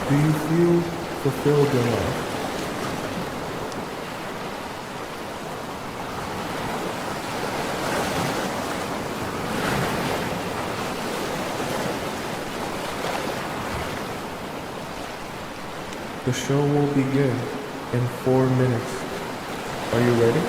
Do you feel fulfilled in life? The show will begin in 4 minutes. Are you ready?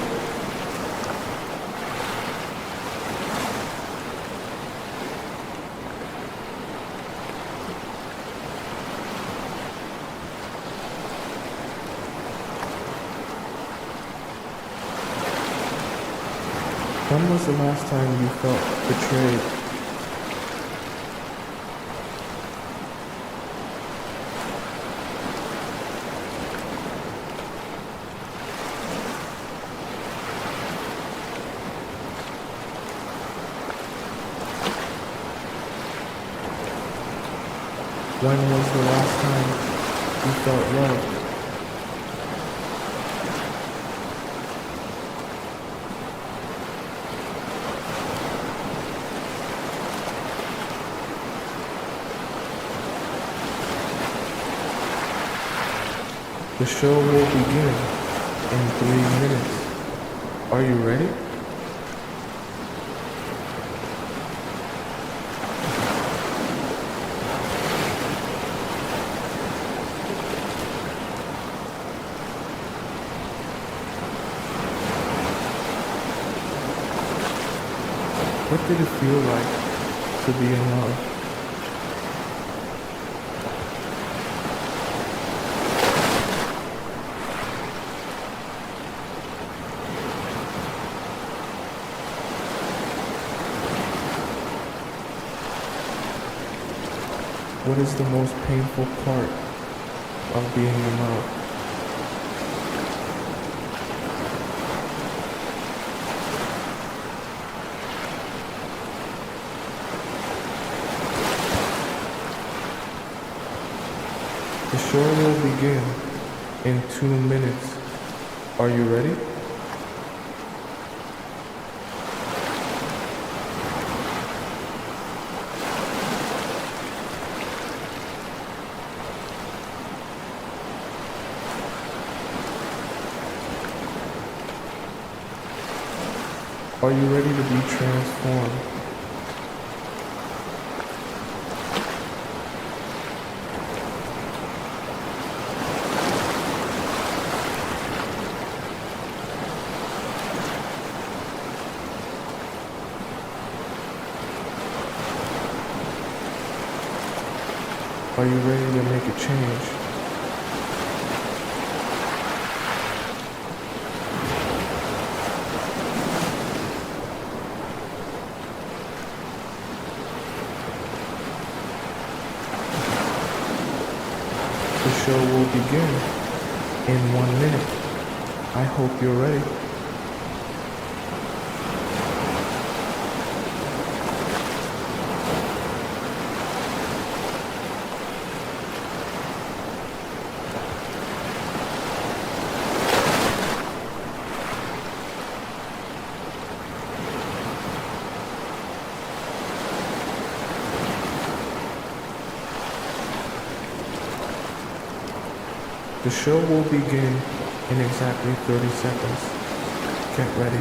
When was the last time you felt betrayed? When was the last time you felt loved? The show will begin in 3 minutes. Are you ready? What did it feel like to be in love? What is the most painful part of being in love? The show will begin in 2 minutes. Are you ready? Are you ready to be transformed? Are you ready to make a change? The show will begin in 1 minute. I hope you're ready. The show will begin in exactly 30 seconds. Get ready.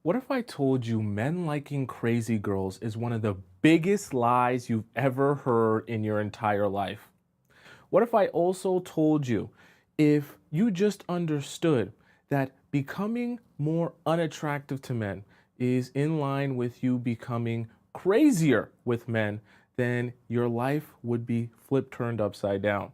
What if I told you men liking crazy girls is one of the biggest lies you've ever heard in your entire life? What if I also told you if you just understood that becoming more unattractive to men is in line with you becoming crazier with men, then your life would be flipped turned upside down?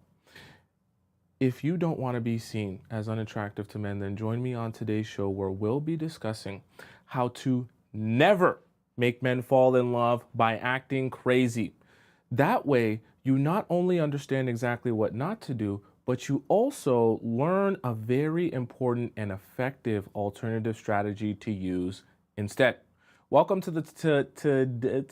If you don't want to be seen as unattractive to men, then join me on today's show where we'll be discussing how to never make men fall in love by acting crazy. That way, you not only understand exactly what not to do, but you also learn a very important and effective alternative strategy to use instead. Welcome to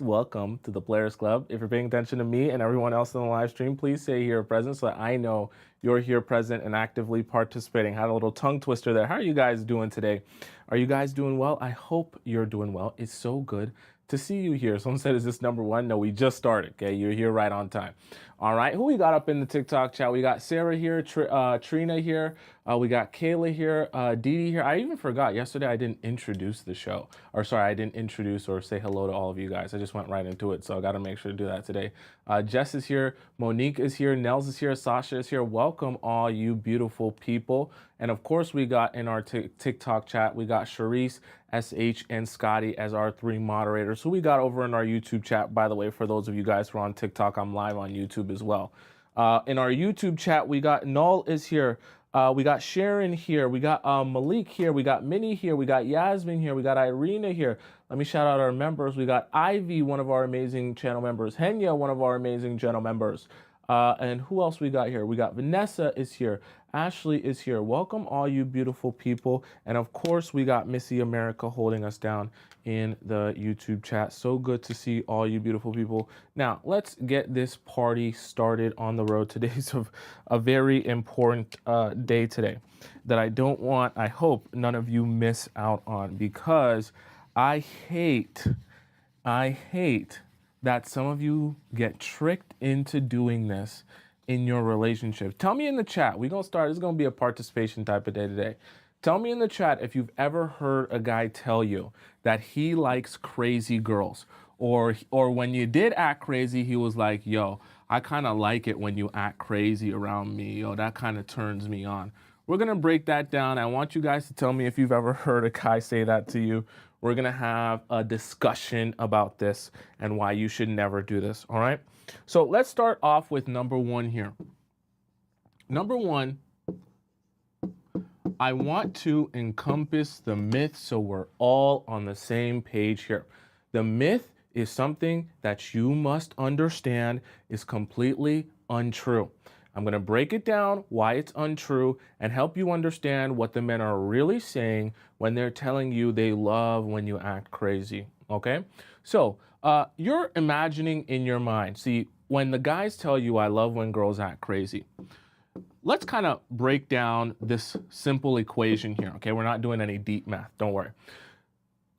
welcome to the Players Club. If you're paying attention to me and everyone else in the live stream, please say here present so that I know you're here present and actively participating. Had a little tongue twister there. How are you guys doing today? Are you guys doing well? I hope you're doing well. It's so good to see you here. Someone said, is this number one? No, we just started. Okay, you're here right on time. All right, who we got up in the TikTok chat? We got Sarah here, Trina here. We got Kayla here, Dee Dee here. I even forgot yesterday I didn't introduce the show. Or sorry, I didn't introduce or say hello to all of you guys. I just went right into it, so I got to make sure to do that today. Jess is here, Monique is here, Nels is here, Sasha is here. Welcome all you beautiful people. And of course, we got in our TikTok chat, we got Sharice, SH, and Scotty as our three moderators. Who we got over in our YouTube chat, by the way, for those of you guys who are on TikTok, I'm live on YouTube as well. In our YouTube chat, we got Null is here. We got Sharon here. We got Malik here. We got Minnie here. We got Yasmin here. We got Irina here. Let me shout out our members. We got Ivy, one of our amazing channel members. Henya, one of our amazing channel members. And who else we got here? We got Vanessa is here. Ashley is here. Welcome all you beautiful people. And of course, we got Missy America holding us down in the YouTube chat. So good to see all you beautiful people. Now, let's get this party started on the road. Today's a very important day today that I hope none of you miss out on, because I hate that some of you get tricked into doing this in your relationship. Tell me in the chat. We're going to start. This is going to be a participation type of day today. Tell me in the chat if you've ever heard a guy tell you that he likes crazy girls, or when you did act crazy, he was like, yo, I kind of like it when you act crazy around me. Yo, that kind of turns me on. We're going to break that down. I want you guys to tell me if you've ever heard a guy say that to you. We're going to have a discussion about this and why you should never do this. All right. So let's start off with number one here. Number one, I want to encompass the myth so we're all on the same page here. The myth is something that you must understand is completely untrue. I'm going to break it down, why it's untrue, and help you understand what the men are really saying when they're telling you they love when you act crazy, okay? So you're imagining in your mind, see, when the guys tell you, I love when girls act crazy, let's kind of break down this simple equation here, okay? We're not doing any deep math, don't worry.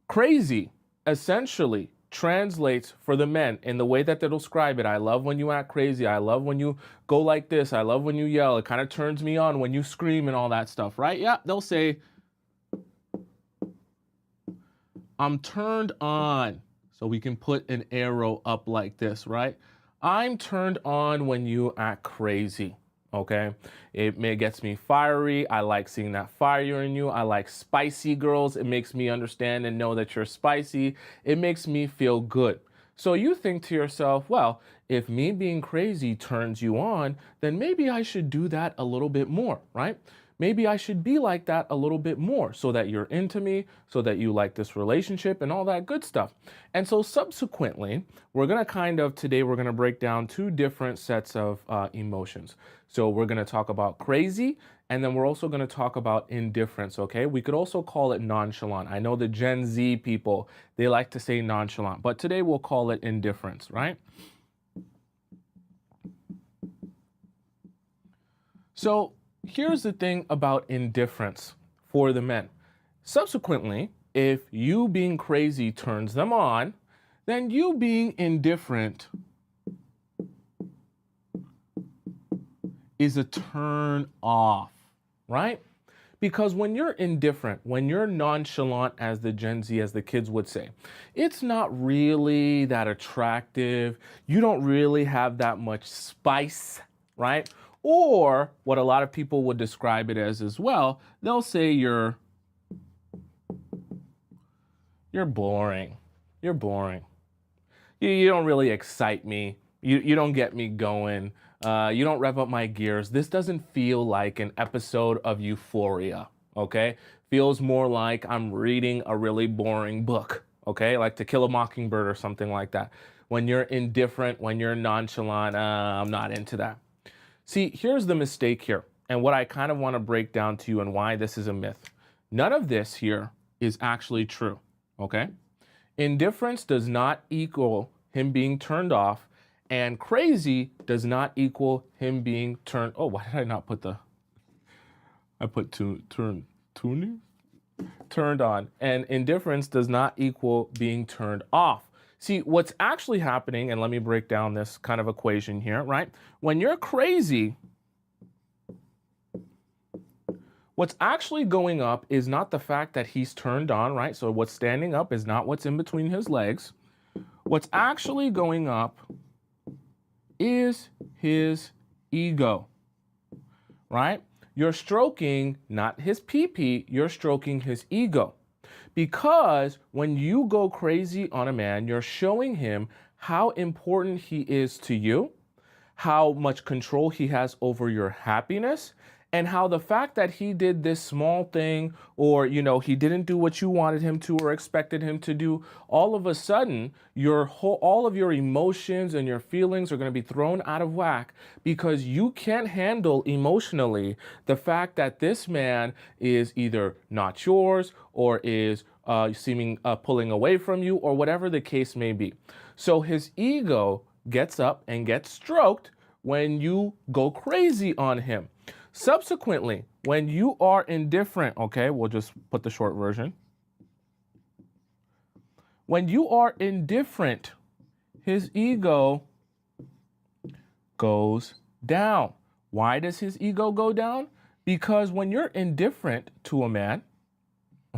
Crazy essentially translates for the men in the way that they'll describe it. I love when you act crazy. I love when you go like this. I love when you yell. It kind of turns me on when you scream and all that stuff, right? Yeah, they'll say, I'm turned on. So we can put an arrow up like this, right? I'm turned on when you act crazy. Okay, gets me fiery. I like seeing that fire in you. I like spicy girls. It makes me understand and know that you're spicy. It makes me feel good. So you think to yourself, well, if me being crazy turns you on, then maybe I should do that a little bit more, right? Maybe I should be like that a little bit more so that you're into me, so that you like this relationship and all that good stuff. And so subsequently, today we're going to break down two different sets of emotions. So we're going to talk about crazy, and then we're also going to talk about indifference, okay? We could also call it nonchalant. I know the Gen Z people, they like to say nonchalant, but today we'll call it indifference, right? So here's the thing about indifference for the men. Subsequently, if you being crazy turns them on, then you being indifferent is a turn off, right? Because when you're indifferent, when you're nonchalant, as the Gen Z, as the kids would say, it's not really that attractive. You don't really have that much spice, right? Or what a lot of people would describe it as well, they'll say you're boring. You're boring. You don't really excite me. You don't get me going. You don't rev up my gears. This doesn't feel like an episode of Euphoria, okay? Feels more like I'm reading a really boring book, okay? Like To Kill a Mockingbird or something like that. When you're indifferent, when you're nonchalant, I'm not into that. See, here's the mistake here, and what I kind of want to break down to you and why this is a myth. None of this here is actually true, okay? Indifference does not equal him being turned off, and crazy does not equal him being turned. Oh, why did I not put the? I put turned on, and indifference does not equal being turned off. See, what's actually happening, and let me break down this kind of equation here, right? When you're crazy, what's actually going up is not the fact that he's turned on, right? So what's standing up is not what's in between his legs. What's actually going up is his ego, right? You're stroking not his pee-pee, you're stroking his ego. Because when you go crazy on a man, you're showing him how important he is to you, how much control he has over your happiness, and how the fact that he did this small thing, or he didn't do what you wanted him to or expected him to do, all of a sudden all of your emotions and your feelings are going to be thrown out of whack because you can't handle emotionally the fact that this man is either not yours or is seeming pulling away from you, or whatever the case may be. So his ego gets up and gets stroked when you go crazy on him. Subsequently, when you are indifferent, okay, we'll just put the short version. When you are indifferent, his ego goes down. Why does his ego go down? Because when you're indifferent to a man,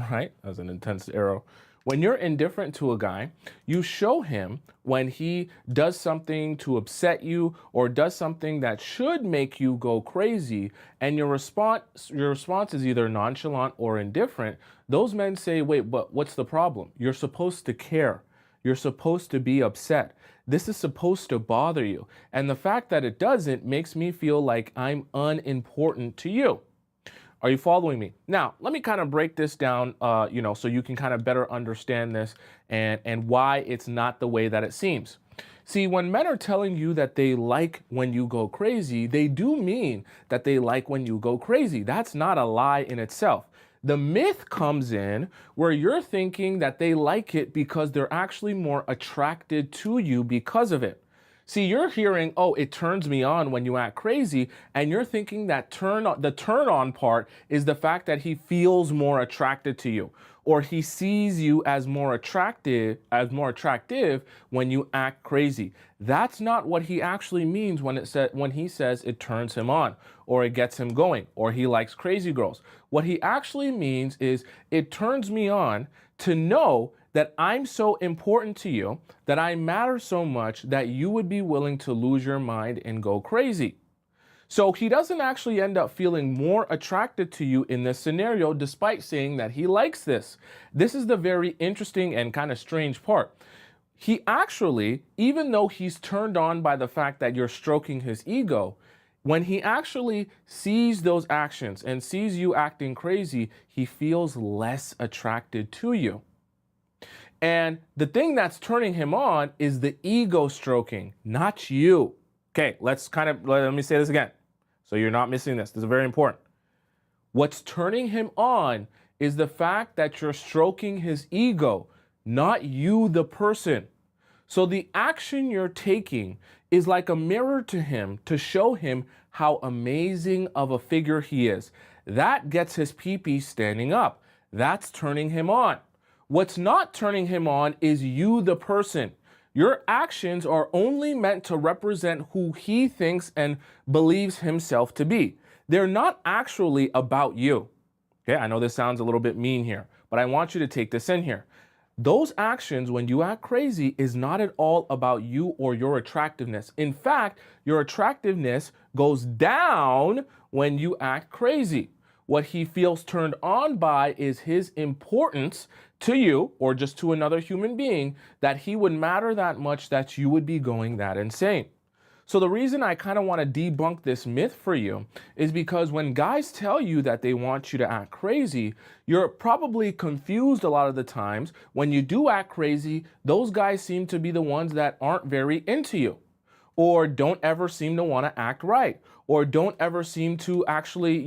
right, that's an intense arrow. When you're indifferent to a guy, you show him when he does something to upset you or does something that should make you go crazy, and your response is either nonchalant or indifferent. Those men say, wait, but what's the problem? You're supposed to care. You're supposed to be upset. This is supposed to bother you. And the fact that it doesn't makes me feel like I'm unimportant to you. Are you following me? Now, let me kind of break this down, so you can kind of better understand this and why it's not the way that it seems. See, when men are telling you that they like when you go crazy, they do mean that they like when you go crazy. That's not a lie in itself. The myth comes in where you're thinking that they like it because they're actually more attracted to you because of it. See, you're hearing, oh, it turns me on when you act crazy, and you're thinking that the turn on part is the fact that he feels more attracted to you, or he sees you as more attractive when you act crazy. That's not what he actually means when he says it turns him on, or it gets him going, or he likes crazy girls. What he actually means is it turns me on to know that I'm so important to you, that I matter so much that you would be willing to lose your mind and go crazy. So he doesn't actually end up feeling more attracted to you in this scenario, despite saying that he likes this. This is the very interesting and kind of strange part. He actually, even though he's turned on by the fact that you're stroking his ego, when he actually sees those actions and sees you acting crazy, he feels less attracted to you. And the thing that's turning him on is the ego stroking, not you. Okay, let me say this again, so you're not missing this. This is very important. What's turning him on is the fact that you're stroking his ego, not you, the person. So the action you're taking is like a mirror to him to show him how amazing of a figure he is. That gets his pee-pee standing up. That's turning him on. What's not turning him on is you, the person. Your actions are only meant to represent who he thinks and believes himself to be. They're not actually about you. Okay, I know this sounds a little bit mean here, but I want you to take this in here. Those actions, when you act crazy, is not at all about you or your attractiveness. In fact, your attractiveness goes down when you act crazy. What he feels turned on by is his importance to you, or just to another human being, that he would matter that much that you would be going that insane. So the reason I kind of want to debunk this myth for you is because when guys tell you that they want you to act crazy, you're probably confused a lot of the times. When you do act crazy, those guys seem to be the ones that aren't very into you, or don't ever seem to want to act right, or don't ever seem to actually,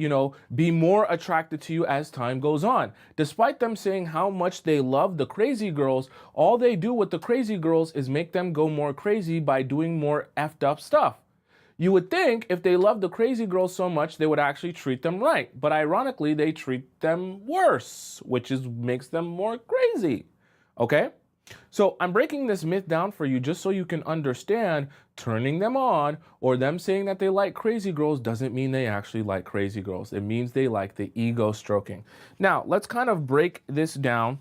be more attracted to you as time goes on. Despite them saying how much they love the crazy girls, all they do with the crazy girls is make them go more crazy by doing more effed up stuff. You would think if they love the crazy girls so much, they would actually treat them right. But ironically, they treat them worse, which makes them more crazy. Okay? So I'm breaking this myth down for you just so you can understand turning them on or them saying that they like crazy girls doesn't mean they actually like crazy girls. It means they like the ego stroking. Now, let's kind of break this down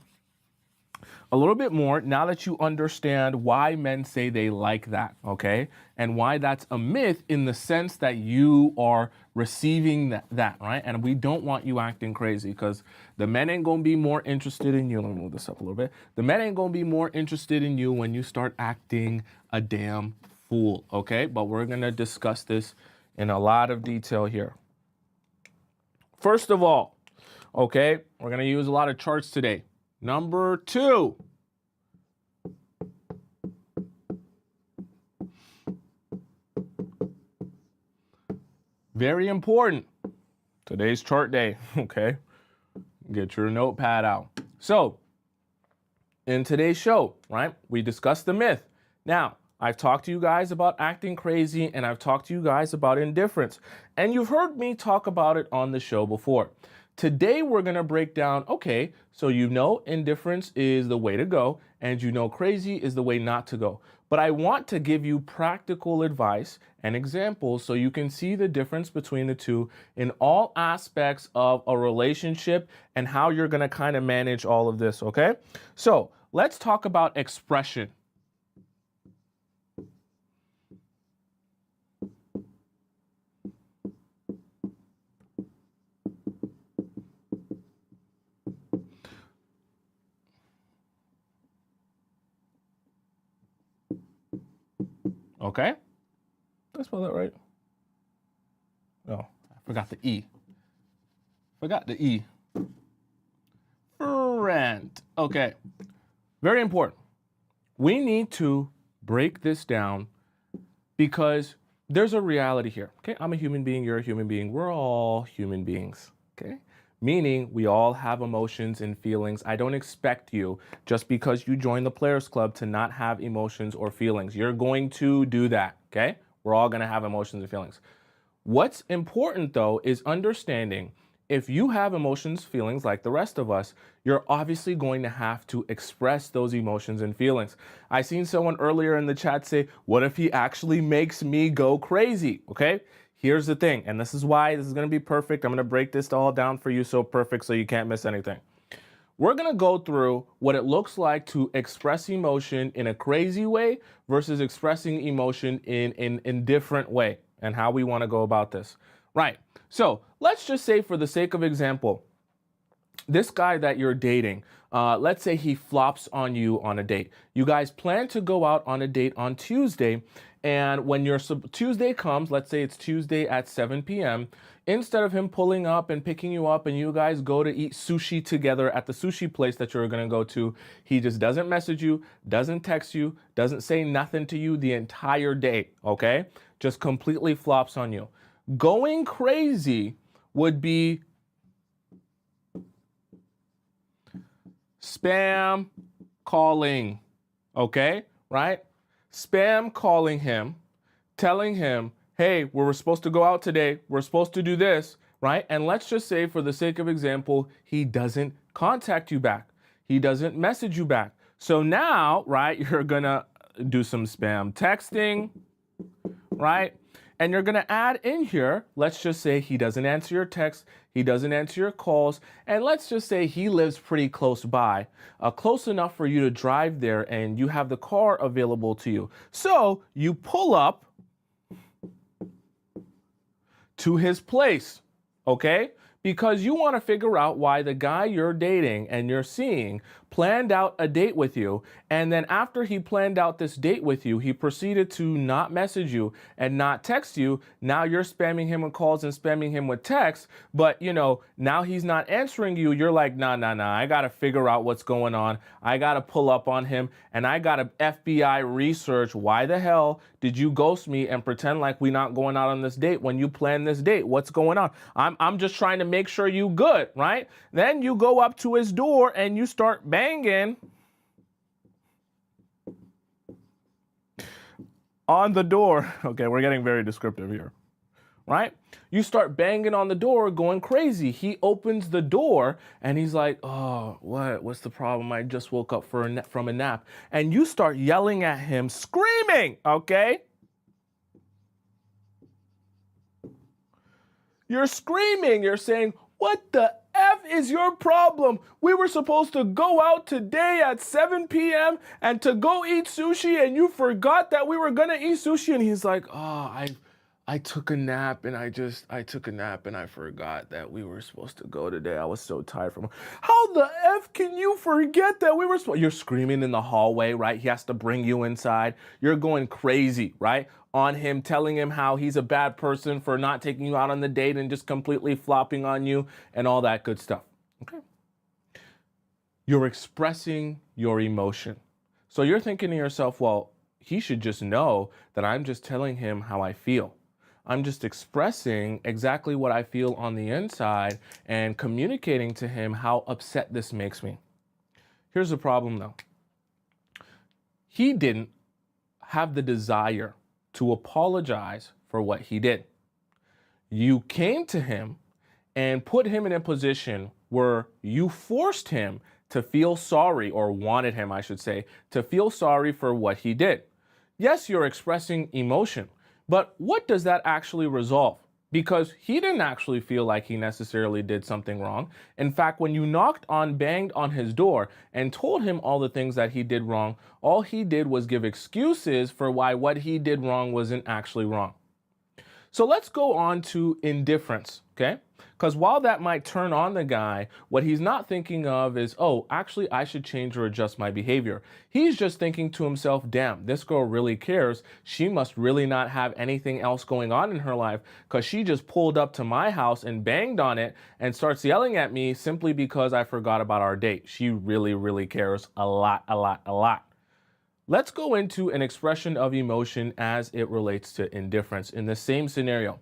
a little bit more now that you understand why men say they like that, okay? And why that's a myth in the sense that you are receiving that, right? And we don't want you acting crazy because the men ain't gonna be more interested in you. Let me move this up a little bit. The men ain't gonna be more interested in you when you start acting a damn fool, okay? But we're gonna discuss this in a lot of detail here. First of all, okay, we're gonna use a lot of charts today. Number 2. Very important. Today's chart day, okay? Get your notepad out. So, in today's show, right, we discussed the myth. Now, I've talked to you guys about acting crazy and I've talked to you guys about indifference. And you've heard me talk about it on the show before. Today, we're going to break down, okay, so indifference is the way to go and crazy is the way not to go. But I want to give you practical advice and examples so you can see the difference between the two in all aspects of a relationship and how you're going to kind of manage all of this, okay? So let's talk about expression. Okay? Did I spell that right? No, I forgot the E. Forgot the E. Friend. Okay. Very important. We need to break this down because there's a reality here. Okay? I'm a human being, you're a human being. We're all human beings. Okay? Meaning we all have emotions and feelings. I don't expect you, just because you join the Players Club, to not have emotions or feelings. You're going to do that, okay? We're all going to have emotions and feelings. What's important, though, is understanding if you have emotions, feelings like the rest of us, you're obviously going to have to express those emotions and feelings. I seen someone earlier in the chat say, what if he actually makes me go crazy, okay? Here's the thing, and this is why this is going to be perfect. I'm going to break this all down for you so perfect so you can't miss anything. We're going to go through what it looks like to express emotion in a crazy way versus expressing emotion in an indifferent way and how we want to go about this. Right. So let's just say, for the sake of example, this guy that you're dating, let's say he flops on you on a date. You guys plan to go out on a date on Tuesday. And when your Tuesday comes, let's say it's Tuesday at 7 p.m., instead of him pulling up and picking you up and you guys go to eat sushi together at the sushi place that you're going to go to, he just doesn't message you, doesn't text you, doesn't say nothing to you the entire day, okay? Just completely flops on you. Going crazy would be spam calling, okay? Right? Spam calling him, telling him, hey, we're supposed to go out today. We're supposed to do this, right? And let's just say, for the sake of example, he doesn't contact you back. He doesn't message you back. So now, right, you're going to do some spam texting, right? And you're going to add in here, let's just say he doesn't answer your text, he doesn't answer your calls, and let's just say he lives pretty close by, close enough for you to drive there and you have the car available to you. So you pull up to his place, okay? Because you want to figure out why the guy you're dating and you're seeing planned out a date with you. And then after he planned out this date with you, he proceeded to not message you and not text you. Now you're spamming him with calls and spamming him with texts. But, now he's not answering you. You're like, nah, nah, nah. I got to figure out what's going on. I got to pull up on him and I got to FBI research. Why the hell did you ghost me and pretend like we're not going out on this date when you planned this date? What's going on? I'm just trying to make sure you good, right? Then you go up to his door and you start banging on the door. Okay, we're getting very descriptive here, right? You start banging on the door, going crazy. He opens the door and he's like, oh, what's the problem? I just woke up from a nap. And you start yelling at him, screaming, okay? You're screaming, you're saying, what the F is your problem? We were supposed to go out today at 7 p.m. and to go eat sushi, and you forgot that we were gonna eat sushi. And he's like, oh, I took a nap and I forgot that we were supposed to go today. I was so tired from. How the F can you forget that we were supposed? You're screaming in the hallway, right? He has to bring you inside. You're going crazy, right? On him, telling him how he's a bad person for not taking you out on the date and just completely flopping on you and all that good stuff. Okay. You're expressing your emotion. So you're thinking to yourself, well, he should just know that I'm just telling him how I feel. I'm just expressing exactly what I feel on the inside and communicating to him how upset this makes me. Here's the problem though. He didn't have the desire to apologize for what he did. You came to him and put him in a position where you forced him to feel sorry, or wanted him, I should say, to feel sorry for what he did. Yes, you're expressing emotion, but what does that actually resolve? Because he didn't actually feel like he necessarily did something wrong. In fact, when you banged on his door and told him all the things that he did wrong, all he did was give excuses for why what he did wrong wasn't actually wrong. So let's go on to indifference, okay? Because while that might turn on the guy, what he's not thinking of is, oh, actually, I should change or adjust my behavior. He's just thinking to himself, damn, this girl really cares. She must really not have anything else going on in her life because she just pulled up to my house and banged on it and starts yelling at me simply because I forgot about our date. She really, really cares a lot, a lot, a lot. Let's go into an expression of emotion as it relates to indifference. In the same scenario,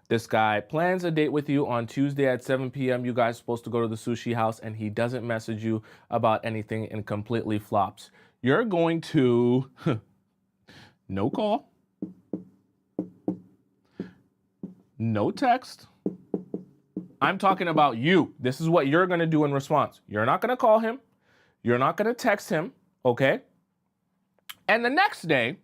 this guy plans a date with you on Tuesday at 7 p.m. You guys are supposed to go to the sushi house and he doesn't message you about anything and completely flops. You're going to no call, no text. I'm talking about you. This is what you're going to do in response. You're not going to call him. You're not going to text him, okay? And the next day,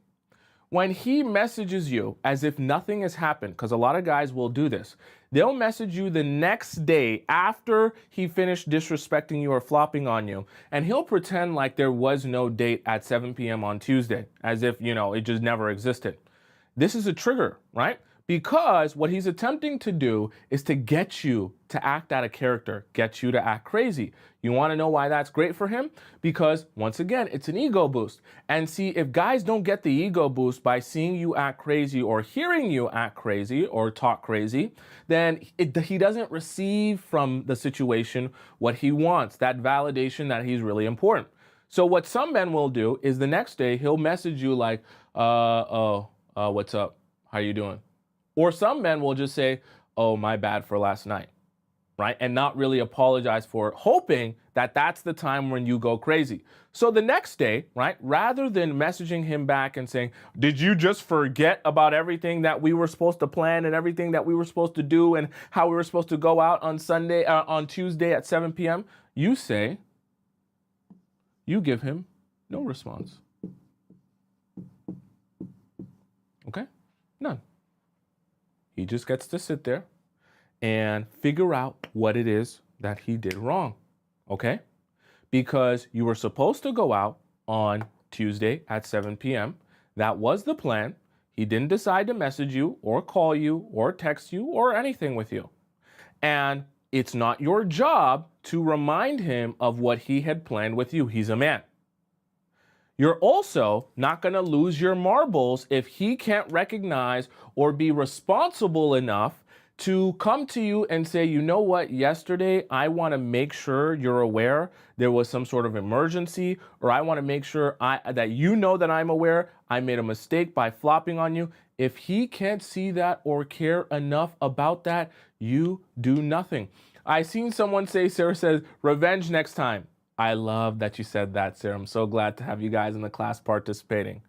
when he messages you as if nothing has happened, because a lot of guys will do this, they'll message you the next day after he finished disrespecting you or flopping on you, and he'll pretend like there was no date at 7 p.m. on Tuesday, as if, it just never existed. This is a trigger, right? Because what he's attempting to do is to get you to act out of character, get you to act crazy. You want to know why that's great for him? Because once again, it's an ego boost. And see, if guys don't get the ego boost by seeing you act crazy or hearing you act crazy or talk crazy, then he doesn't receive from the situation what he wants, that validation that he's really important. So what some men will do is the next day he'll message you like, what's up? How you doing? Or some men will just say, oh, my bad for last night, right? And not really apologize for it, hoping that that's the time when you go crazy. So the next day, right, rather than messaging him back and saying, did you just forget about everything that we were supposed to plan and everything that we were supposed to do and how we were supposed to go out on Tuesday at 7 p.m., you give him no response. Okay? None. He just gets to sit there and figure out what it is that he did wrong, okay? Because you were supposed to go out on Tuesday at 7 p.m. That was the plan. He didn't decide to message you or call you or text you or anything with you. And It's not your job to remind him of what he had planned with you. He's a man. You're also not going to lose your marbles if he can't recognize or be responsible enough to come to you and say, you know what, yesterday I want to make sure you're aware there was some sort of emergency, or I want to make sure that you know that I'm aware I made a mistake by flopping on you. If he can't see that or care enough about that, you do nothing. I seen someone say, Sarah says, revenge next time. I love that you said that, Sarah. I'm so glad to have you guys in the class participating.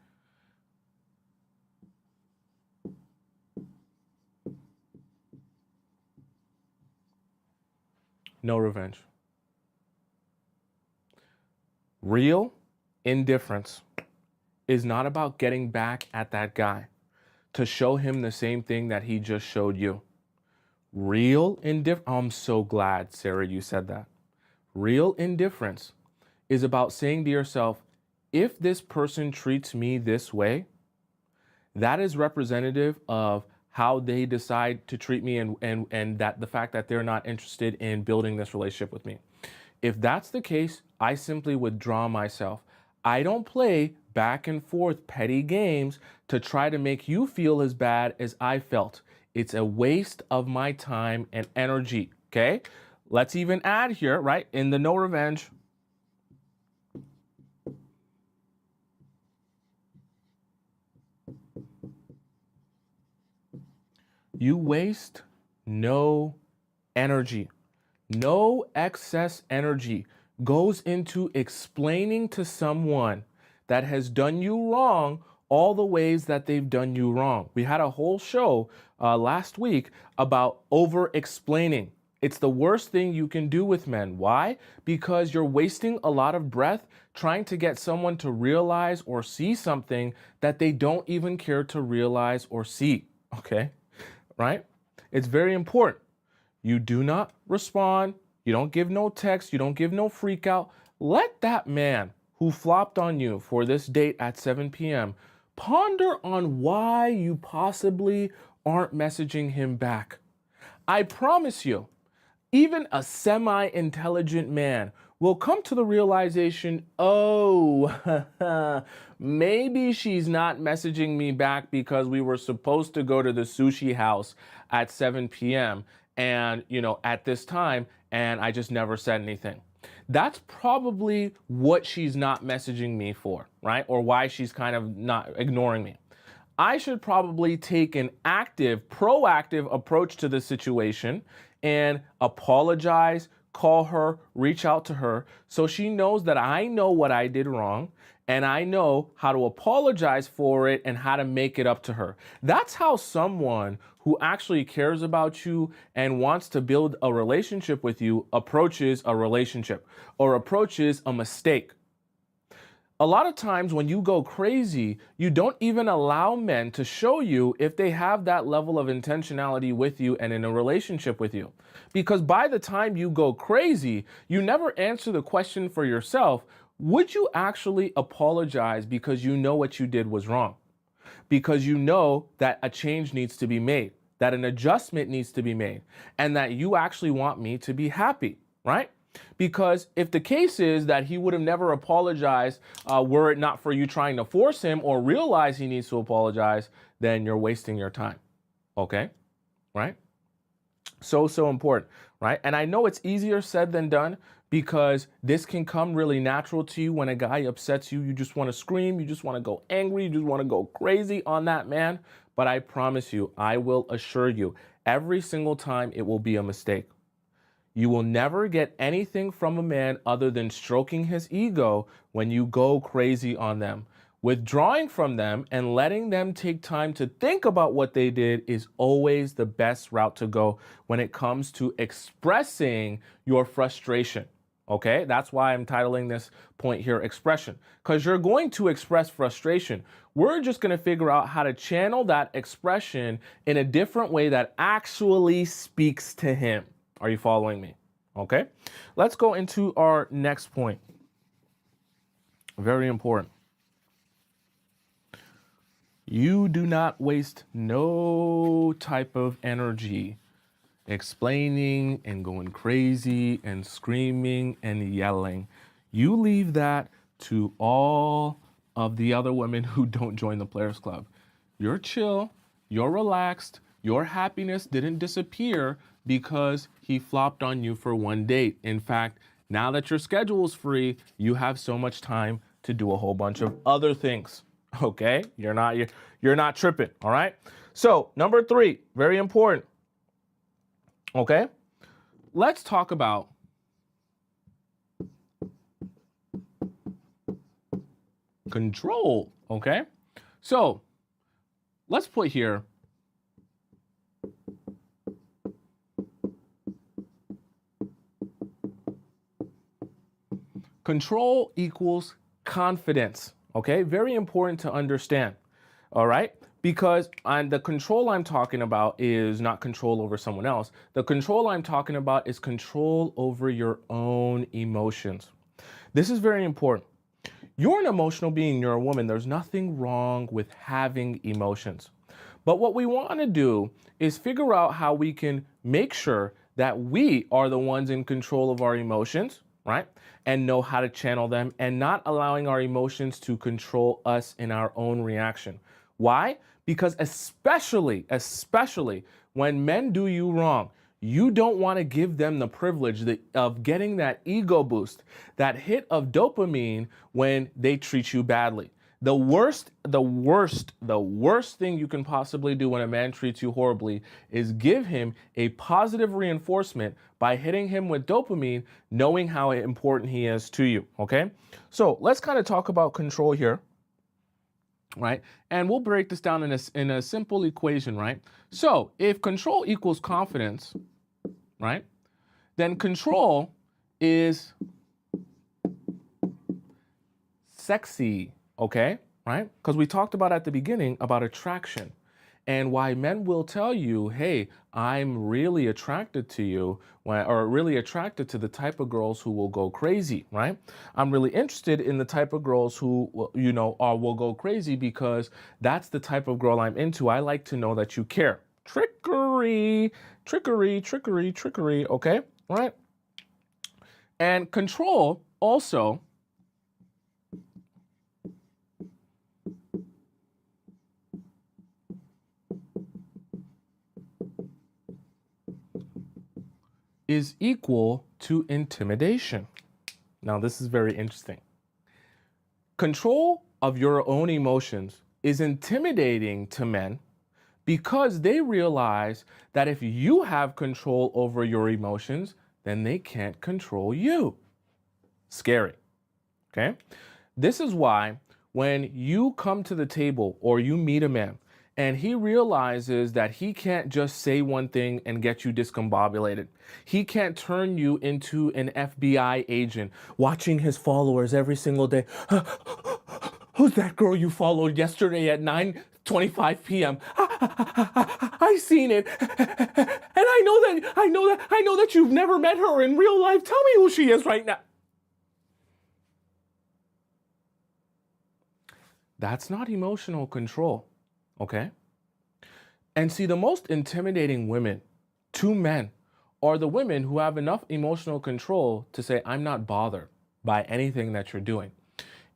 No revenge. Real indifference is not about getting back at that guy to show him the same thing that he just showed you. Real indifference. Oh, I'm so glad, Sarah, you said that. Real indifference is about saying to yourself, if this person treats me this way, that is representative of how they decide to treat me, and that the fact that they're not interested in building this relationship with me. If that's the case, I simply withdraw myself. I don't play back and forth petty games to try to make you feel as bad as I felt. It's a waste of my time and energy, okay? Let's even add here, right, in the no revenge. You waste no energy. No excess energy goes into explaining to someone that has done you wrong all the ways that they've done you wrong. We had a whole show last week about over-explaining. It's the worst thing you can do with men. Why? Because you're wasting a lot of breath trying to get someone to realize or see something that they don't even care to realize or see. Okay? Right? It's very important. You do not respond. You don't give no text. You don't give no freak out. Let that man who flopped on you for this date at 7 p.m. ponder on why you possibly aren't messaging him back. I promise you, even a semi-intelligent man will come to the realization, oh, maybe she's not messaging me back because we were supposed to go to the sushi house at 7 p.m. and, at this time, and I just never said anything. That's probably what she's not messaging me for, right? Or why she's kind of not ignoring me. I should probably take an active, proactive approach to the situation and apologize, call her, reach out to her so she knows that I know what I did wrong and I know how to apologize for it and how to make it up to her. That's how someone who actually cares about you and wants to build a relationship with you approaches a relationship or approaches a mistake. A lot of times when you go crazy, you don't even allow men to show you if they have that level of intentionality with you and in a relationship with you. Because by the time you go crazy, you never answer the question for yourself, would you actually apologize because you know what you did was wrong? Because you know that a change needs to be made, that an adjustment needs to be made, and that you actually want me to be happy, right? Because if the case is that he would have never apologized were it not for you trying to force him or realize he needs to apologize, then you're wasting your time. Okay? Right? So important, right? And I know it's easier said than done because this can come really natural to you when a guy upsets you. You just want to scream. You just want to go angry. You just want to go crazy on that man. But I promise you, I will assure you, every single time it will be a mistake. You will never get anything from a man other than stroking his ego when you go crazy on them. Withdrawing from them and letting them take time to think about what they did is always the best route to go when it comes to expressing your frustration. Okay, that's why I'm titling this point here expression, because you're going to express frustration. We're just going to figure out how to channel that expression in a different way that actually speaks to him. Are you following me? Okay, let's go into our next point. Very important. You do not waste no type of energy explaining and going crazy and screaming and yelling. You leave that to all of the other women who don't join the Players Club. You're chill, you're relaxed, your happiness didn't disappear because he flopped on you for one date. In fact, now that your schedule is free, you have so much time to do a whole bunch of other things. Okay? You're not tripping, all right? So, number 3, very important. Okay? Let's talk about control, okay? So, let's put here control equals confidence, okay? Very important to understand, all right? Because the control I'm talking about is not control over someone else. The control I'm talking about is control over your own emotions. This is very important. You're an emotional being, you're a woman. There's nothing wrong with having emotions. But what we want to do is figure out how we can make sure that we are the ones in control of our emotions, right? And know how to channel them and not allowing our emotions to control us in our own reaction. Why? Because especially when men do you wrong, you don't want to give them the privilege of getting that ego boost, that hit of dopamine when they treat you badly. The worst thing you can possibly do when a man treats you horribly is give him a positive reinforcement by hitting him with dopamine, knowing how important he is to you, okay? So let's kind of talk about control here, right? And we'll break this down in a simple equation, right? So if control equals confidence, right, then control is sexy, okay, right? Because we talked about at the beginning about attraction and why men will tell you, hey, I'm really attracted to you, or really attracted to the type of girls who will go crazy, right? I'm really interested in the type of girls who, will go crazy because that's the type of girl I'm into. I like to know that you care. Trickery, okay, right? And control also is equal to intimidation. Now, this is very interesting. Control of your own emotions is intimidating to men because they realize that if you have control over your emotions, then they can't control you. Scary, okay? This is why when you come to the table or you meet a man and he realizes that he can't just say one thing and get you discombobulated. He can't turn you into an FBI agent watching his followers every single day. Who's that girl you followed yesterday at 9:25 p.m.? I seen it. And I know that you've never met her in real life. Tell me who she is right now. That's not emotional control, okay? And see, the most intimidating women to men are the women who have enough emotional control to say, I'm not bothered by anything that you're doing.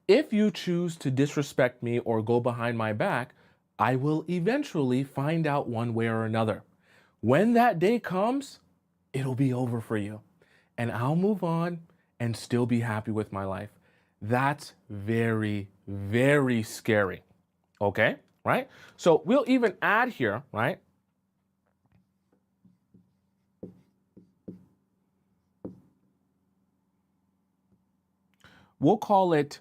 If you choose to disrespect me or go behind my back, I will eventually find out one way or another. When that day comes, it'll be over for you. And I'll move on and still be happy with my life. That's very, very scary. Okay, right? So we'll even add here, right? We'll call it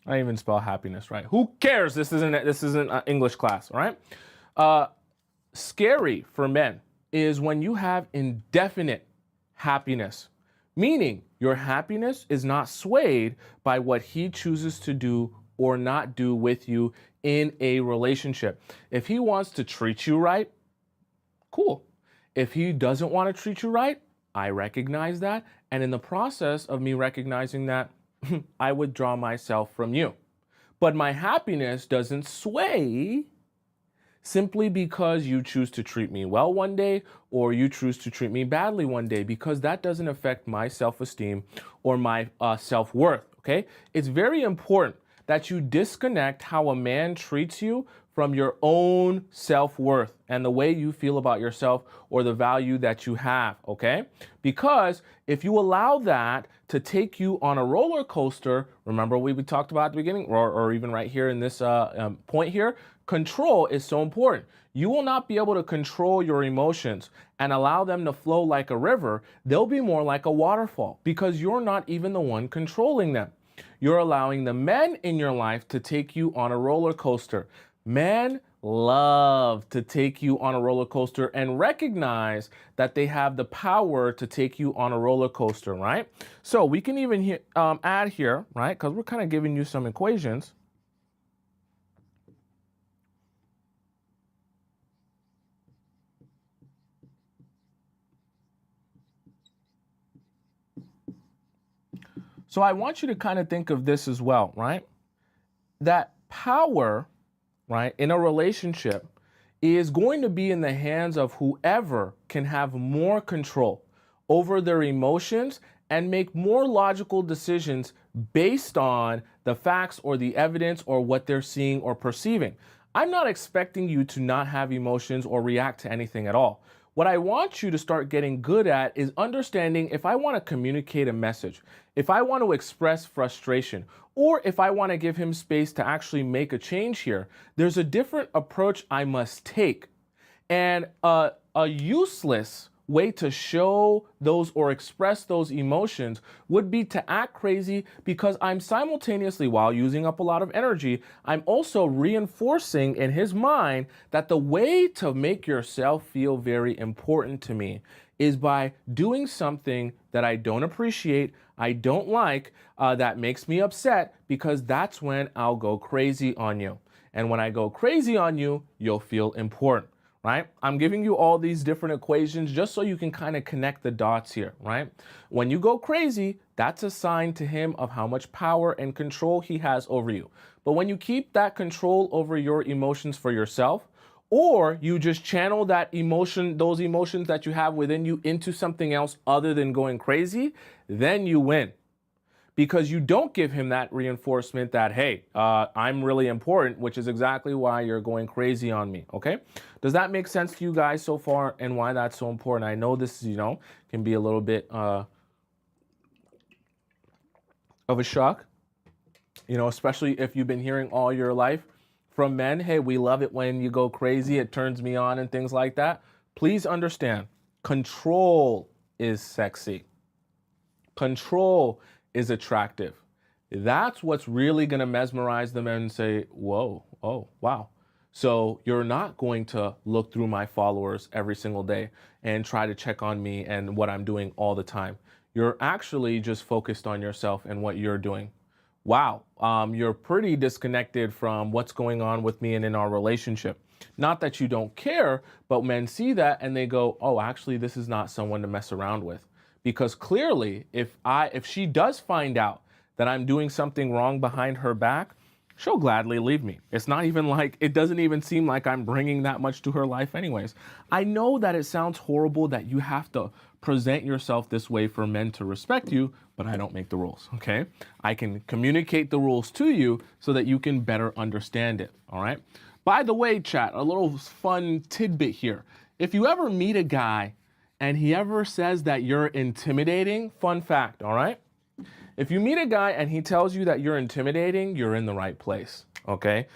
I even spell happiness right. Who cares? This isn't English class, all right? Scary for men is when you have indefinite happiness, meaning your happiness is not swayed by what he chooses to do or not do with you in a relationship. If he wants to treat you right, cool. If he doesn't want to treat you right, I recognize that. And in the process of me recognizing that, I withdraw myself from you. But my happiness doesn't sway simply because you choose to treat me well one day or you choose to treat me badly one day, because that doesn't affect my self-esteem or my self-worth. Okay, it's very important that you disconnect how a man treats you from your own self-worth and the way you feel about yourself or the value that you have. Okay, because if you allow that to take you on a roller coaster, remember we talked about at the beginning, or even right here in this point here, control is so important. You will not be able to control your emotions and allow them to flow like a river. They'll be more like a waterfall because you're not even the one controlling them. You're allowing the men in your life to take you on a roller coaster. Men love to take you on a roller coaster and recognize that they have the power to take you on a roller coaster, right? So we can even add here, right? Because we're kind of giving you some equations. So I want you to kind of think of this as well, right? That power, right, in a relationship is going to be in the hands of whoever can have more control over their emotions and make more logical decisions based on the facts or the evidence or what they're seeing or perceiving. I'm not expecting you to not have emotions or react to anything at all. What I want you to start getting good at is understanding if I want to communicate a message, if I want to express frustration, or if I want to give him space to actually make a change here, there's a different approach I must take. And a useless way to show those or express those emotions would be to act crazy, because I'm simultaneously, while using up a lot of energy, I'm also reinforcing in his mind that the way to make yourself feel very important to me is by doing something that I don't appreciate, I don't like, that makes me upset, because that's when I'll go crazy on you. And when I go crazy on you, you'll feel important. Right? I'm giving you all these different equations just so you can kind of connect the dots here, right? When you go crazy, that's a sign to him of how much power and control he has over you. But when you keep that control over your emotions for yourself, or you just channel that emotion, those emotions that you have within you into something else other than going crazy, then you win. Because you don't give him that reinforcement that, hey, I'm really important, which is exactly why you're going crazy on me, okay? Does that make sense to you guys so far, and why that's so important? I know this, can be a little bit of a shock, especially if you've been hearing all your life from men, hey, we love it when you go crazy, it turns me on and things like that. Please understand, control is sexy. Control is attractive. That's what's really going to mesmerize them and say, whoa, oh, wow. So you're not going to look through my followers every single day and try to check on me and what I'm doing all the time. You're actually just focused on yourself and what you're doing. Wow, you're pretty disconnected from what's going on with me and in our relationship. Not that you don't care, but men see that and they go, oh, actually, this is not someone to mess around with. Because clearly, if she does find out that I'm doing something wrong behind her back, she'll gladly leave me. It's not even like, it doesn't even seem like I'm bringing that much to her life anyways. I know that it sounds horrible that you have to present yourself this way for men to respect you, but I don't make the rules, okay? I can communicate the rules to you so that you can better understand it, all right? By the way, chat, a little fun tidbit here. If you ever meet a guy and he ever says that you're intimidating, fun fact, all right? If you meet a guy and he tells you that you're intimidating, you're in the right place, okay?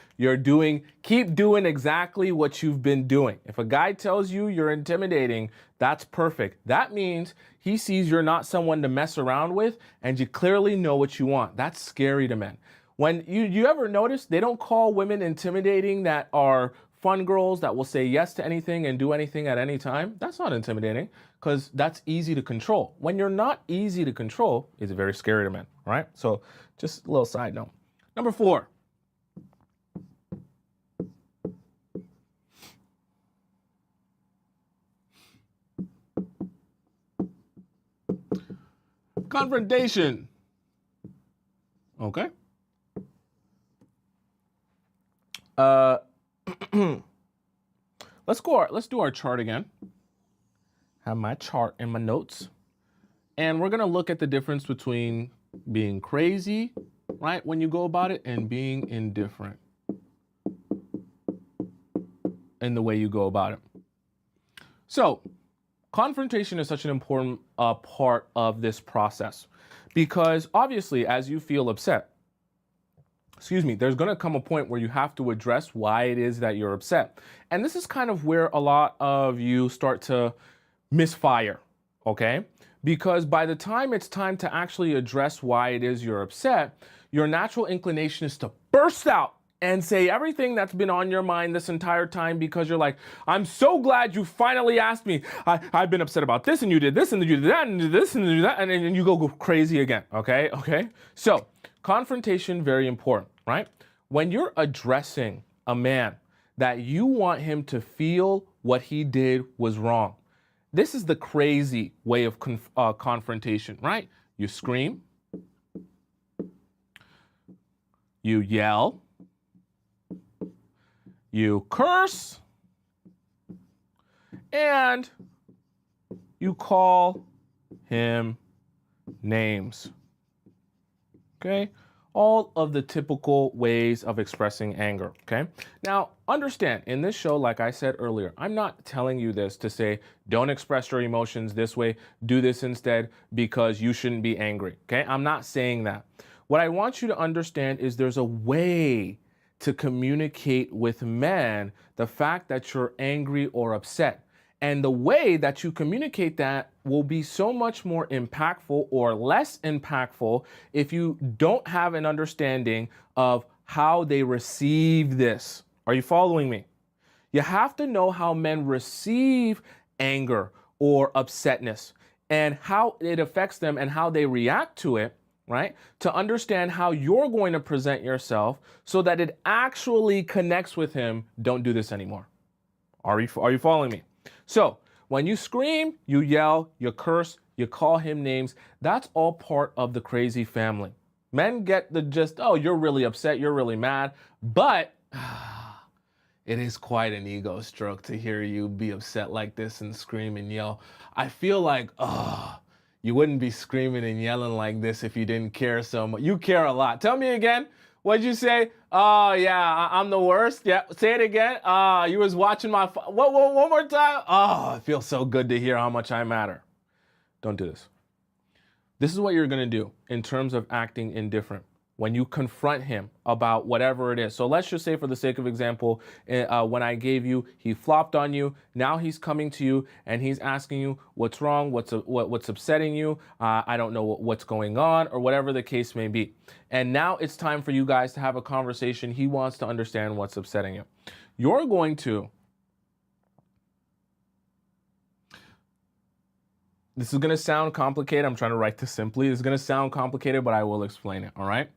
Keep doing exactly what you've been doing. If a guy tells you you're intimidating, that's perfect. That means he sees you're not someone to mess around with and you clearly know what you want. That's scary to men. When you ever notice they don't call women intimidating that are fun girls that will say yes to anything and do anything at any time? That's not intimidating, because that's easy to control. When you're not easy to control, it's very scary to men, all right? So just a little side note. Number 4. Confrontation. Okay. Let's do our chart again. Have my chart in my notes. And we're going to look at the difference between being crazy, right, when you go about it, and being indifferent in the way you go about it. So, confrontation is such an important part of this process because obviously as you feel upset, there's going to come a point where you have to address why it is that you're upset. And this is kind of where a lot of you start to misfire, okay? Because by the time it's time to actually address why it is you're upset, your natural inclination is to burst out and say everything that's been on your mind this entire time because you're like, I'm so glad you finally asked me. I've been upset about this and you did this and you did that and you did this and you did that and then you go crazy again, okay? So confrontation, very important, right? When you're addressing a man that you want him to feel what he did was wrong, this is the crazy way of confrontation, right? You scream, you yell, you curse, and you call him names. Okay? All of the typical ways of expressing anger. Okay? Now, understand, in this show, like I said earlier, I'm not telling you this to say, don't express your emotions this way, do this instead because you shouldn't be angry. Okay? I'm not saying that. What I want you to understand is there's a way to communicate with men the fact that you're angry or upset. And the way that you communicate that will be so much more impactful or less impactful if you don't have an understanding of how they receive this. Are you following me? You have to know how men receive anger or upsetness and how it affects them and how they react to it, right? To understand how you're going to present yourself so that it actually connects with him. Don't do this anymore. Are you following me? So when you scream, you yell, you curse, you call him names, that's all part of the crazy family. Men get the gist, oh, you're really upset, you're really mad, but it is quite an ego stroke to hear you be upset like this and scream and yell. I feel like, you wouldn't be screaming and yelling like this if you didn't care so much. You care a lot. Tell me again. What'd you say? Oh, yeah, I'm the worst. Yeah, say it again. You was watching my... What, one more time? Oh, it feels so good to hear how much I matter. Don't do this. This is what you're going to do in terms of acting indifferent when you confront him about whatever it is. So let's just say, for the sake of example, when I gave you, he flopped on you. Now he's coming to you and he's asking you what's wrong, what's upsetting you. I don't know what's going on, or whatever the case may be. And now it's time for you guys to have a conversation. He wants to understand what's upsetting you. You're going to... This is going to sound complicated. I'm trying to write this simply. It's going to sound complicated, but I will explain it, all right?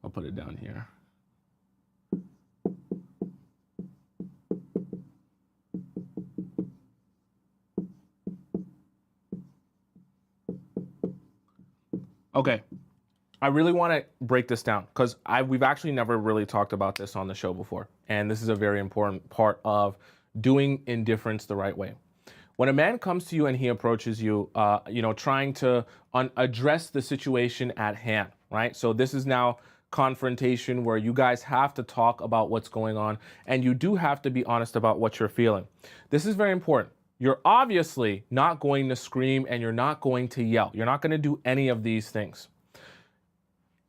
I'll put it down here. Okay. I really want to break this down because we've actually never really talked about this on the show before. And this is a very important part of doing indifference the right way. When a man comes to you and he approaches you, trying to address the situation at hand, right? So this is now confrontation where you guys have to talk about what's going on and you do have to be honest about what you're feeling. This is very important. You're obviously not going to scream and you're not going to yell. You're not going to do any of these things.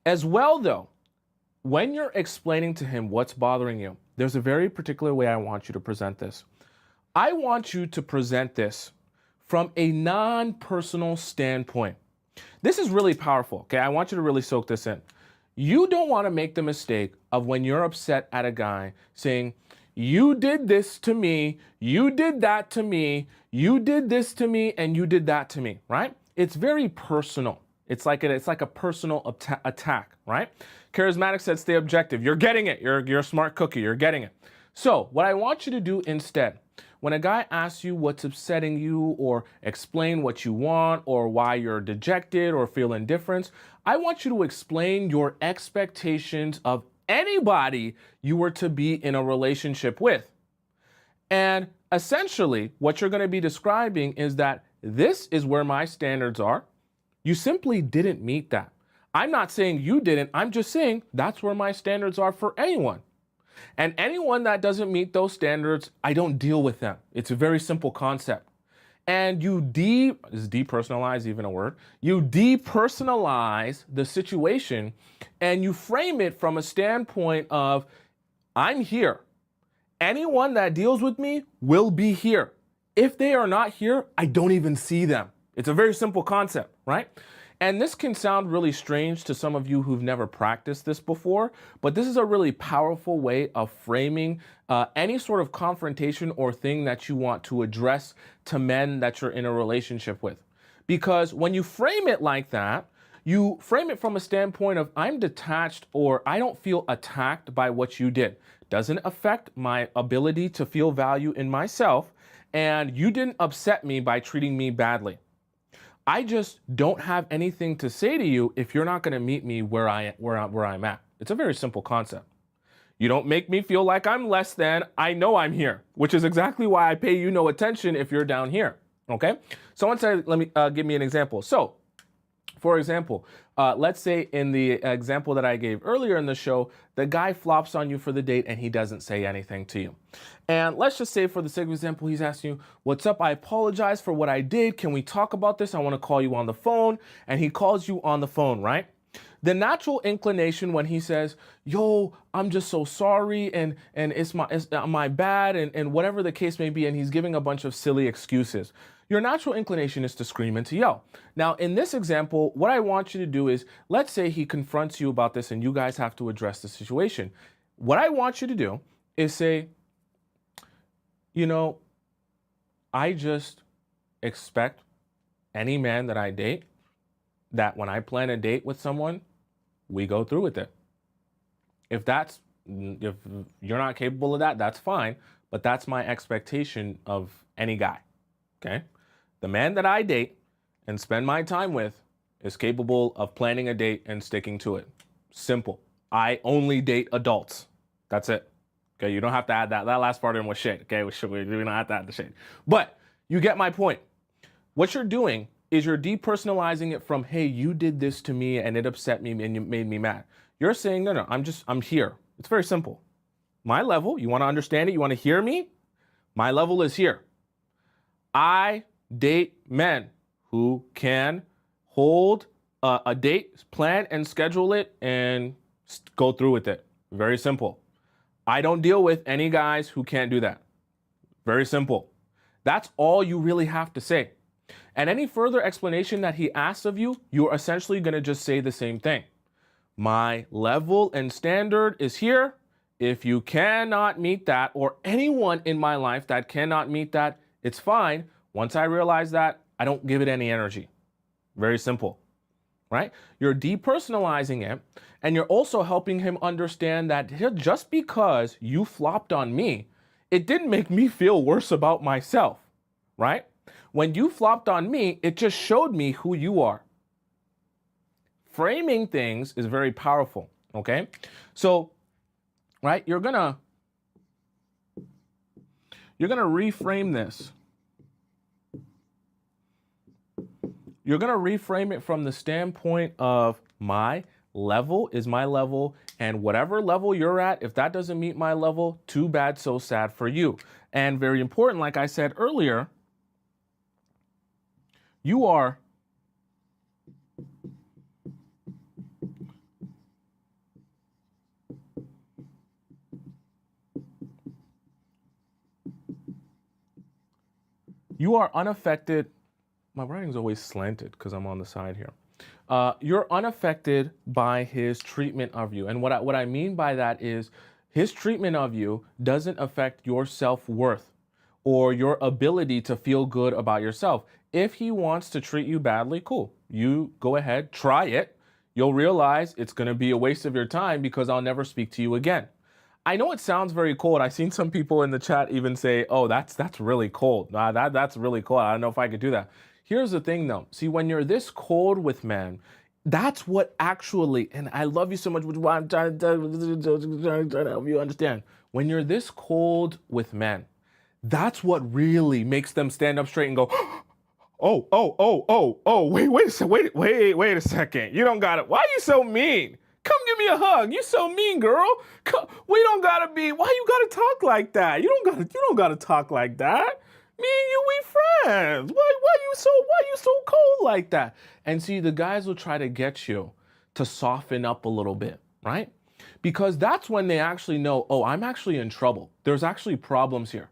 As well, though, when you're explaining to him what's bothering you, there's a very particular way I want you to present this. I want you to present this from a non-personal standpoint. This is really powerful, okay? I want you to really soak this in. You don't want to make the mistake of, when you're upset at a guy, saying, you did this to me, you did that to me, you did this to me, and you did that to me, right? It's very personal. It's like a personal attack, right? Charismatic said, stay objective. You're getting it. You're a smart cookie. You're getting it. So what I want you to do instead, when a guy asks you what's upsetting you or explain what you want or why you're dejected or feel indifference, I want you to explain your expectations of anybody you were to be in a relationship with. And essentially, what you're going to be describing is that this is where my standards are. You simply didn't meet that. I'm not saying you didn't. I'm just saying that's where my standards are for anyone. And anyone that doesn't meet those standards, I don't deal with them. It's a very simple concept. And is depersonalize even a word? You depersonalize the situation and you frame it from a standpoint of, I'm here. Anyone that deals with me will be here. If they are not here, I don't even see them. It's a very simple concept, right? And this can sound really strange to some of you who've never practiced this before, but this is a really powerful way of framing any sort of confrontation or thing that you want to address to men that you're in a relationship with. Because when you frame it like that, you frame it from a standpoint of, I'm detached or I don't feel attacked by what you did. Doesn't affect my ability to feel value in myself, and you didn't upset me by treating me badly. I just don't have anything to say to you if you're not going to meet me where I'm at. It's a very simple concept. You don't make me feel like I'm less than. I know I'm here, which is exactly why I pay you no attention if you're down here. Okay. Someone said, give me an example. So, for example, let's say in the example that I gave earlier in the show, the guy flops on you for the date and he doesn't say anything to you. And let's just say for the sake of example, he's asking you, what's up? I apologize for what I did. Can we talk about this? I want to call you on the phone. And he calls you on the phone, right? The natural inclination when he says, yo, I'm just so sorry and it's my bad and whatever the case may be, and he's giving a bunch of silly excuses. Your natural inclination is to scream and to yell. Now, in this example, what I want you to do is, let's say he confronts you about this and you guys have to address the situation. What I want you to do is say, you know, I just expect any man that I date that when I plan a date with someone, we go through with it. If you're not capable of that, that's fine. But that's my expectation of any guy. Okay. The man that I date and spend my time with is capable of planning a date and sticking to it. Simple. I only date adults. That's it. Okay. You don't have to add that. That last part in was shit. Okay. We don't have to add the shit. But you get my point. What you're doing is you're depersonalizing it from, hey, you did this to me and it upset me and you made me mad. You're saying, no, I'm here. It's very simple. My level, you want to understand it? You want to hear me? My level is here. I date men who can hold a date, plan and schedule it and go through with it. Very simple. I don't deal with any guys who can't do that. Very simple. That's all you really have to say. And any further explanation that he asks of you, you're essentially going to just say the same thing. My level and standard is here. If you cannot meet that, or anyone in my life that cannot meet that, it's fine. Once I realize that, I don't give it any energy. Very simple, right? You're depersonalizing it, and you're also helping him understand that just because you flopped on me, it didn't make me feel worse about myself, right? When you flopped on me, it just showed me who you are. Framing things is very powerful, okay? So, right, you're gonna reframe this. You're gonna reframe it from the standpoint of my level is my level, and whatever level you're at, if that doesn't meet my level, too bad, so sad for you. And very important, like I said earlier, you are unaffected. My writing's always slanted because I'm on the side here. You're unaffected by his treatment of you. And what I mean by that is his treatment of you doesn't affect your self-worth or your ability to feel good about yourself. If he wants to treat you badly, cool. you go ahead, try it. You'll realize it's going to be a waste of your time because I'll never speak to you again. I know it sounds very cold. I've seen some people in the chat even say, "Oh, that's really cold. That's really cold. I don't know if I could do that." Here's the thing, though. See, when you're this cold with men, that's what actually. And I love you so much, which is why I'm trying to help you understand. When you're this cold with men, that's what really makes them stand up straight and go, oh, wait a second. You don't got it. Why are you so mean? Come give me a hug. You so mean, girl. We don't gotta be. Why you gotta talk like that? You don't gotta talk like that. Me and you, we friends. Why you so cold like that? And see, the guys will try to get you to soften up a little bit, right? Because that's when they actually know, oh, I'm actually in trouble. There's actually problems here.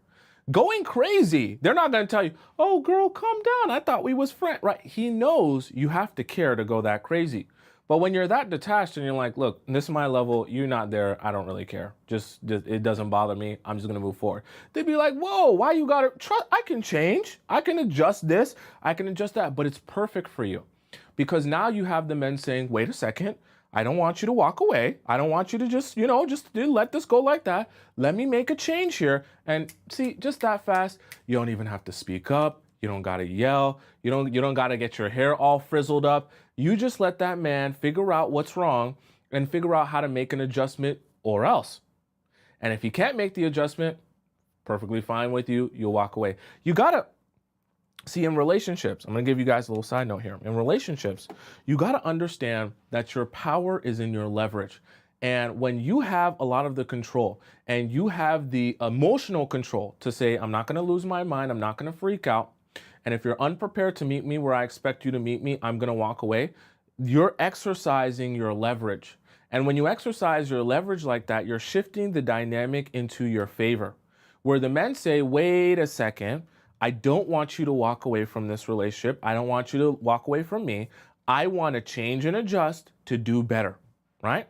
Going crazy, they're not going to tell you, oh, girl, calm down. I thought we was friends, right? He knows you have to care to go that crazy. But when you're that detached and you're like, look, this is my level. You're not there. I don't really care. Just it doesn't bother me. I'm just going to move forward. They'd be like, whoa, why you got to trust? I can change. I can adjust this. I can adjust that. But it's perfect for you because now you have the men saying, wait a second. I don't want you to walk away. I don't want you to just let this go like that. Let me make a change here. And see, just that fast, you don't even have to speak up. You don't got to yell. You don't got to get your hair all frizzled up. You just let that man figure out what's wrong and figure out how to make an adjustment or else. And if he can't make the adjustment, perfectly fine with you. You'll walk away. You got to see, in relationships, I'm going to give you guys a little side note here. In relationships, you got to understand that your power is in your leverage. And when you have a lot of the control and you have the emotional control to say, I'm not going to lose my mind, I'm not going to freak out. And if you're unprepared to meet me where I expect you to meet me, I'm going to walk away. You're exercising your leverage. And when you exercise your leverage like that, you're shifting the dynamic into your favor. Where the men say, wait a second, I don't want you to walk away from this relationship. I don't want you to walk away from me. I want to change and adjust to do better, right?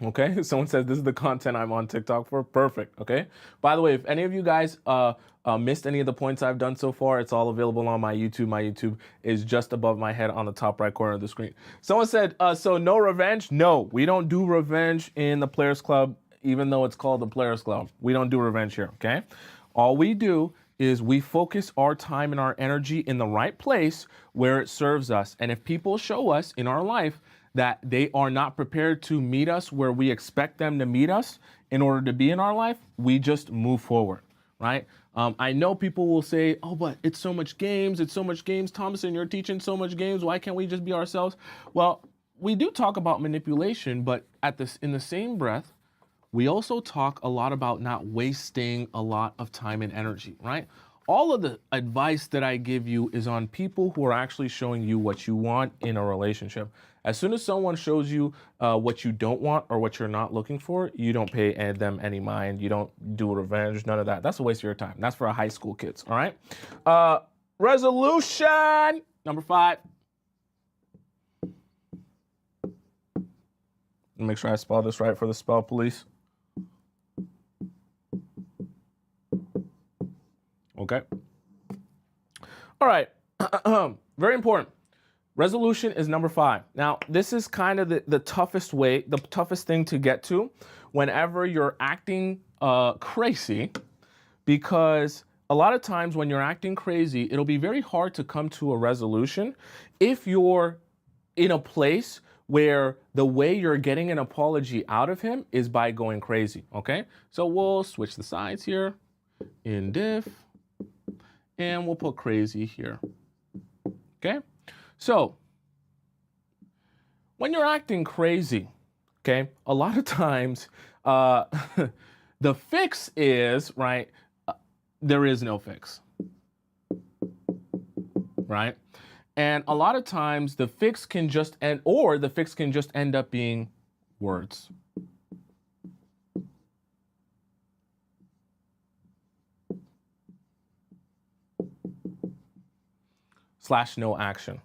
Okay, someone says this is the content I'm on TikTok for. Perfect, okay? By the way, if any of you guys missed any of the points I've done so far, it's all available on my YouTube. My YouTube is just above my head on the top right corner of the screen. Someone said, so no revenge? No, we don't do revenge in the Players Club, even though it's called the Players Club. We don't do revenge here, okay? All we do is we focus our time and our energy in the right place where it serves us. And if people show us in our life that they are not prepared to meet us where we expect them to meet us in order to be in our life, we just move forward, right? I know people will say, oh, but it's so much games. Tomisin, you're teaching so much games. Why can't we just be ourselves? Well, we do talk about manipulation, but in the same breath, we also talk a lot about not wasting a lot of time and energy, right? All of the advice that I give you is on people who are actually showing you what you want in a relationship. As soon as someone shows you what you don't want or what you're not looking for, you don't pay them any mind. You don't do revenge, none of that. That's a waste of your time. That's for high school kids, all right? Resolution number 5. Make sure I spell this right for the spell police. Okay. All right. Very important. Resolution is number 5. Now, this is kind of the toughest thing to get to whenever you're acting crazy, because a lot of times when you're acting crazy, it'll be very hard to come to a resolution if you're in a place where the way you're getting an apology out of him is by going crazy. Okay. So we'll switch the sides here in diff. And we'll put crazy here, okay? So, when you're acting crazy, okay, a lot of times the fix is, right, there is no fix, right? And a lot of times the fix can just end up being words. / no action.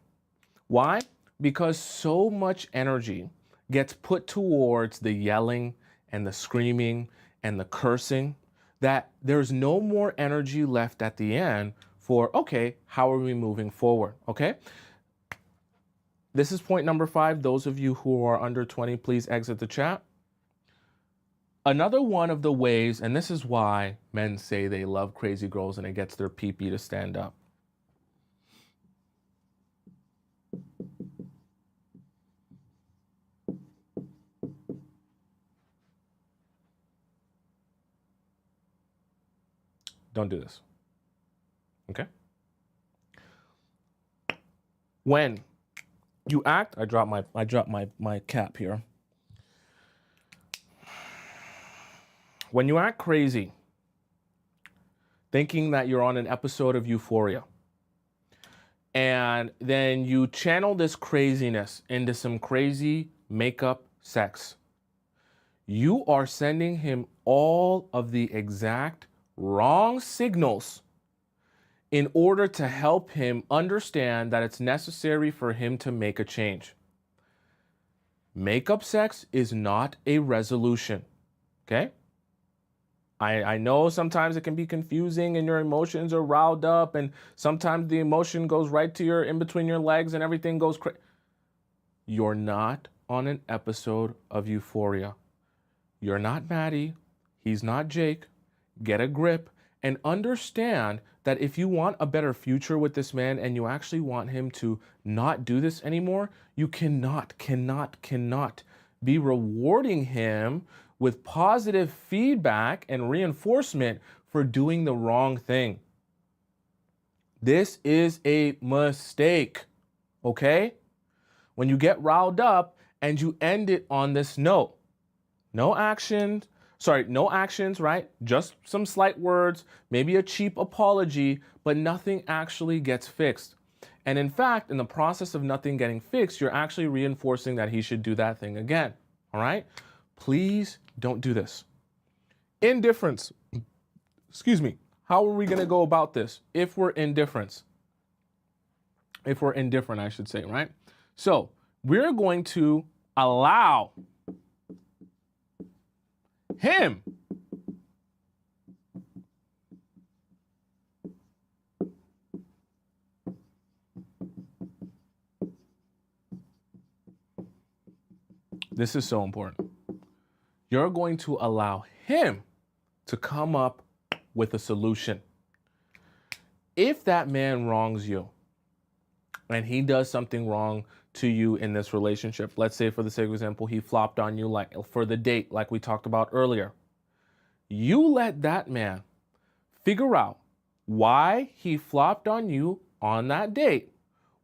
Why? Because so much energy gets put towards the yelling and the screaming and the cursing that there's no more energy left at the end for, okay, how are we moving forward? Okay? This is point number 5. Those of you who are under 20, please exit the chat. Another one of the ways, and this is why men say they love crazy girls and it gets their pee-pee to stand up. Don't do this. Okay? When you act, I dropped my cap here. When you act crazy, thinking that you're on an episode of Euphoria, and then you channel this craziness into some crazy makeup sex, you are sending him all of the exact wrong signals in order to help him understand that it's necessary for him to make a change. Makeup sex is not a resolution, okay? I know sometimes it can be confusing and your emotions are riled up, and sometimes the emotion goes right to your in between your legs and everything goes crazy. You're not on an episode of Euphoria. You're not Maddie. He's not Jake. Get a grip and understand that if you want a better future with this man and you actually want him to not do this anymore, you cannot be rewarding him with positive feedback and reinforcement for doing the wrong thing. This is a mistake, okay? When you get riled up and you end it on this note, no actions, right? Just some slight words, maybe a cheap apology, but nothing actually gets fixed. And in fact, in the process of nothing getting fixed, you're actually reinforcing that he should do that thing again, all right? Please don't do this. Indifference. Excuse me. How are we going to go about this if we're indifferent? If we're indifferent, I should say, right? So we're going to allow him this is so important. You're going to allow him to come up with a solution. If that man wrongs you and he does something wrong to you in this relationship, let's say for the sake of example, he flopped on you like for the date, like we talked about earlier, you let that man figure out why he flopped on you on that date.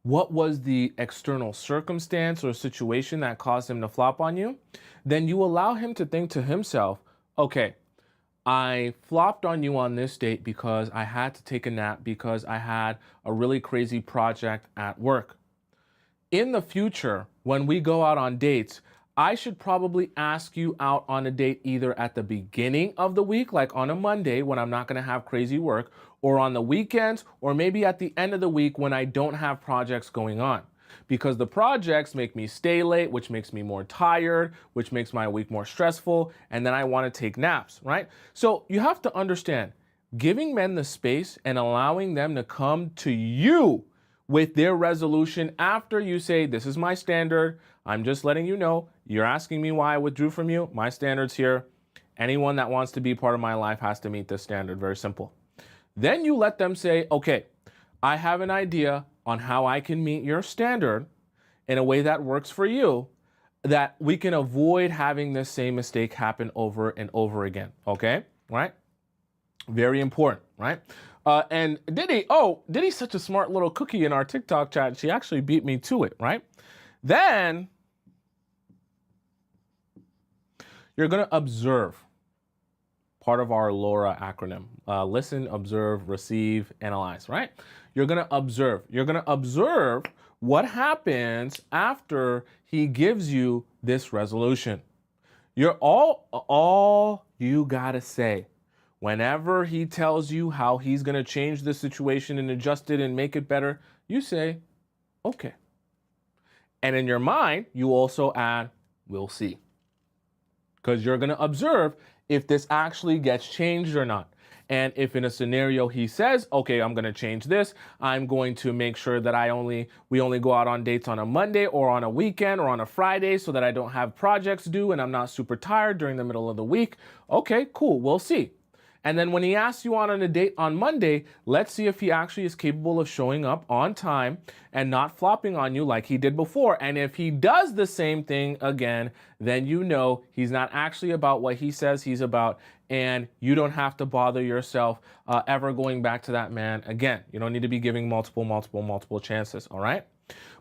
What was the external circumstance or situation that caused him to flop on you? Then you allow him to think to himself, okay, I flopped on you on this date because I had to take a nap because I had a really crazy project at work. In the future, when we go out on dates, I should probably ask you out on a date either at the beginning of the week, like on a Monday when I'm not going to have crazy work, or on the weekends, or maybe at the end of the week when I don't have projects going on. Because the projects make me stay late, which makes me more tired, which makes my week more stressful, and then I want to take naps, right? So you have to understand, giving men the space and allowing them to come to you with their resolution after you say, this is my standard, I'm just letting you know, you're asking me why I withdrew from you, my standard's here. Anyone that wants to be part of my life has to meet this standard, very simple. Then you let them say, okay, I have an idea on how I can meet your standard in a way that works for you, that we can avoid having this same mistake happen over and over again, okay? Right? Very important, right? And Diddy's such a smart little cookie in our TikTok chat. She actually beat me to it, right? Then you're going to observe. Part of our LORA acronym. Listen, observe, receive, analyze, right? You're going to observe. You're going to observe what happens after he gives you this resolution. You're all you got to say whenever he tells you how he's going to change the situation and adjust it and make it better, you say, okay. And in your mind, you also add, we'll see. Because you're going to observe if this actually gets changed or not. And if in a scenario he says, okay, I'm going to change this, I'm going to make sure that we only go out on dates on a Monday or on a weekend or on a Friday so that I don't have projects due and I'm not super tired during the middle of the week. Okay, cool. We'll see. And then when he asks you on a date on Monday, let's see if he actually is capable of showing up on time and not flopping on you like he did before. And if he does the same thing again, then you know he's not actually about what he says he's about, and you don't have to bother yourself ever going back to that man again. You don't need to be giving multiple chances, all right?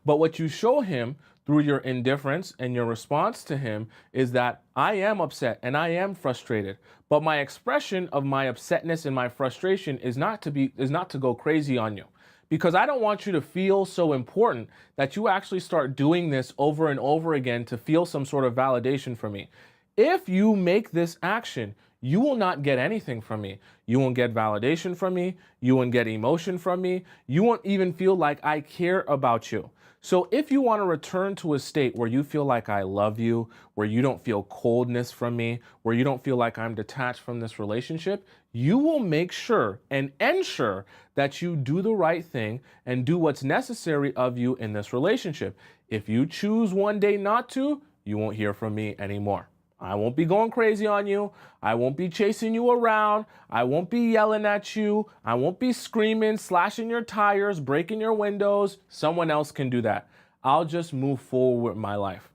But what you show him through your indifference and your response to him is that I am upset and I am frustrated. But my expression of my upsetness and my frustration is not to go crazy on you. Because I don't want you to feel so important that you actually start doing this over and over again to feel some sort of validation from me. If you make this action, you will not get anything from me. You won't get validation from me. You won't get emotion from me. You won't even feel like I care about you. So if you want to return to a state where you feel like I love you, where you don't feel coldness from me, where you don't feel like I'm detached from this relationship, you will make sure and ensure that you do the right thing and do what's necessary of you in this relationship. If you choose one day not to, you won't hear from me anymore. I won't be going crazy on you. I won't be chasing you around. I won't be yelling at you. I won't be screaming, slashing your tires, breaking your windows. Someone else can do that. I'll just move forward with my life.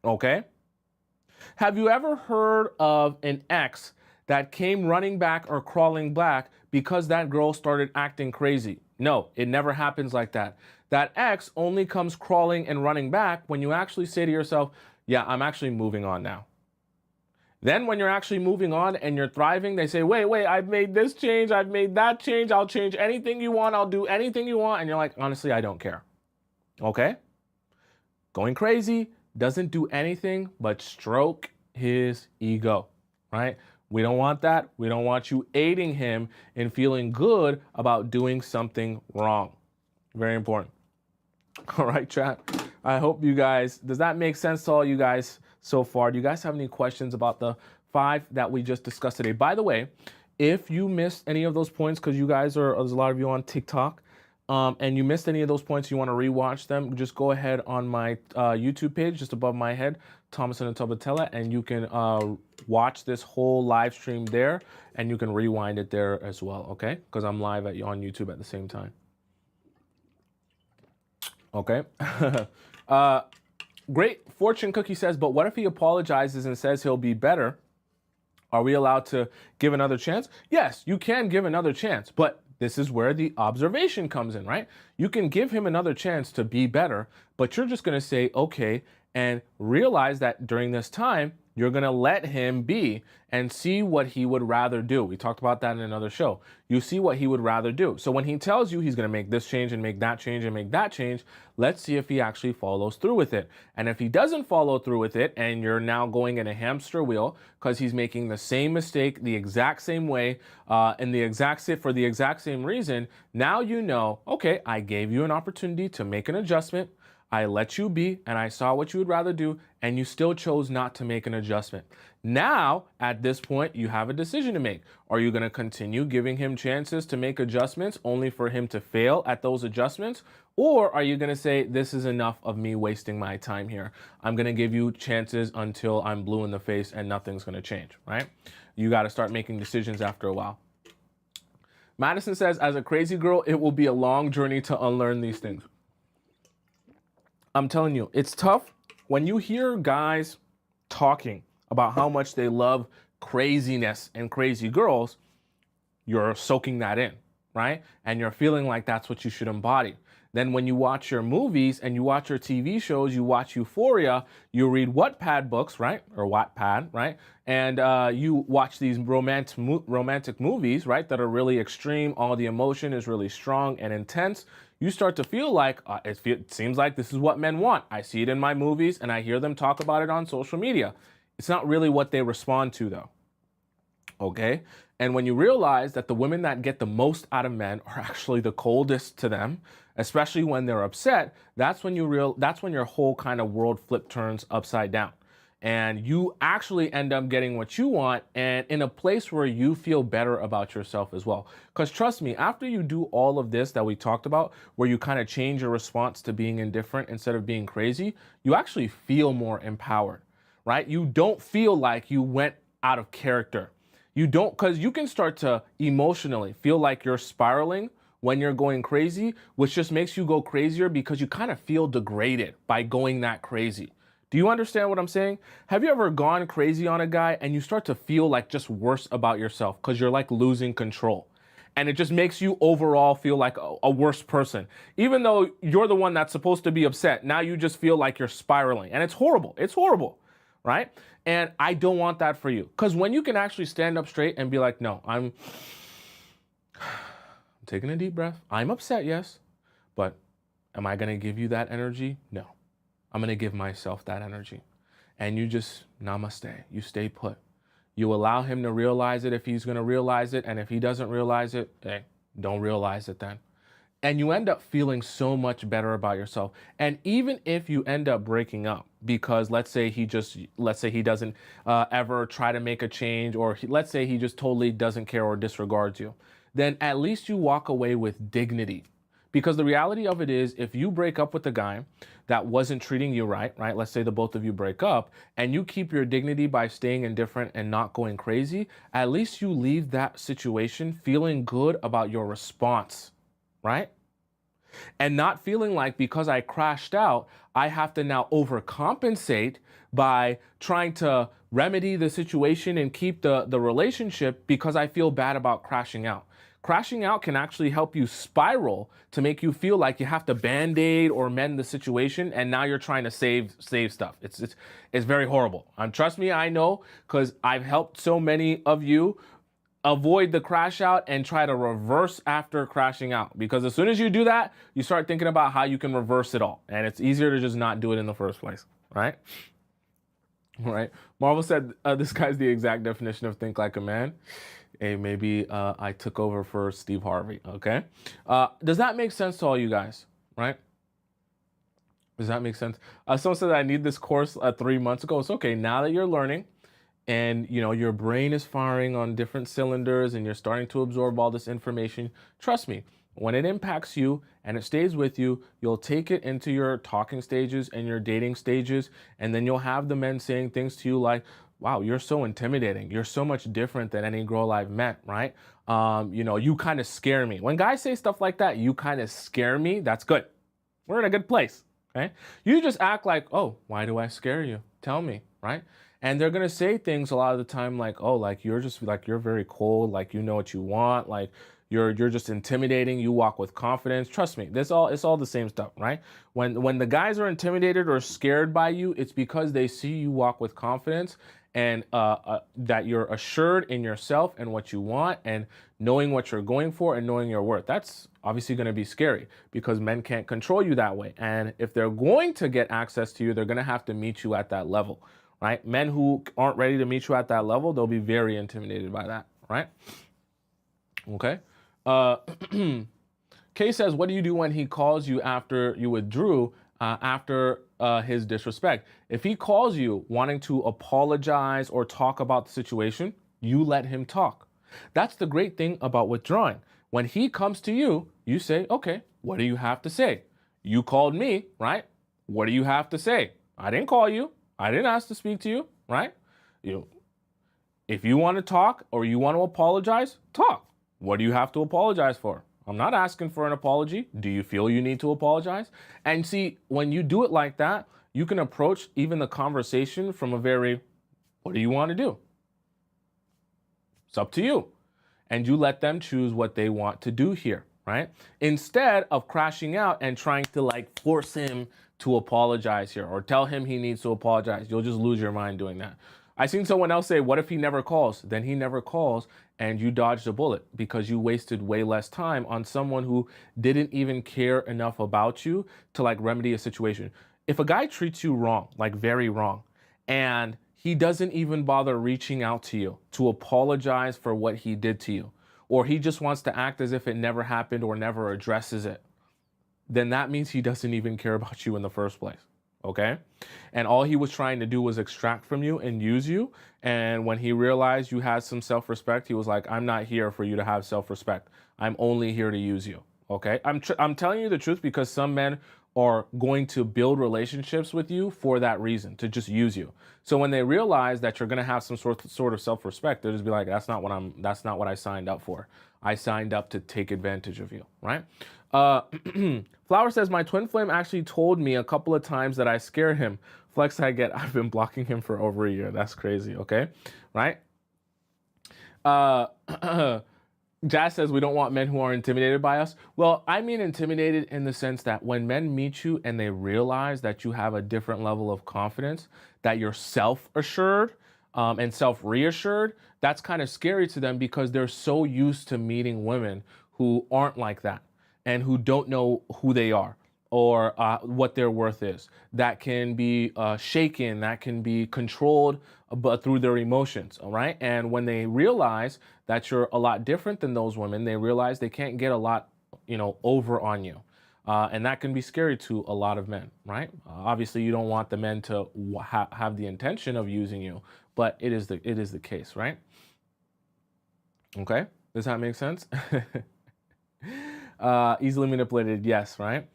Okay? Have you ever heard of an ex that came running back or crawling back because that girl started acting crazy? No, it never happens like that. That ex only comes crawling and running back when you actually say to yourself, yeah, I'm actually moving on now. Then when you're actually moving on and you're thriving, they say, wait, I've made this change, I've made that change, I'll change anything you want, I'll do anything you want. And you're like, honestly, I don't care. Okay? Going crazy doesn't do anything but stroke his ego, right? We don't want that. We don't want you aiding him in feeling good about doing something wrong. Very important. All right, chat. I hope you guys, does that make sense to all you guys so far? Do you guys have any questions about the 5 that we just discussed today? By the way, if you missed any of those points, because you guys there's a lot of you on TikTok, and you missed any of those points, you want to rewatch them, just go ahead on my YouTube page, just above my head, Tomisin Atobatele, and you can watch this whole live stream there, and you can rewind it there as well, okay? Because I'm live on YouTube at the same time. Okay. Great Fortune Cookie says, but what if he apologizes and says he'll be better? Are we allowed to give another chance? Yes, you can give another chance, but this is where the observation comes in, right? You can give him another chance to be better, but you're just going to say, okay, and realize that during this time, you're going to let him be and see what he would rather do. We talked about that in another show. You see what he would rather do. So when he tells you he's going to make this change and make that change and make that change, let's see if he actually follows through with it. And if he doesn't follow through with it and you're now going in a hamster wheel because he's making the same mistake the exact same way for the exact same reason, now you know, okay, I gave you an opportunity to make an adjustment. I let you be, and I saw what you would rather do, and you still chose not to make an adjustment. Now, at this point, you have a decision to make. Are you going to continue giving him chances to make adjustments only for him to fail at those adjustments? Or are you going to say, this is enough of me wasting my time here. I'm going to give you chances until I'm blue in the face and nothing's going to change, right? You got to start making decisions after a while. Madison says, as a crazy girl, it will be a long journey to unlearn these things. I'm telling you, it's tough when you hear guys talking about how much they love craziness and crazy girls. You're soaking that in, right? And you're feeling like that's what you should embody. Then when you watch your movies and you watch your TV shows, you watch Euphoria, you read Wattpad books, right? Or Wattpad, right? And you watch these romantic movies, right? That are really extreme. All the emotion is really strong and intense. You start to feel like, it seems like this is what men want. I see it in my movies and I hear them talk about it on social media. It's not really what they respond to though, okay? And when you realize that the women that get the most out of men are actually the coldest to them, especially when they're upset, that's when your whole kind of world flip turns upside down. and you actually end up getting what you want and in a place where you feel better about yourself as well. Because trust me, after you do all of this that we talked about, where you kind of change your response to being indifferent instead of being crazy, you actually feel more empowered, right? You don't feel like you went out of character. You don't, because you can start to emotionally feel like you're spiraling when you're going crazy, which just makes you go crazier because you kind of feel degraded by going that crazy. Do you understand what I'm saying? Have you ever gone crazy on a guy and you start to feel like just worse about yourself because you're like losing control? And it just makes you overall feel like a worse person. Even though you're the one that's supposed to be upset, now you just feel like you're spiraling. And it's horrible. It's horrible, right? And I don't want that for you. Because when you can actually stand up straight and be like, no, I'm taking a deep breath. I'm upset, yes. But am I going to give you that energy? No. I'm going to give myself that energy. And you just namaste. You stay put. You allow him to realize it if he's going to realize it. And if he doesn't realize it, hey, don't realize it then. And you end up feeling so much better about yourself. And even if you end up breaking up because let's say he doesn't ever try to make a change, or let's say he just totally doesn't care or disregards you, then at least you walk away with dignity. Because the reality of it is, if you break up with a guy that wasn't treating you right, let's say the both of you break up, and you keep your dignity by staying indifferent and not going crazy, at least you leave that situation feeling good about your response, right? And not feeling like because I crashed out, I have to now overcompensate by trying to remedy the situation and keep the relationship because I feel bad about crashing out. Crashing out can actually help you spiral to make you feel like you have to band-aid or mend the situation, and now you're trying to save stuff. It's very horrible. Trust me, I know, because I've helped so many of you avoid the crash out and try to reverse after crashing out. Because as soon as you do that, you start thinking about how you can reverse it all. And it's easier to just not do it in the first place, right? All right. Marvel said, this guy's the exact definition of think like a man. Hey, maybe I took over for Steve Harvey, okay? Does that make sense to all you guys, right? Does that make sense? Someone said I need this course 3 months ago. It's okay. Now that you're learning, and your brain is firing on different cylinders and you're starting to absorb all this information, trust me, when it impacts you and it stays with you, you'll take it into your talking stages and your dating stages, and then you'll have the men saying things to you like, wow, you're so intimidating, you're so much different than any girl I've met, right? You kind of scare me. When guys say stuff like that, you kind of scare me, that's good. We're in a good place, okay? You just act like, oh, why do I scare you? Tell me, right? And they're going to say things a lot of the time like, oh, like you're very cold, like you know what you want, like you're just intimidating, you walk with confidence. Trust me, it's all the same stuff, right? When the guys are intimidated or scared by you, it's because they see you walk with confidence and that you're assured in yourself and what you want and knowing what you're going for and knowing your worth. That's obviously going to be scary because men can't control you that way. And if they're going to get access to you, they're going to have to meet you at that level. Right? Men who aren't ready to meet you at that level, they'll be very intimidated by that, right? Okay. Kay says, what do you do when he calls you after you withdrew after his disrespect? If he calls you wanting to apologize or talk about the situation, you let him talk. That's the great thing about withdrawing. When he comes to you, you say, okay, what do you have to say? You called me, right? What do you have to say? I didn't call you. I didn't ask to speak to you, right? If you want to talk or you want to apologize, talk. What do you have to apologize for? I'm not asking for an apology. Do you feel you need to apologize? And see, when you do it like that, you can approach even the conversation from a very, what do you want to do? It's up to you. And you let them choose what they want to do here, right? Instead of crashing out and trying to like force him to apologize here or tell him he needs to apologize. You'll just lose your mind doing that. I seen someone else say, what if he never calls? Then he never calls and you dodged a bullet because you wasted way less time on someone who didn't even care enough about you to like remedy a situation. If a guy treats you wrong, like very wrong, and he doesn't even bother reaching out to you to apologize for what he did to you, or he just wants to act as if it never happened or never addresses it, then that means he doesn't even care about you in the first place, okay? And all he was trying to do was extract from you and use you. And when he realized you had some self-respect, he was like, I'm not here for you to have self-respect. I'm only here to use you, okay? I'm telling you the truth because some men are going to build relationships with you for that reason, to just use you. So when they realize that you're going to have some sort of self-respect, they'll just be like, that's not what I signed up for. I signed up to take advantage of you, right? Uh, Flower says, my twin flame actually told me a couple of times that I scare him. Flex I get, I've been blocking him for over a year. That's crazy, okay? Right? Uh, Jazz says we don't want men who are intimidated by us. Well, I mean intimidated in the sense that when men meet you and they realize that you have a different level of confidence, that you're self-assured and self-reassured, that's kind of scary to them because they're so used to meeting women who aren't like that and who don't know who they are or what their worth is. That can be shaken, that can be controlled, but through their emotions, all right? And when they realize that you're a lot different than those women, they realize they can't get a lot, over on you. And that can be scary to a lot of men, right? Obviously, you don't want the men to have the intention of using you, but it is the case, right? Okay, does that make sense? Easily manipulated, yes, right?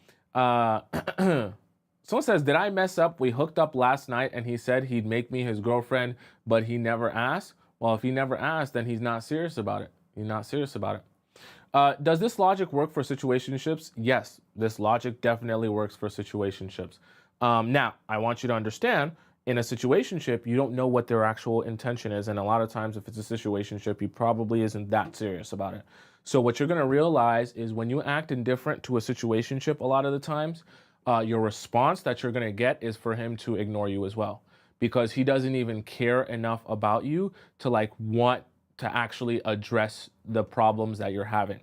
Someone says, did I mess up? We hooked up last night and he said he'd make me his girlfriend, but he never asked. Well, if he never asked, then he's not serious about it. He's not serious about it. Does this logic work for situationships? Yes, this logic definitely works for situationships. Now, I want you to understand, in a situationship, you don't know what their actual intention is. And a lot of times, if it's a situationship, he probably isn't that serious about it. So what you're going to realize is when you act indifferent to a situationship, a lot of the times, your response that you're going to get is for him to ignore you as well, because he doesn't even care enough about you to want to actually address the problems that you're having.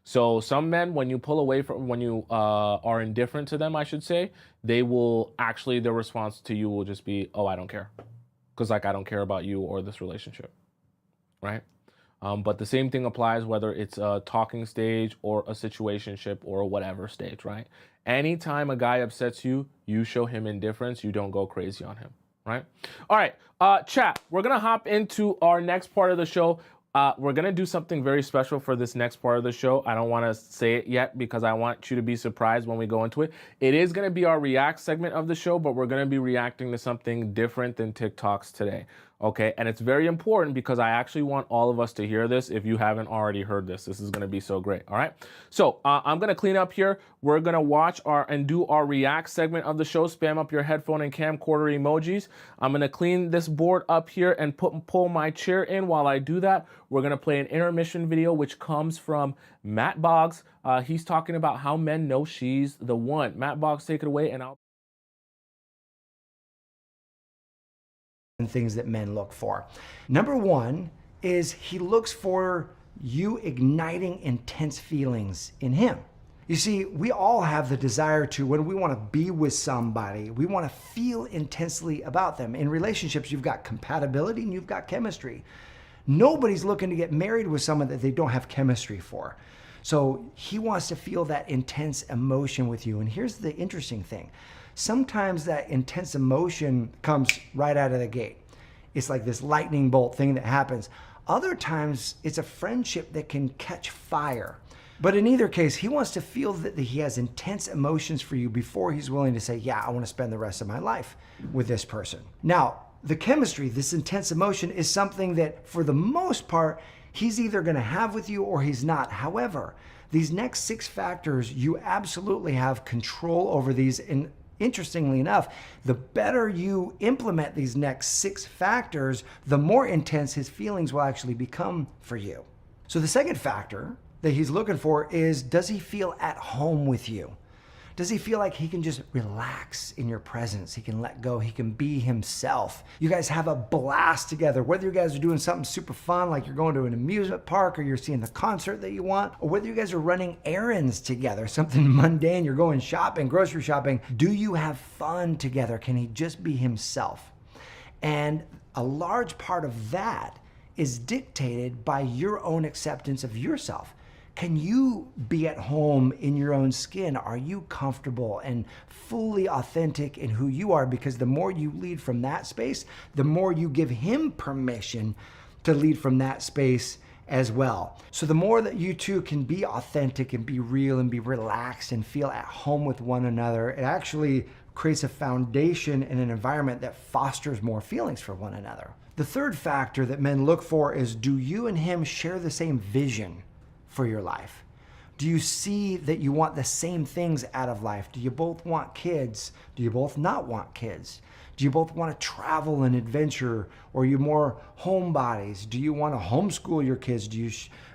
So some men, when you pull away from, when you are indifferent to them, I should say, they will actually, their response to you will just be, oh, I don't care. Because I don't care about you or this relationship, right? But the same thing applies whether it's a talking stage or a situationship or whatever stage, right? Anytime a guy upsets you, you show him indifference, you don't go crazy on him, right? All right, chat, we're gonna hop into our next part of the show. We're gonna do something very special for this next part of the show. I don't wanna say it yet because I want you to be surprised when we go into it. It is gonna be our react segment of the show, but we're gonna be reacting to something different than TikToks today. Okay, and it's very important because I actually want all of us to hear this if you haven't already heard this. This is gonna be so great, all right? So I'm gonna clean up here. We're gonna watch and do our react segment of the show. Spam up your headphone and camcorder emojis. I'm gonna clean this board up here and pull my chair in. While I do that, we're gonna play an intermission video which comes from Matt Boggs. He's talking about how men know she's the one. Matt Boggs, take it away and I'll... And things that men look for. Number one is he looks for you igniting intense feelings in him. You see, we all have the desire to, when we want to be with somebody, we want to feel intensely about them. In relationships, you've got compatibility and you've got chemistry. Nobody's looking to get married with someone that they don't have chemistry for. So he wants to feel that intense emotion with you. And here's the interesting thing. Sometimes that intense emotion comes right out of the gate. It's like this lightning bolt thing that happens. Other times it's a friendship that can catch fire. But in either case, he wants to feel that he has intense emotions for you before he's willing to say, yeah, I want to spend the rest of my life with this person. Now, the chemistry, this intense emotion, is something that for the most part, he's either going to have with you or he's not. However, these next 6 factors, you absolutely have control over these. And interestingly enough, the better you implement these next 6 factors, the more intense his feelings will actually become for you. So the second factor that he's looking for is, does he feel at home with you? Does he feel like he can just relax in your presence? He can let go, he can be himself. You guys have a blast together, whether you guys are doing something super fun, like you're going to an amusement park or you're seeing the concert that you want, or whether you guys are running errands together, something mundane, you're going shopping, grocery shopping. Do you have fun together? Can he just be himself? And a large part of that is dictated by your own acceptance of yourself. Can you be at home in your own skin? Are you comfortable and fully authentic in who you are? Because the more you lead from that space, the more you give him permission to lead from that space as well. So the more that you two can be authentic and be real and be relaxed and feel at home with one another, it actually creates a foundation and an environment that fosters more feelings for one another. The third factor that men look for is, do you and him share the same vision for your life? Do you see that you want the same things out of life? Do you both want kids? Do you both not want kids? Do you both want to travel and adventure? Or are you more homebodies? Do you want to homeschool your kids? Do you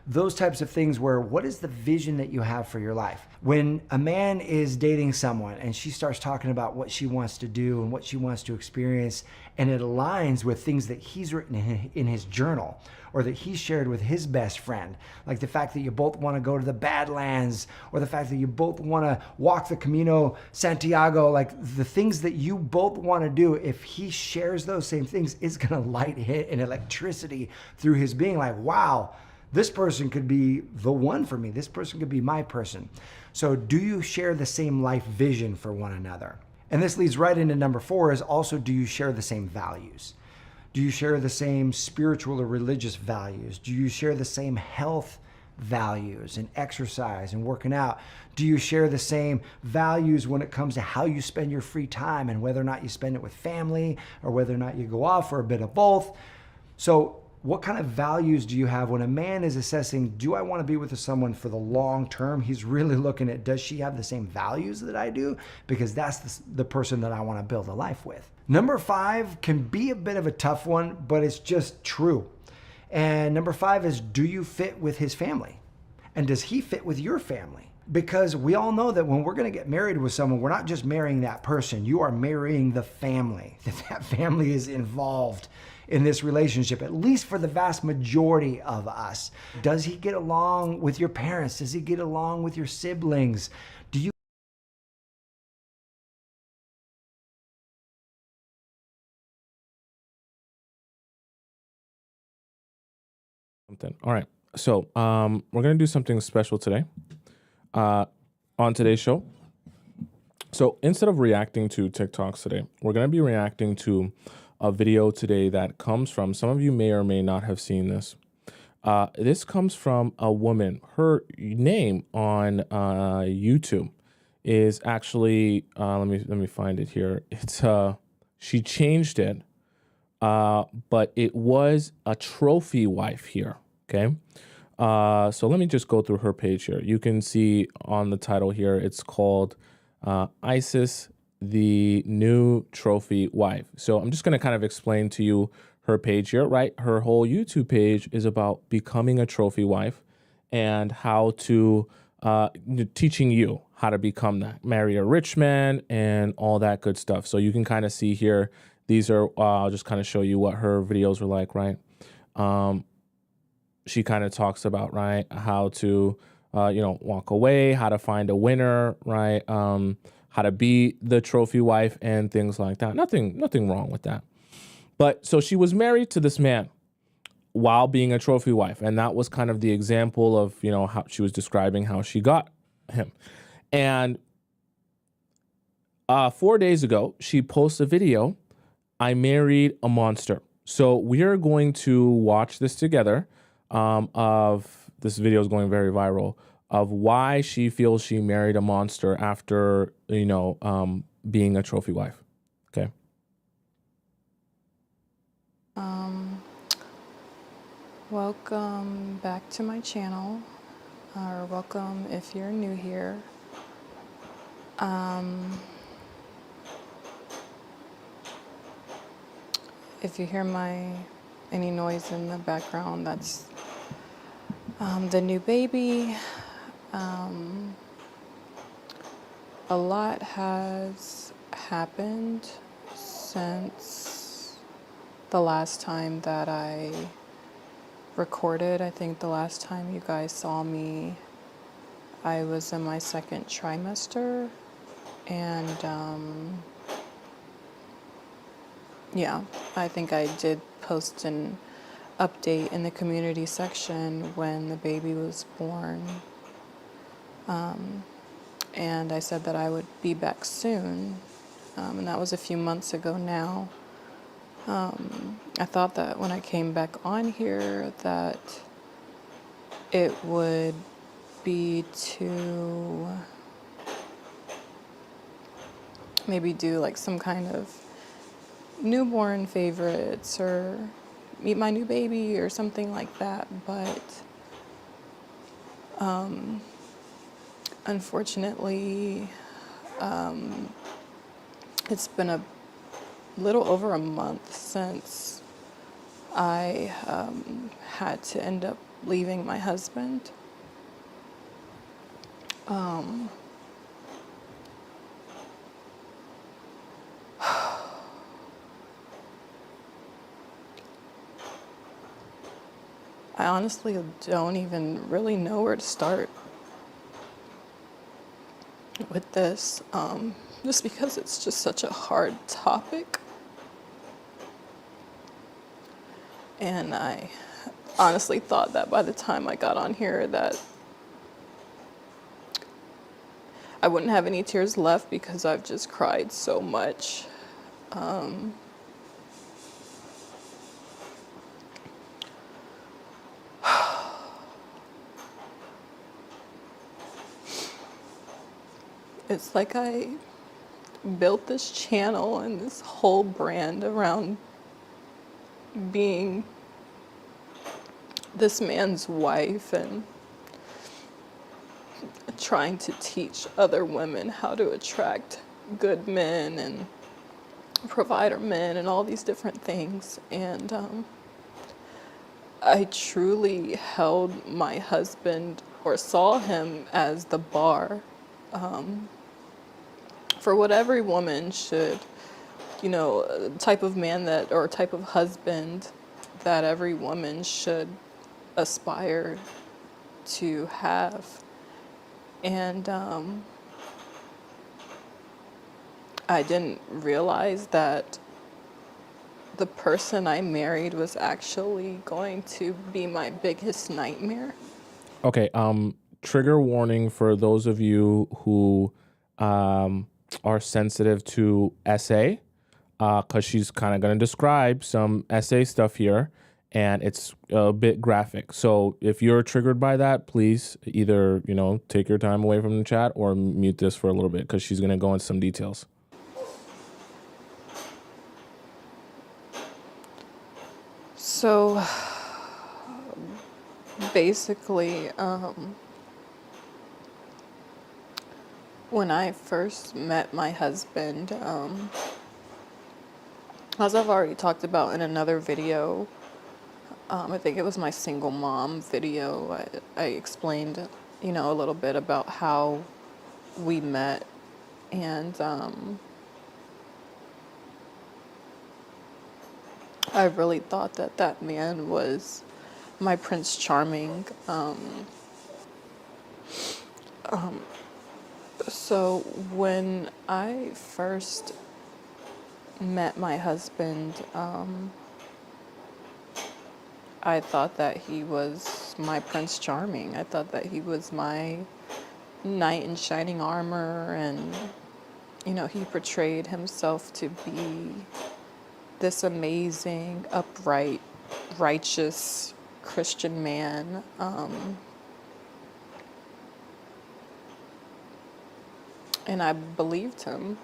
those types of things where, what is the vision that you have for your life? When a man is dating someone and she starts talking about what she wants to do and what she wants to experience, and it aligns with things that he's written in his journal or that he shared with his best friend, like the fact that you both want to go to the Badlands, or the fact that you both want to walk the Camino Santiago, like the things that you both want to do, if he shares those same things, it's going to light an electricity through his being, like, wow, this person could be the one for me. This person could be my person. So do you share the same life vision for one another? And this leads right into number 4, is also, do you share the same values? Do you share the same spiritual or religious values? Do you share the same health values and exercise and working out? Do you share the same values when it comes to how you spend your free time and whether or not you spend it with family or whether or not you go off, or a bit of both? So what kind of values do you have when a man is assessing, do I want to be with someone for the long term? He's really looking at, does she have the same values that I do? Because that's the person that I want to build a life with. Number 5 can be a bit of a tough one, but it's just true. And number 5 is, do you fit with his family? And does he fit with your family? Because we all know that when we're going to get married with someone, we're not just marrying that person. You are marrying the family. That family is involved in this relationship, at least for the vast majority of us. Does he get along with your parents? Does he get along with your siblings? Do you Something. All right. So we're gonna do something special today on today's show. So instead of reacting to TikToks today, we're gonna be reacting to a video today that comes from, some of you may or may not have seen this. This comes from a woman. Her name on YouTube is actually let me find it here. It's she changed it, but it was a trophy wife here. Okay. So let me just go through her page here. You can see on the title here, it's called Isis, the new trophy wife. So I'm just going to kind of explain to you her page here, right? Her whole YouTube page is about becoming a trophy wife and how to teaching you how to become that, marry a rich man and all that good stuff. So you can kind of see here, these are, I'll just kind of show you what her videos were like, right? She kind of talks about, right, how to, walk away, how to find a winner, right? How to be the trophy wife and things like that. Nothing wrong with that. But so she was married to this man while being a trophy wife. And that was kind of the example of, how she was describing how she got him. And 4 days ago, she posted a video, I married a monster. So we are going to watch this together. Of this video is going very viral, of why she feels she married a monster after, being a trophy wife. Okay. Welcome back to my channel, or welcome if you're new here. If you hear any noise in the background, that's the new baby. A lot has happened since the last time that I recorded. I think the last time you guys saw me, I was in my 2nd trimester, and yeah, I think I did post an update in the community section when the baby was born. And I said that I would be back soon. And that was a few months ago now. I thought that when I came back on here that it would be to maybe do like some kind of newborn favorites or meet my new baby or something like that. But unfortunately, it's been a little over a month since I had to end up leaving my husband. I honestly don't even really know where to start with this, just because it's just such a hard topic. And I honestly thought that by the time I got on here that I wouldn't have any tears left because I've just cried so much. It's like I built this channel and this whole brand around being this man's wife and trying to teach other women how to attract good men and provider men and all these different things. And I truly held my husband or saw him as the bar for what every woman should, type of man that or type of husband that every woman should aspire to have. And I didn't realize that the person I married was actually going to be my biggest nightmare. Okay, trigger warning for those of you who are sensitive to essay, because she's kind of going to describe some essay stuff here, and it's a bit graphic. So if you're triggered by that, please either, take your time away from the chat or mute this for a little bit because she's going to go into some details. So basically, when I first met my husband, as I've already talked about in another video, I think it was my single mom video, I explained, a little bit about how we met. And I really thought that that man was my Prince Charming. So when I first met my husband, I thought that he was my Prince Charming. I thought that he was my knight in shining armor, and he portrayed himself to be this amazing, upright, righteous Christian man. And I believed him.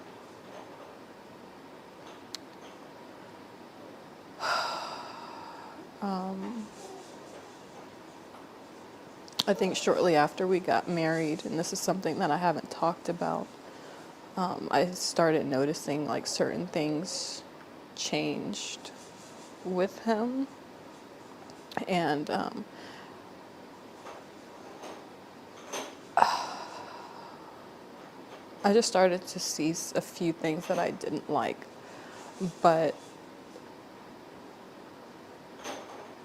I think shortly after we got married, and this is something that I haven't talked about, I started noticing like certain things changed with him. And I just started to see a few things that I didn't like. But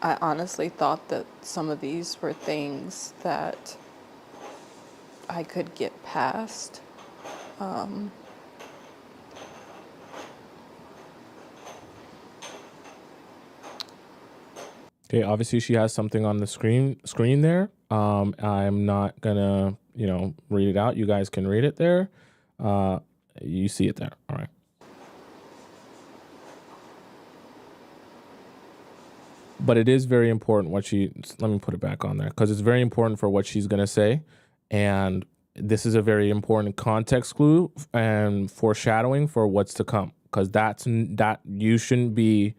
I honestly thought that some of these were things that I could get past. Okay, obviously she has something on the screen there. I'm not gonna read it out. You guys can read it there. You see it there. All right. But it is very important let me put it back on there because it's very important for what she's going to say. And this is a very important context clue and foreshadowing for what's to come. Because that you shouldn't be,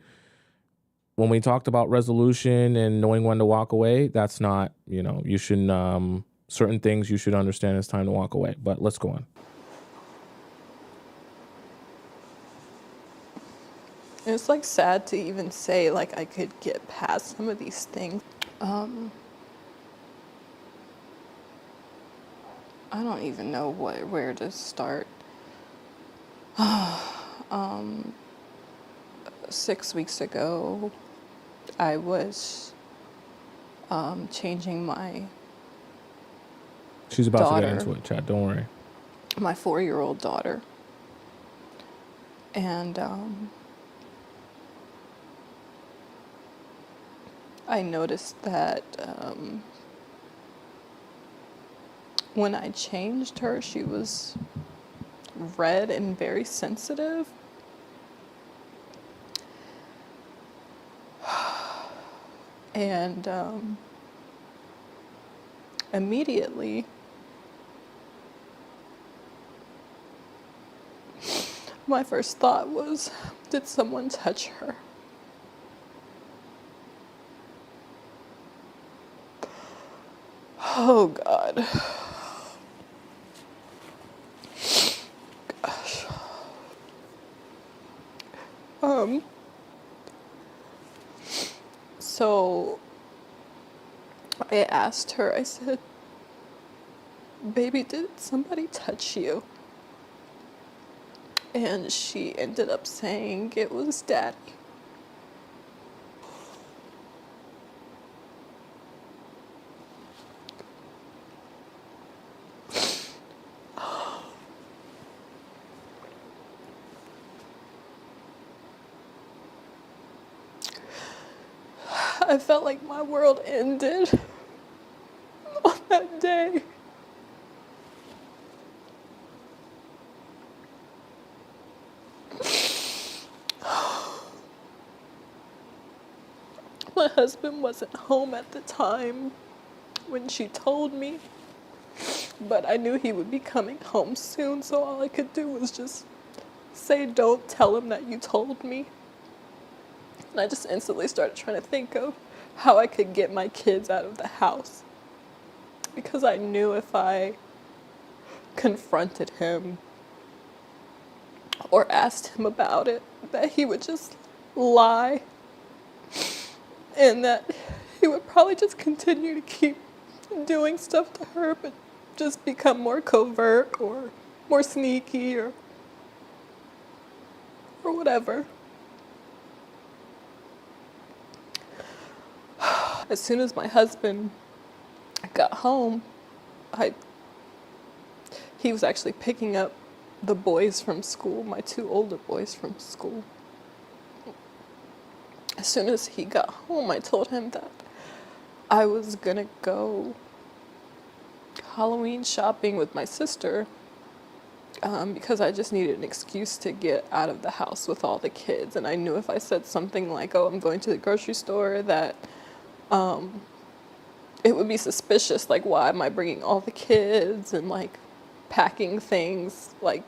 when we talked about resolution and knowing when to walk away, that's not, you shouldn't, certain things you should understand it's time to walk away. But let's go on. It's like sad to even say like I could get past some of these things. I don't even know where to start. 6 weeks ago, I was changing my She's about to get daughter, into it, Chad. Don't worry. my 4-year-old daughter, and I noticed that when I changed her, she was red and very sensitive. And immediately, my first thought was, did someone touch her? Oh God. Gosh. So I asked her, I said, baby, did somebody touch you? And she ended up saying it was daddy. I felt like my world ended on that day. My husband wasn't home at the time when she told me, but I knew he would be coming home soon, so all I could do was just say, don't tell him that you told me. And I just instantly started trying to think of how I could get my kids out of the house. Because I knew if I confronted him or asked him about it, that he would just lie. And that he would probably just continue to keep doing stuff to her, but just become more covert or more sneaky or whatever. As soon as my husband got home, he was actually picking up the boys from school, my 2 older boys from school. As soon as he got home, I told him that I was gonna go Halloween shopping with my sister because I just needed an excuse to get out of the house with all the kids. And I knew if I said something like, oh, I'm going to the grocery store, that it would be suspicious. Like, why am I bringing all the kids and like packing things, like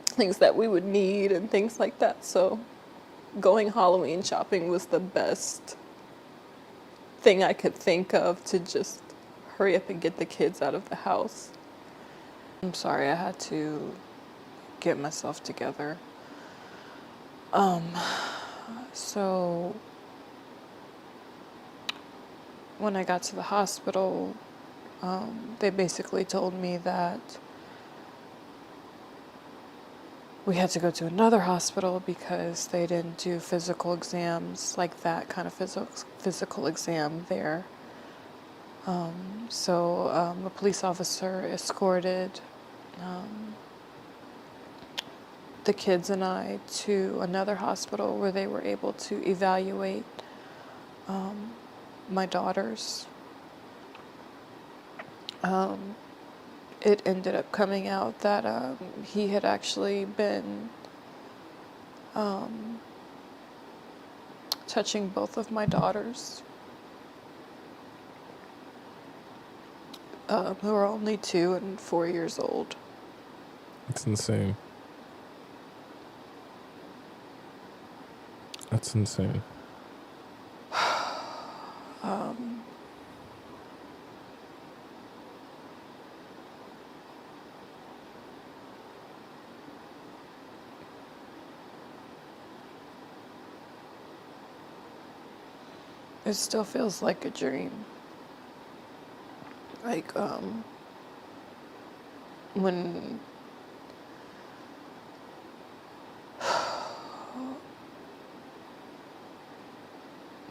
things that we would need and things like that. So going Halloween shopping was the best thing I could think of to just hurry up and get the kids out of the house. I'm sorry, I had to get myself together. So when I got to the hospital, they basically told me that we had to go to another hospital because they didn't do physical exams, like that kind of physical exam there. So a police officer escorted the kids and I to another hospital where they were able to evaluate my daughters. it ended up coming out that he had actually been touching both of my daughters, who are only 2 and 4 years old. It's insane. That's insane. It still feels like a dream. Like, when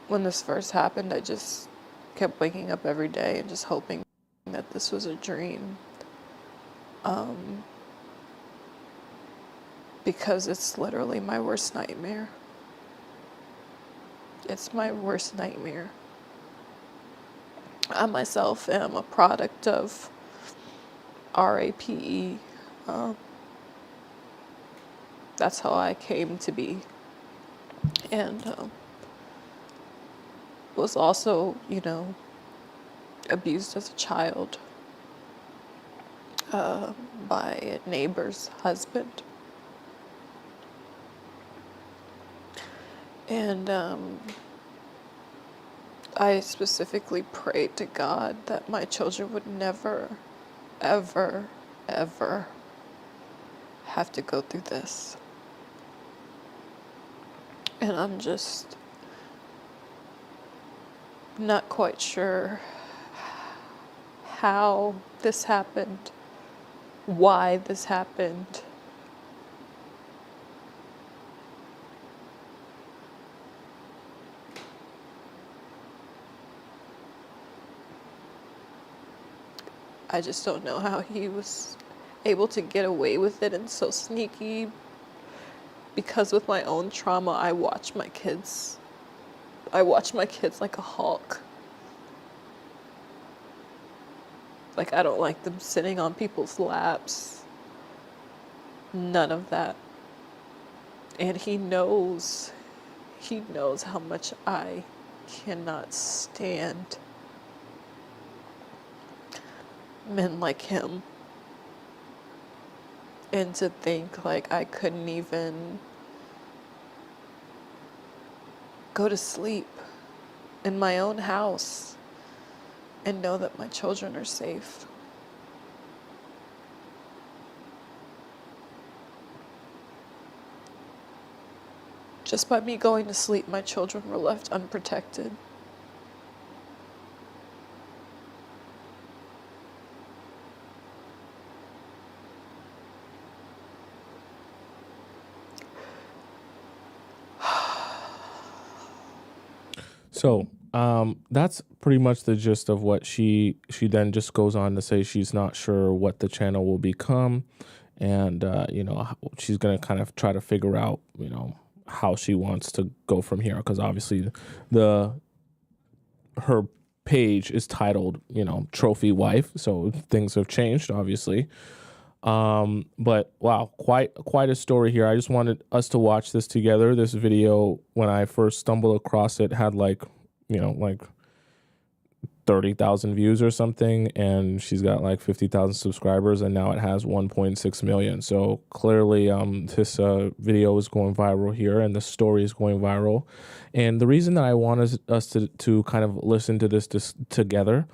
when this first happened, I just kept waking up every day and just hoping that this was a dream. Because it's literally my worst nightmare. It's my worst nightmare. I myself am a product of RAPE. That's how I came to be. And was also, abused as a child by a neighbor's husband. And I specifically prayed to God that my children would never, ever, ever have to go through this. And I'm just not quite sure how this happened, why this happened. I just don't know how he was able to get away with it and so sneaky, because with my own trauma, I watch my kids like a hawk. Like, I don't like them sitting on people's laps. None of that. And he knows how much I cannot stand men like him. And to think like I couldn't even go to sleep in my own house and know that my children are safe. Just by me going to sleep, my children were left unprotected. So that's pretty much the gist of what she then just goes on to say she's not sure what the channel will become, and she's gonna kind of try to figure out how she wants to go from here, because obviously her page is titled trophy wife, so things have changed obviously. But wow, quite a story here. I just wanted us to watch this together. This video, when I first stumbled across it, had like 30,000 views or something, and she's got like 50,000 subscribers, and now it has 1.6 million. So clearly this video is going viral here, and the story is going viral. And the reason that I want us to kind of listen to this together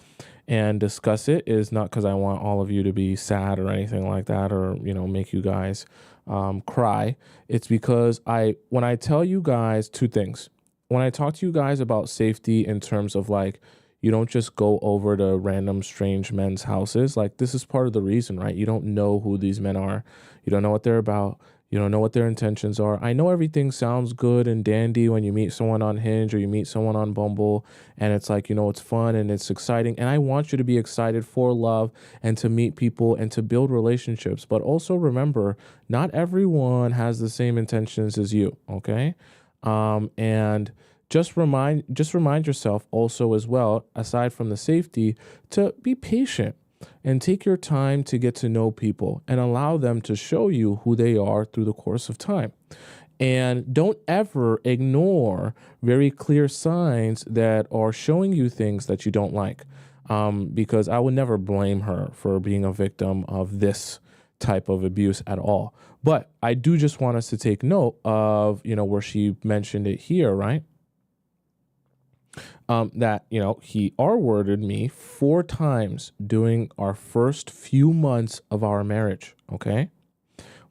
and discuss it is not because I want all of you to be sad or anything like that, or make you guys cry. It's because when I tell you guys two things, when I talk to you guys about safety in terms of like, you don't just go over to random strange men's houses. Like, this is part of the reason, right? You don't know who these men are. You don't know what they're about. You don't know what their intentions are. I know everything sounds good and dandy when you meet someone on Hinge or you meet someone on Bumble, and it's like, it's fun and it's exciting. And I want you to be excited for love and to meet people and to build relationships. But also remember, not everyone has the same intentions as you, okay? And just remind yourself also as well, aside from the safety, to be patient. and take your time to get to know people and allow them to show you who they are through the course of time. And don't ever ignore very clear signs that are showing you things that you don't like. Because I would never blame her for being a victim of this type of abuse at all. But I do just want us to take note of, where she mentioned it here, right? That, he R-worded me 4 times during our first few months of our marriage. Okay.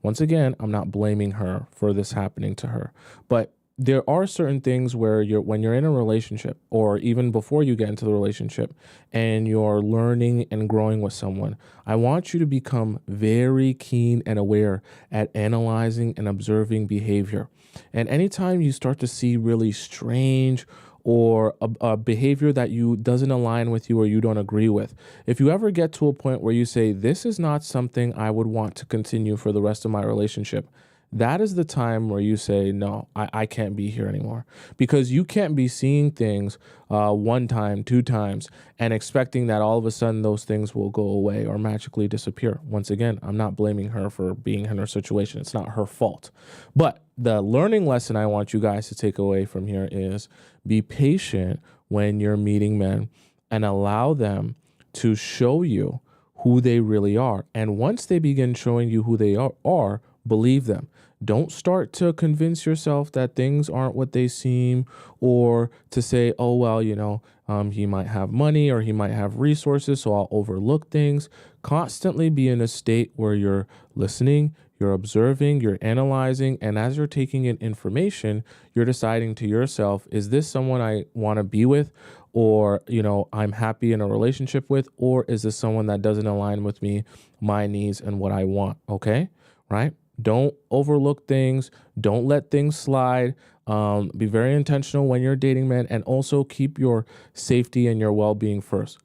Once again, I'm not blaming her for this happening to her, but there are certain things where when you're in a relationship, or even before you get into the relationship and you're learning and growing with someone, I want you to become very keen and aware at analyzing and observing behavior. And anytime you start to see really strange or a behavior that doesn't align with you or you don't agree with, if you ever get to a point where you say, this is not something I would want to continue for the rest of my relationship, that is the time where you say, no, I can't be here anymore. Because you can't be seeing things 1 time, 2 times, and expecting that all of a sudden those things will go away or magically disappear. Once again, I'm not blaming her for being in her situation. It's not her fault. But the learning lesson I want you guys to take away from here is be patient when you're meeting men and allow them to show you who they really are. And once they begin showing you who they are, believe them. Don't start to convince yourself that things aren't what they seem, or to say, oh, well, he might have money or he might have resources, so I'll overlook things. Constantly be in a state where you're listening, you're observing, you're analyzing, and as you're taking in information, you're deciding to yourself, is this someone I want to be with, or, I'm happy in a relationship with, or is this someone that doesn't align with me, my needs, and what I want? Okay, right? Don't overlook things. Don't let things slide. Be very intentional when you're dating men, and also keep your safety and your well-being first.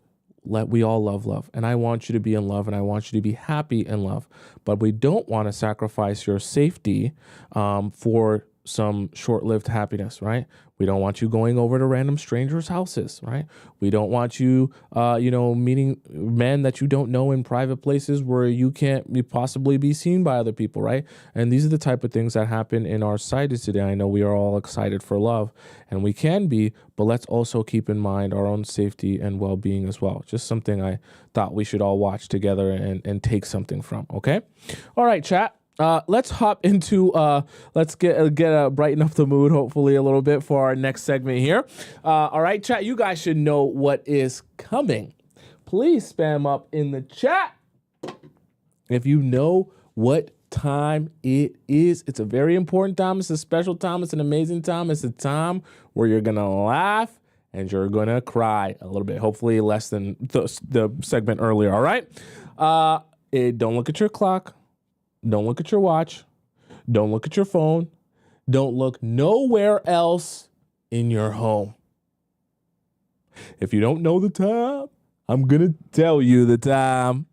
We all love, and I want you to be in love, and I want you to be happy in love, but we don't want to sacrifice your safety for some short-lived happiness, right? We don't want you going over to random strangers' houses, right? We don't want you, meeting men that you don't know in private places where you can't possibly be seen by other people, right? And these are the type of things that happen in our society today. I know we are all excited for love, and we can be, but let's also keep in mind our own safety and well-being as well. Just something I thought we should all watch together and take something from, okay? All right, chat. Let's hop into, let's get brighten up the mood, hopefully a little bit, for our next segment here. All right, chat, you guys should know what is coming. Please spam up in the chat if you know what time it is. It's a very important time. It's a special time. It's an amazing time. It's a time where you're going to laugh and you're going to cry a little bit, hopefully less than the segment earlier. All right. Don't look at your clock. Don't look at your watch. Don't look at your phone. Don't look nowhere else in your home. If you don't know the time, I'm going to tell you the time.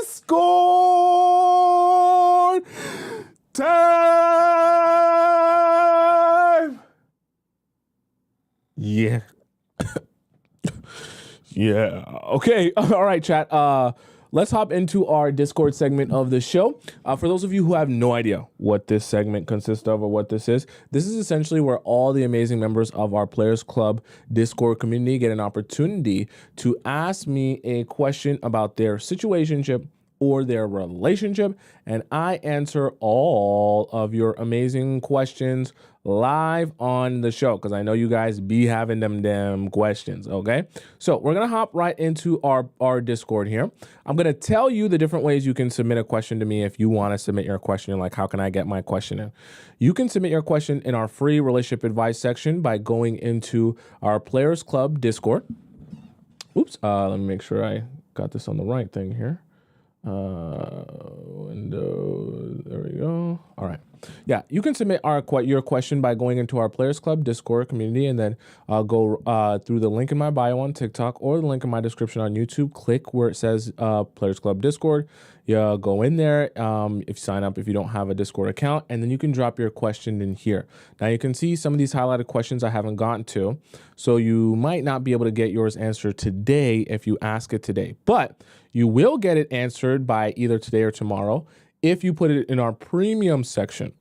Score time. Yeah. Yeah. Okay. All right, chat. Let's hop into our Discord segment of the show. For those of you who have no idea what this segment consists of or what this is essentially where all the amazing members of our Players Club Discord community get an opportunity to ask me a question about their situationship or their relationship, and I answer all of your amazing questions live on the show, because I know you guys be having them damn questions, okay? So we're gonna hop right into our Discord here. I'm gonna tell you the different ways you can submit a question to me if you want to submit your question. Like, how can I get my question in? You can submit your question in our free relationship advice section by going into our Players Club Discord. Oops, let me make sure I got this on the right thing here. Windows, there we go. All right. Yeah, you can submit your question by going into our Players Club Discord community and then go through the link in my bio on TikTok or the link in my description on YouTube. Click where it says Players Club Discord. Yeah, go in there. If you sign up, if you don't have a Discord account, and then you can drop your question in here. Now you can see some of these highlighted questions I haven't gotten to, so you might not be able to get yours answered today if you ask it today, but you will get it answered by either today or tomorrow if you put it in our premium section.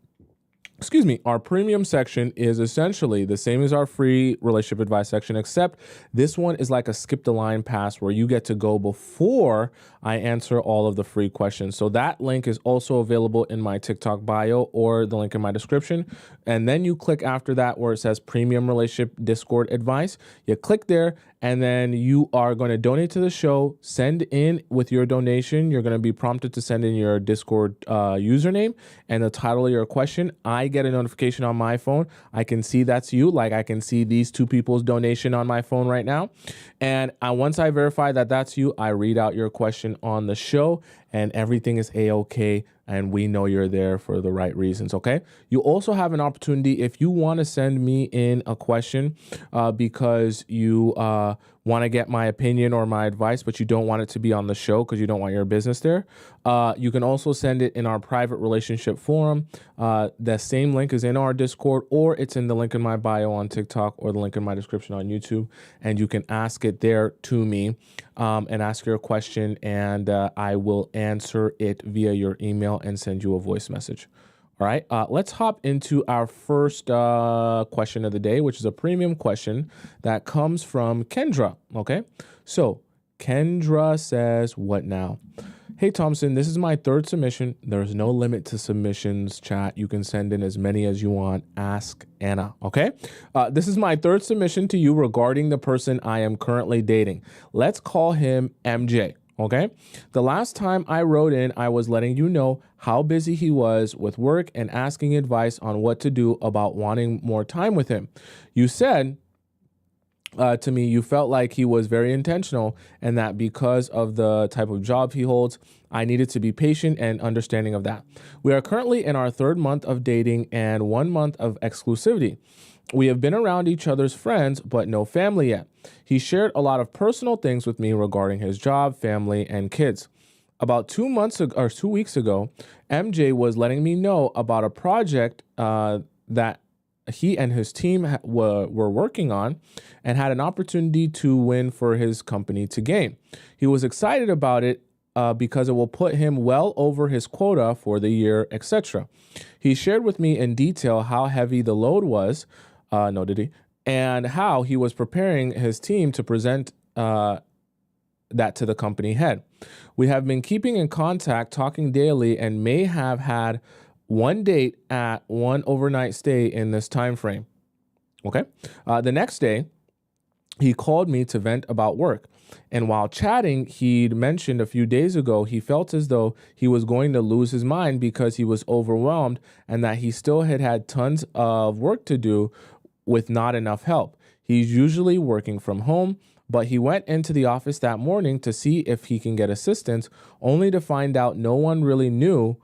Excuse me, our premium section is essentially the same as our free relationship advice section, except this one is like a skip the line pass where you get to go before I answer all of the free questions. So that link is also available in my TikTok bio or the link in my description. And then you click after that where it says premium relationship Discord advice. You click there and then you are going to donate to the show. Send in with your donation. You're going to be prompted to send in your Discord username and the title of your question. I get a notification on my phone. I can see that's you. Like I can see these two people's donation on my phone right now. And once I verify that that's you, I read out your question on the show and everything is a-okay. And we know you're there for the right reasons, okay? You also have an opportunity if you want to send me in a question because you want to get my opinion or my advice, but you don't want it to be on the show because you don't want your business there. You can also send it in our private relationship forum. The same link is in our Discord, or it's in the link in my bio on TikTok or the link in my description on YouTube. And you can ask it there to me and ask your question, and I will answer it via your email and send you a voice message. All right, let's hop into our first question of the day, which is a premium question that comes from Kendra. Okay, so Kendra says, what now? Hey, Tomisin, this is my third submission. There's no limit to submissions, chat. You can send in as many as you want. Ask Anna, okay? This is my third submission to you regarding the person I am currently dating. Let's call him MJ, okay? The last time I wrote in, I was letting you know how busy he was with work and asking advice on what to do about wanting more time with him. You said to me, you felt like he was very intentional and that because of the type of job he holds, I needed to be patient and understanding of that. We are currently in our third month of dating and 1 month of exclusivity. We have been around each other's friends, but no family yet. He shared a lot of personal things with me regarding his job, family, and kids. About 2 months ago, or 2 weeks ago, MJ was letting me know about a project that he and his team were working on and had an opportunity to win for his company to gain. He was excited about it because it will put him well over his quota for the year, etc. He shared with me in detail how heavy the load was, and how he was preparing his team to present that to the company head. We have been keeping in contact, talking daily, and may have had one date at one overnight stay in this time frame. Okay. The next day, he called me to vent about work. And while chatting, he'd mentioned a few days ago he felt as though he was going to lose his mind because he was overwhelmed and that he still had tons of work to do with not enough help. He's usually working from home, but he went into the office that morning to see if he can get assistance, only to find out no one really knew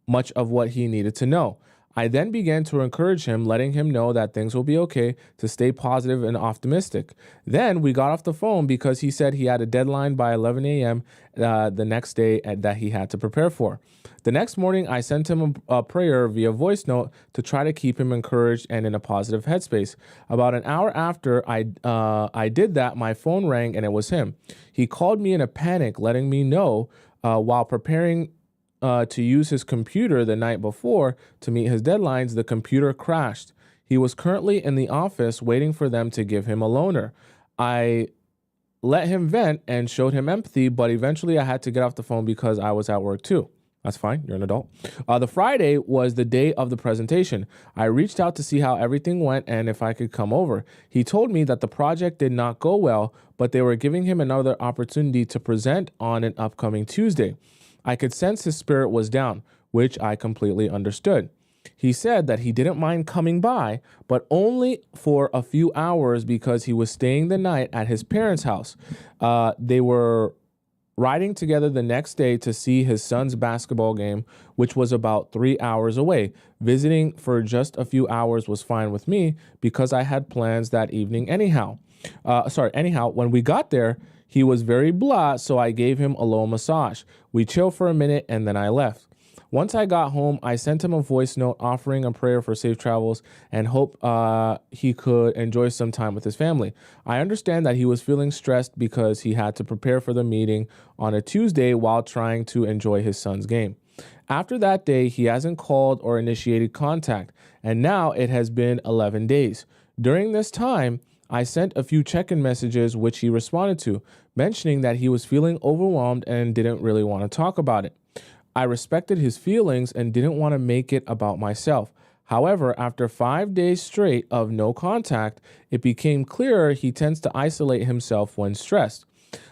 much of what he needed to know. I then began to encourage him, letting him know that things will be okay, to stay positive and optimistic. Then we got off the phone because he said he had a deadline by 11 a.m. The next day that he had to prepare for. The next morning, I sent him a prayer via voice note to try to keep him encouraged and in a positive headspace. About an hour after I did that, my phone rang and it was him. He called me in a panic, letting me know while preparing to use his computer the night before to meet his deadlines, the computer crashed. He was currently in the office waiting for them to give him a loaner. I let him vent and showed him empathy, but eventually I had to get off the phone because I was at work too. That's fine. You're an adult. The Friday was the day of the presentation. I reached out to see how everything went and if I could come over. He told me that the project did not go well, but they were giving him another opportunity to present on an upcoming Tuesday. I could sense his spirit was down, which I completely understood. He said that he didn't mind coming by, but only for a few hours because he was staying the night at his parents' house. They were riding together the next day to see his son's basketball game, which was about 3 hours away. Visiting for just a few hours was fine with me because I had plans that evening anyhow. Anyhow, when we got there, he was very blah, so I gave him a low massage. We chilled for a minute and then I left. Once I got home, I sent him a voice note offering a prayer for safe travels and hope he could enjoy some time with his family. I understand that he was feeling stressed because he had to prepare for the meeting on a Tuesday while trying to enjoy his son's game. After that day, he hasn't called or initiated contact, and now it has been 11 days. During this time, I sent a few check-in messages which he responded to, mentioning that he was feeling overwhelmed and didn't really want to talk about it. I respected his feelings and didn't want to make it about myself. However, after 5 days straight of no contact, it became clearer he tends to isolate himself when stressed.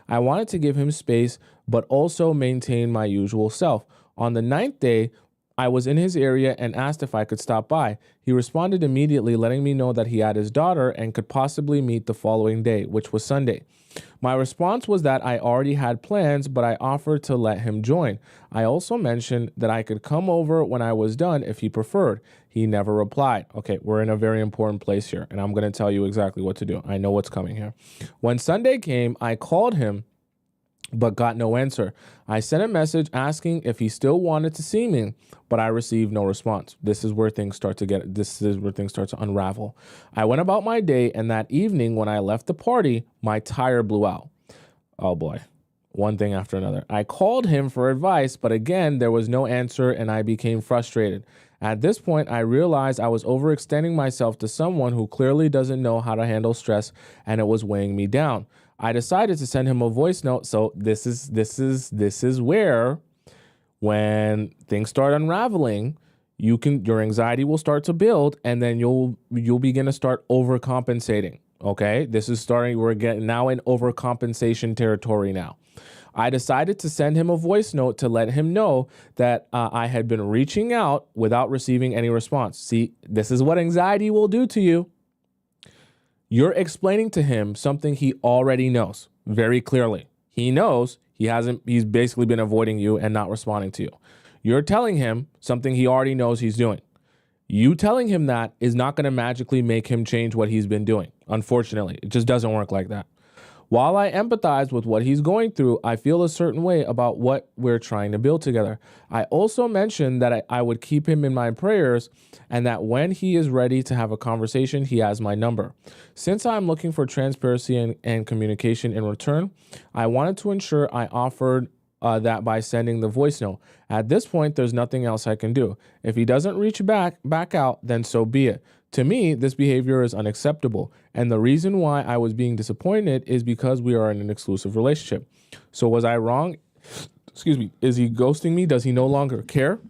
I wanted to give him space, but also maintain my usual self. On the 9th day, I was in his area and asked if I could stop by. He responded immediately, letting me know that he had his daughter and could possibly meet the following day, which was Sunday. My response was that I already had plans, but I offered to let him join. I also mentioned that I could come over when I was done if he preferred. He never replied. Okay, we're in a very important place here, and I'm going to tell you exactly what to do. I know what's coming here. When Sunday came, I called him but got no answer. I sent a message asking if he still wanted to see me, but I received no response. This is where things start to unravel. I went about my day, and that evening when I left the party, my tire blew out. Oh boy. One thing after another. I called him for advice, but again, there was no answer and I became frustrated. At this point, I realized I was overextending myself to someone who clearly doesn't know how to handle stress, and it was weighing me down. I decided to send him a voice note. So this is where, when things start unraveling, your anxiety will start to build, and then you'll begin to start overcompensating. Okay, we're getting now in overcompensation territory now. I decided to send him a voice note to let him know that I had been reaching out without receiving any response. See, this is what anxiety will do to you. You're explaining to him something he already knows very clearly. He knows he's basically been avoiding you and not responding to you. You're telling him something he already knows he's doing. You telling him that is not going to magically make him change what he's been doing. Unfortunately, it just doesn't work like that. While I empathize with what he's going through, I feel a certain way about what we're trying to build together. I also mentioned that I would keep him in my prayers and that when he is ready to have a conversation, he has my number. Since I'm looking for transparency and communication in return, I wanted to ensure I offered that by sending the voice note. At this point, there's nothing else I can do. If he doesn't reach back out, then so be it. To me, this behavior is unacceptable, and the reason why I was being disappointed is because we are in an exclusive relationship. So was I wrong? Excuse me. Is he ghosting me? Does he no longer care?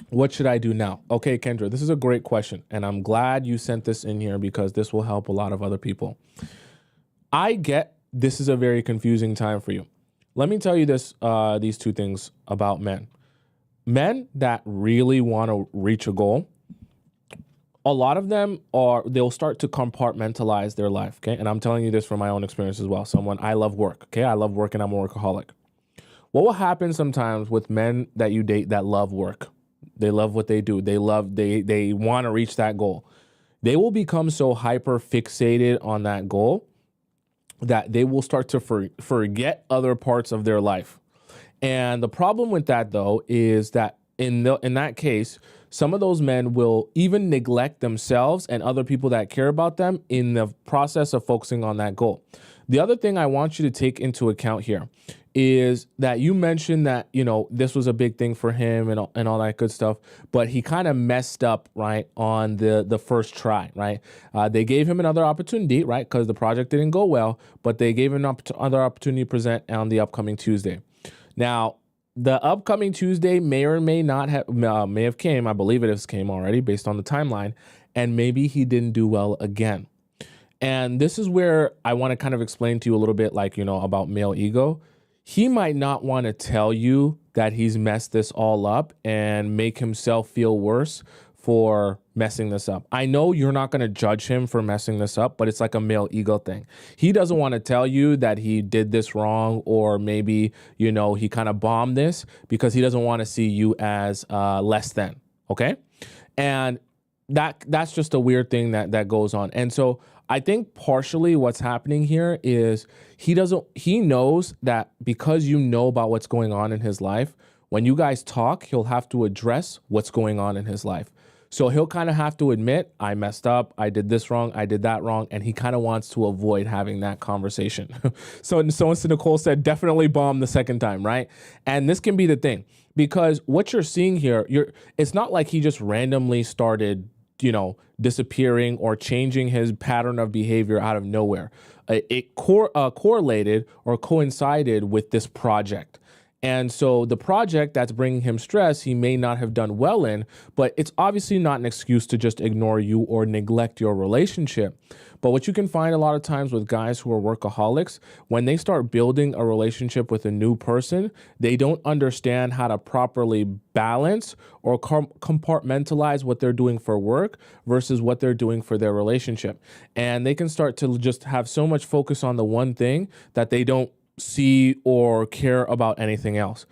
What should I do now? Okay, Kendra, this is a great question, and I'm glad you sent this in here because this will help a lot of other people. I get this is a very confusing time for you. Let me tell you these two things about men. Men that really want to reach a goal, a lot of them they'll start to compartmentalize their life, okay? And I'm telling you this from my own experience as well. I love work, okay? I love work and I'm a workaholic. What will happen sometimes with men that you date that love work? They love what they do. They want to reach that goal. They will become so hyper fixated on that goal that they will start to forget other parts of their life. And the problem with that, though, is that in that case, some of those men will even neglect themselves and other people that care about them in the process of focusing on that goal. The other thing I want you to take into account here is that you mentioned that, this was a big thing for him and all that good stuff, but he kind of messed up, right, on the first try, right? They gave him another opportunity, right, because the project didn't go well, but they gave him another opportunity to present on the upcoming Tuesday. Now, the upcoming Tuesday may or may not have, may have came, I believe it has came already based on the timeline, and maybe he didn't do well again. And this is where I want to kind of explain to you a little bit about male ego. He might not want to tell you that he's messed this all up and make himself feel worse for messing this up. I know you're not going to judge him for messing this up, but it's like a male ego thing. He doesn't want to tell you that he did this wrong, or maybe, you know, he kind of bombed this because he doesn't want to see you as less than. Okay. And that's just a weird thing that goes on. And so I think partially what's happening here is he knows that because you know about what's going on in his life, when you guys talk, he'll have to address what's going on in his life. So he'll kind of have to admit, I messed up, I did this wrong, I did that wrong, and he kind of wants to avoid having that conversation. So Nicole said, definitely bomb the second time, right? And this can be the thing, because what you're seeing here, it's not like he just randomly started, you know, disappearing or changing his pattern of behavior out of nowhere. It correlated or coincided with this project. And so the project that's bringing him stress, he may not have done well in, but it's obviously not an excuse to just ignore you or neglect your relationship. But what you can find a lot of times with guys who are workaholics, when they start building a relationship with a new person, they don't understand how to properly balance or compartmentalize what they're doing for work versus what they're doing for their relationship. And they can start to just have so much focus on the one thing that they don't see or care about anything else.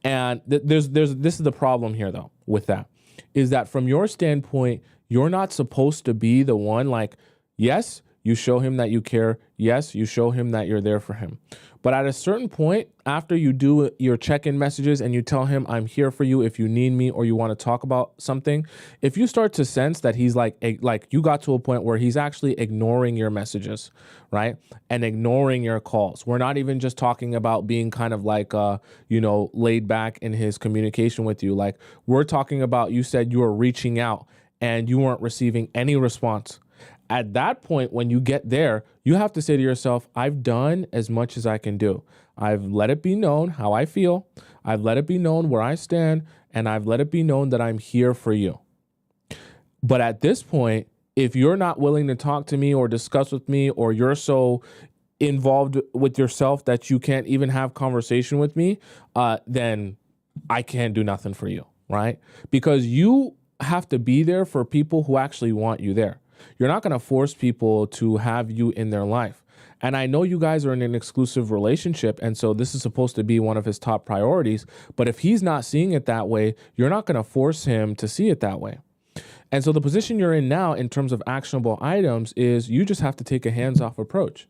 And this is the problem here though with that, is that from your standpoint, you're not supposed to be the one, like, yes, you show him that you care. Yes, you show him that you're there for him. But at a certain point, after you do your check-in messages and you tell him, I'm here for you if you need me or you want to talk about something, if you start to sense that he's like you got to a point where he's actually ignoring your messages, right? And ignoring your calls. We're not even just talking about being kind of like, you know, laid back in his communication with you. Like, we're talking about, you said you were reaching out and you weren't receiving any response. At that point, when you get there, you have to say to yourself, I've done as much as I can do. I've let it be known how I feel. I've let it be known where I stand, and I've let it be known that I'm here for you. But at this point, if you're not willing to talk to me or discuss with me, or you're so involved with yourself that you can't even have conversation with me, then I can't do nothing for you, right? Because you have to be there for people who actually want you there. You're not going to force people to have you in their life. And I know you guys are in an exclusive relationship, and so this is supposed to be one of his top priorities. But if he's not seeing it that way, you're not going to force him to see it that way. And so the position you're in now in terms of actionable items is you just have to take a hands-off approach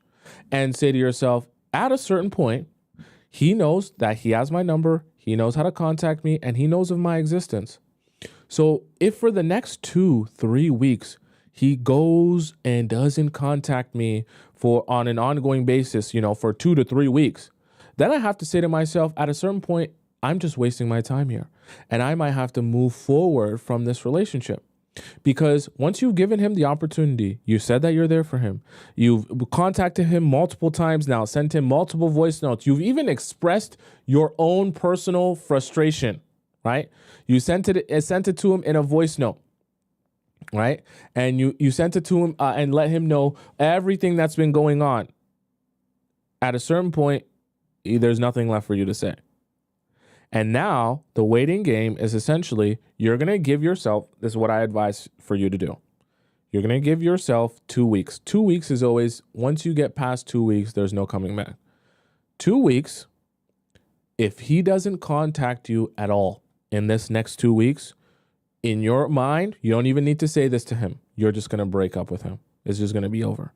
and say to yourself, at a certain point, he knows that he has my number, he knows how to contact me, and he knows of my existence. So if for the next 2-3 weeks, he goes and doesn't contact me on an ongoing basis, you know, for 2 to 3 weeks, then I have to say to myself, at a certain point, I'm just wasting my time here. And I might have to move forward from this relationship. Because once you've given him the opportunity, you said that you're there for him. You've contacted him multiple times now, sent him multiple voice notes. You've even expressed your own personal frustration, right? You sent it to him in a voice note. Right. And you sent it to him and let him know everything that's been going on. At a certain point, there's nothing left for you to say. And now the waiting game is essentially, you're going to give yourself, this is what I advise for you to do. You're going to give yourself 2 weeks. 2 weeks is always, once you get past 2 weeks, there's no coming back. 2 weeks, if he doesn't contact you at all in this next 2 weeks, in your mind, you don't even need to say this to him. You're just going to break up with him. It's just going to be over.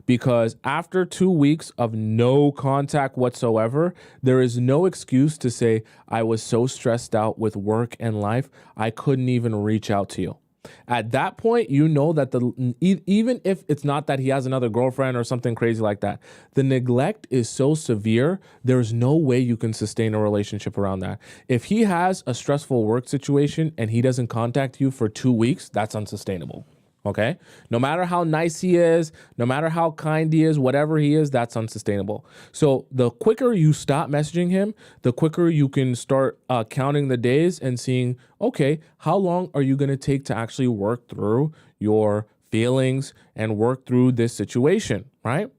Because after 2 weeks of no contact whatsoever, there is no excuse to say, I was so stressed out with work and life, I couldn't even reach out to you. At that point, you know that even if it's not that he has another girlfriend or something crazy like that, the neglect is so severe, there's no way you can sustain a relationship around that. If he has a stressful work situation and he doesn't contact you for 2 weeks, that's unsustainable. Okay? No matter how nice he is, no matter how kind he is, whatever he is, that's unsustainable. So the quicker you stop messaging him, the quicker you can start counting the days and seeing, okay, how long are you going to take to actually work through your feelings and work through this situation, right?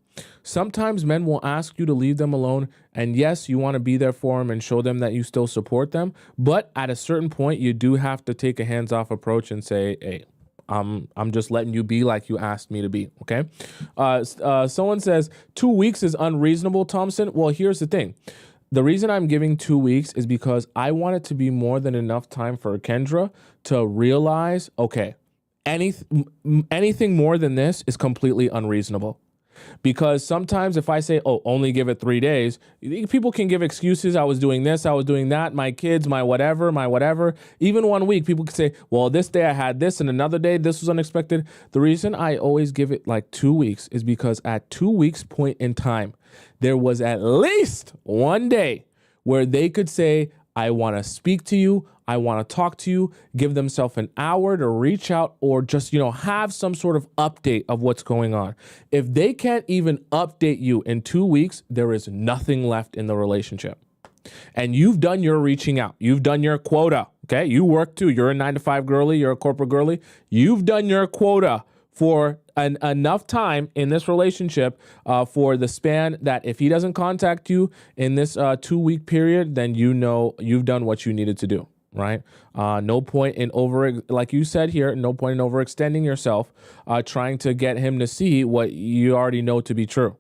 Sometimes men will ask you to leave them alone. And yes, you want to be there for them and show them that you still support them. But at a certain point, you do have to take a hands-off approach and say, hey, I'm just letting you be like you asked me to be. Okay. Someone says 2 weeks is unreasonable, Thompson. Well, here's the thing. The reason I'm giving 2 weeks is because I want it to be more than enough time for Kendra to realize, okay, anything more than this is completely unreasonable. Because sometimes if I say, oh, only give it 3 days, people can give excuses. I was doing this, I was doing that, my kids, my whatever. Even 1 week, people can say, well, this day I had this and another day, this was unexpected. The reason I always give it like 2 weeks is because at 2 weeks point in time, there was at least 1 day where they could say, I want to speak to you. I want to talk to you, give themselves an hour to reach out or just, have some sort of update of what's going on. If they can't even update you in 2 weeks, there is nothing left in the relationship. And you've done your reaching out. You've done your quota. Okay. You work too. You're a 9-to-5 girly. You're a corporate girly. You've done your quota for enough time in this relationship for the span that if he doesn't contact you in this 2 week period, then you've done what you needed to do. Right. No point in like you said here, no point in overextending yourself, trying to get him to see what you already know to be true.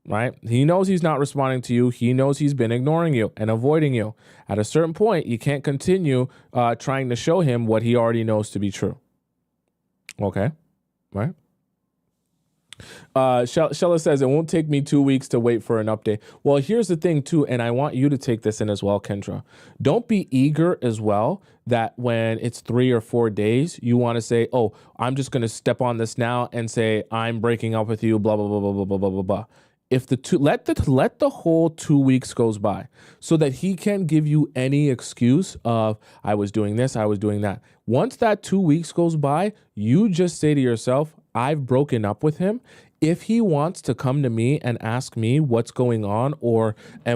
Right. He knows he's not responding to you. He knows he's been ignoring you and avoiding you. At a certain point, you can't continue trying to show him what he already knows to be true. OK. Right. Shella says it won't take me 2 weeks to wait for an update. Well, here's the thing, too, and I want you to take this in as well, Kendra. Don't be eager as well that when it's 3 or 4 days, you want to say, oh, I'm just going to step on this now and say, I'm breaking up with you, blah, blah, blah, blah, blah, blah, blah, blah, blah. If let the whole 2 weeks goes by so that he can't give you any excuse of I was doing this, I was doing that. Once that 2 weeks goes by, you just say to yourself, I've broken up with him. If he wants to come to me and ask me what's going on or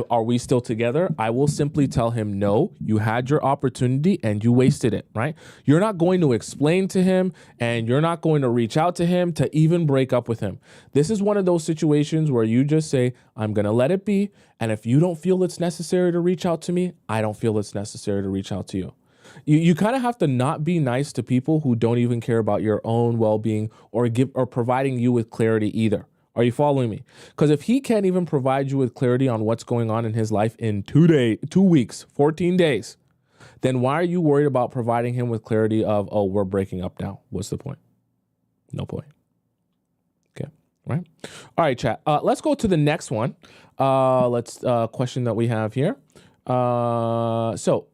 are we still together, I will simply tell him, no, you had your opportunity and you wasted it, right? You're not going to explain to him and you're not going to reach out to him to even break up with him. This is one of those situations where you just say, I'm going to let it be. And if you don't feel it's necessary to reach out to me, I don't feel it's necessary to reach out to you. You kind of have to not be nice to people who don't even care about your own well-being or providing you with clarity either. Are you following me? Because if he can't even provide you with clarity on what's going on in his life in 2 weeks, 14 days, then why are you worried about providing him with clarity of, oh, we're breaking up now? What's the point? No point. Okay. Right. All right, chat. Let's go to the next one. Let's question that we have here. So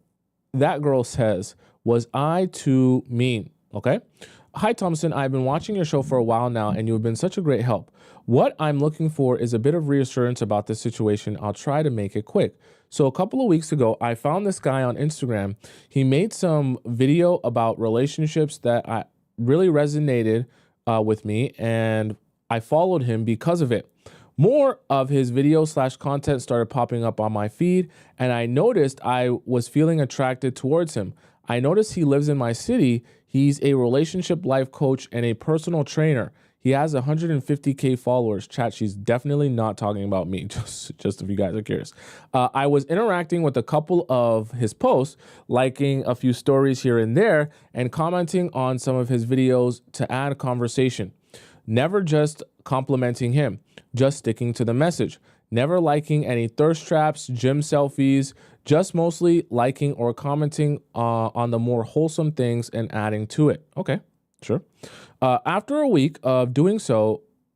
that girl says, was I too mean? Okay. Hi, Thompson. I've been watching your show for a while now, and you have been such a great help. What I'm looking for is a bit of reassurance about this situation. I'll try to make it quick. So a couple of weeks ago, I found this guy on Instagram. He made some video about relationships that really resonated with me, and I followed him because of it. More of his video/content started popping up on my feed, and I noticed I was feeling attracted towards him. I noticed he lives in my city. He's a relationship life coach and a personal trainer. He has 150K followers. Chat, she's definitely not talking about me, just if you guys are curious. I was interacting with a couple of his posts, liking a few stories here and there, and commenting on some of his videos to add conversation. Never just complimenting him, just sticking to the message. Never liking any thirst traps, gym selfies, just mostly liking or commenting on the more wholesome things and adding to it. Okay, sure. After a week of doing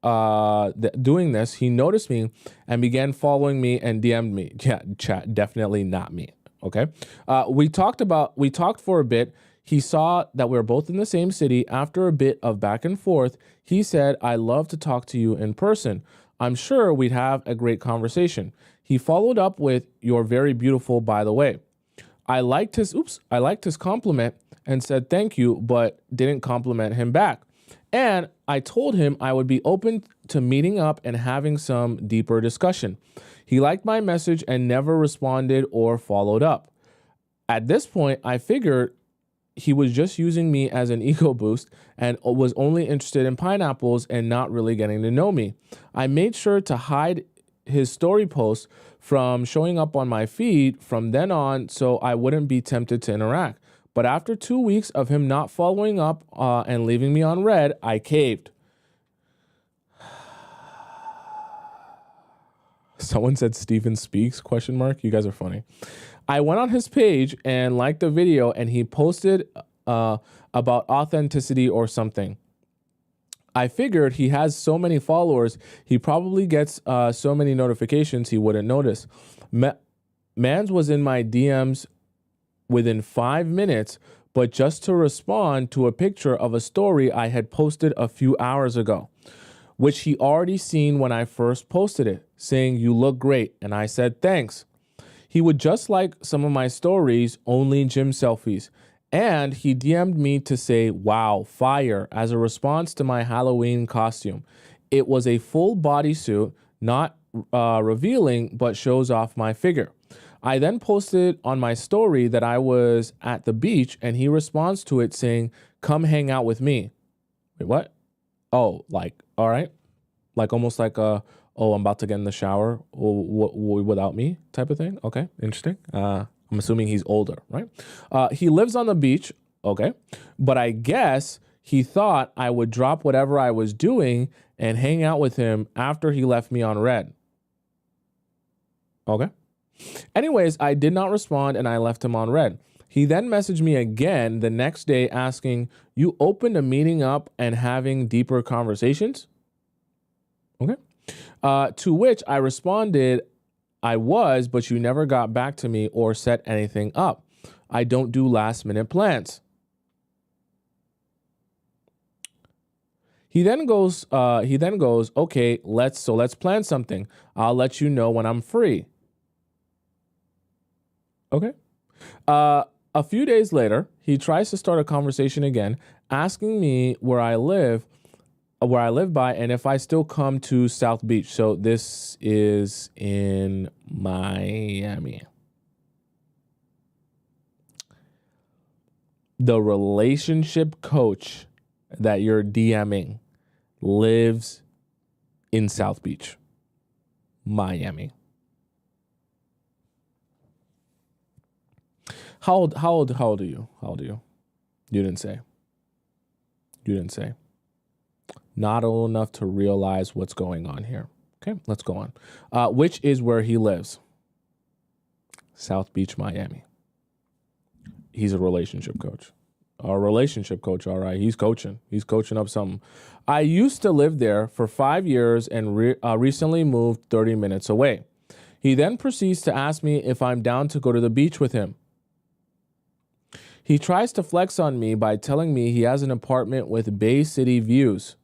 this, he noticed me and began following me and DM'd me. Yeah, chat, definitely not me. Okay. We talked for a bit. He saw that we were both in the same city. After a bit of back and forth, he said, I love to talk to you in person. I'm sure we'd have a great conversation. He followed up with, you're very beautiful, by the way. I liked his compliment and said thank you, but didn't compliment him back. And I told him I would be open to meeting up and having some deeper discussion. He liked my message and never responded or followed up. At this point, I figured he was just using me as an ego boost and was only interested in pineapples and not really getting to know me. I made sure to hide his story posts from showing up on my feed from then on so I wouldn't be tempted to interact. But after 2 weeks of him not following up and leaving me on red, I caved. Someone said Steven speaks, ? You guys are funny. I went on his page and liked the video, and he posted about authenticity or something. I figured he has so many followers, he probably gets so many notifications he wouldn't notice. Mans was in my DMs within 5 minutes, but just to respond to a picture of a story I had posted a few hours ago, which he already seen when I first posted it, saying, "You look great." And I said, "Thanks." He would just like some of my stories, only gym selfies. And he DM'd me to say, "Wow, fire," as a response to my Halloween costume. It was a full bodysuit, not revealing, but shows off my figure. I then posted on my story that I was at the beach, and he responds to it saying, "Come hang out with me." Wait, what? Oh, like, all right. Like almost like oh, I'm about to get in the shower without me type of thing. Okay, interesting. I'm assuming he's older, right? He lives on the beach. Okay. But I guess he thought I would drop whatever I was doing and hang out with him after he left me on red. Okay. Anyways, I did not respond and I left him on red. He then messaged me again the next day asking, "You open to meeting up and having deeper conversations?" Okay. To which I responded, "I was, but you never got back to me or set anything up. I don't do last minute plans." He then goes, "Okay, let's plan something. I'll let you know when I'm free." Okay. A few days later, he tries to start a conversation again, asking me where I live by, and if I still come to South Beach. So this is in Miami. The relationship coach that you're DMing lives in South Beach, Miami. How old are you? How old are you? You didn't say. Not old enough to realize what's going on here. Okay, let's go on. Which is where he lives. South Beach, Miami. He's a relationship coach. A relationship coach, all right. He's coaching up something. I used to live there for 5 years and recently moved 30 minutes away. He then proceeds to ask me if I'm down to go to the beach with him. He tries to flex on me by telling me he has an apartment with Bay City views.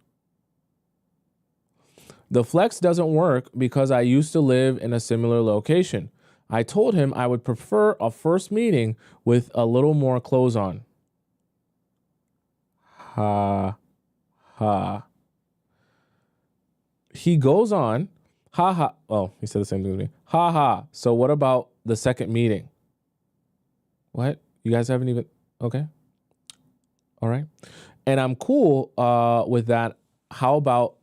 The flex doesn't work because I used to live in a similar location. I told him I would prefer a first meeting with a little more clothes on. Ha, ha. He goes on, ha ha. Oh, he said the same thing to me. Ha ha. So what about the second meeting? What? You guys haven't even, okay. All right. And I'm cool with that. How about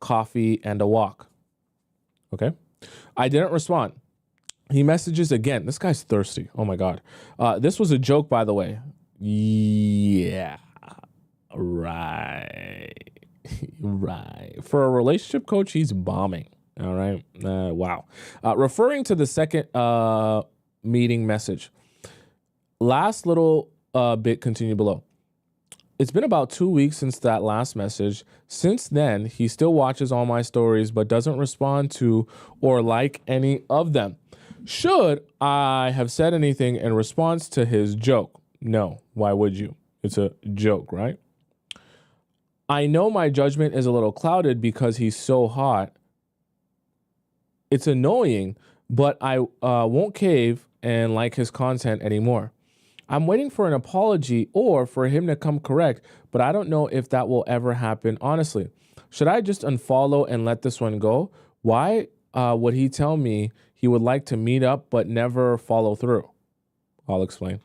coffee and a walk? Okay. I didn't respond. He messages again. This guy's thirsty. Oh my God. This was a joke, by the way. Yeah. Right. Right. For a relationship coach, he's bombing. All right. Wow. Referring to the second meeting message. Last little bit continue below. It's been about 2 weeks since that last message. Since then, he still watches all my stories, but doesn't respond to or like any of them. Should I have said anything in response to his joke? No. Why would you? It's a joke, right? I know my judgment is a little clouded because he's so hot. It's annoying, but I won't cave and like his content anymore. I'm waiting for an apology or for him to come correct, but I don't know if that will ever happen, honestly. Should I just unfollow and let this one go? Why would he tell me he would like to meet up but never follow through? I'll explain.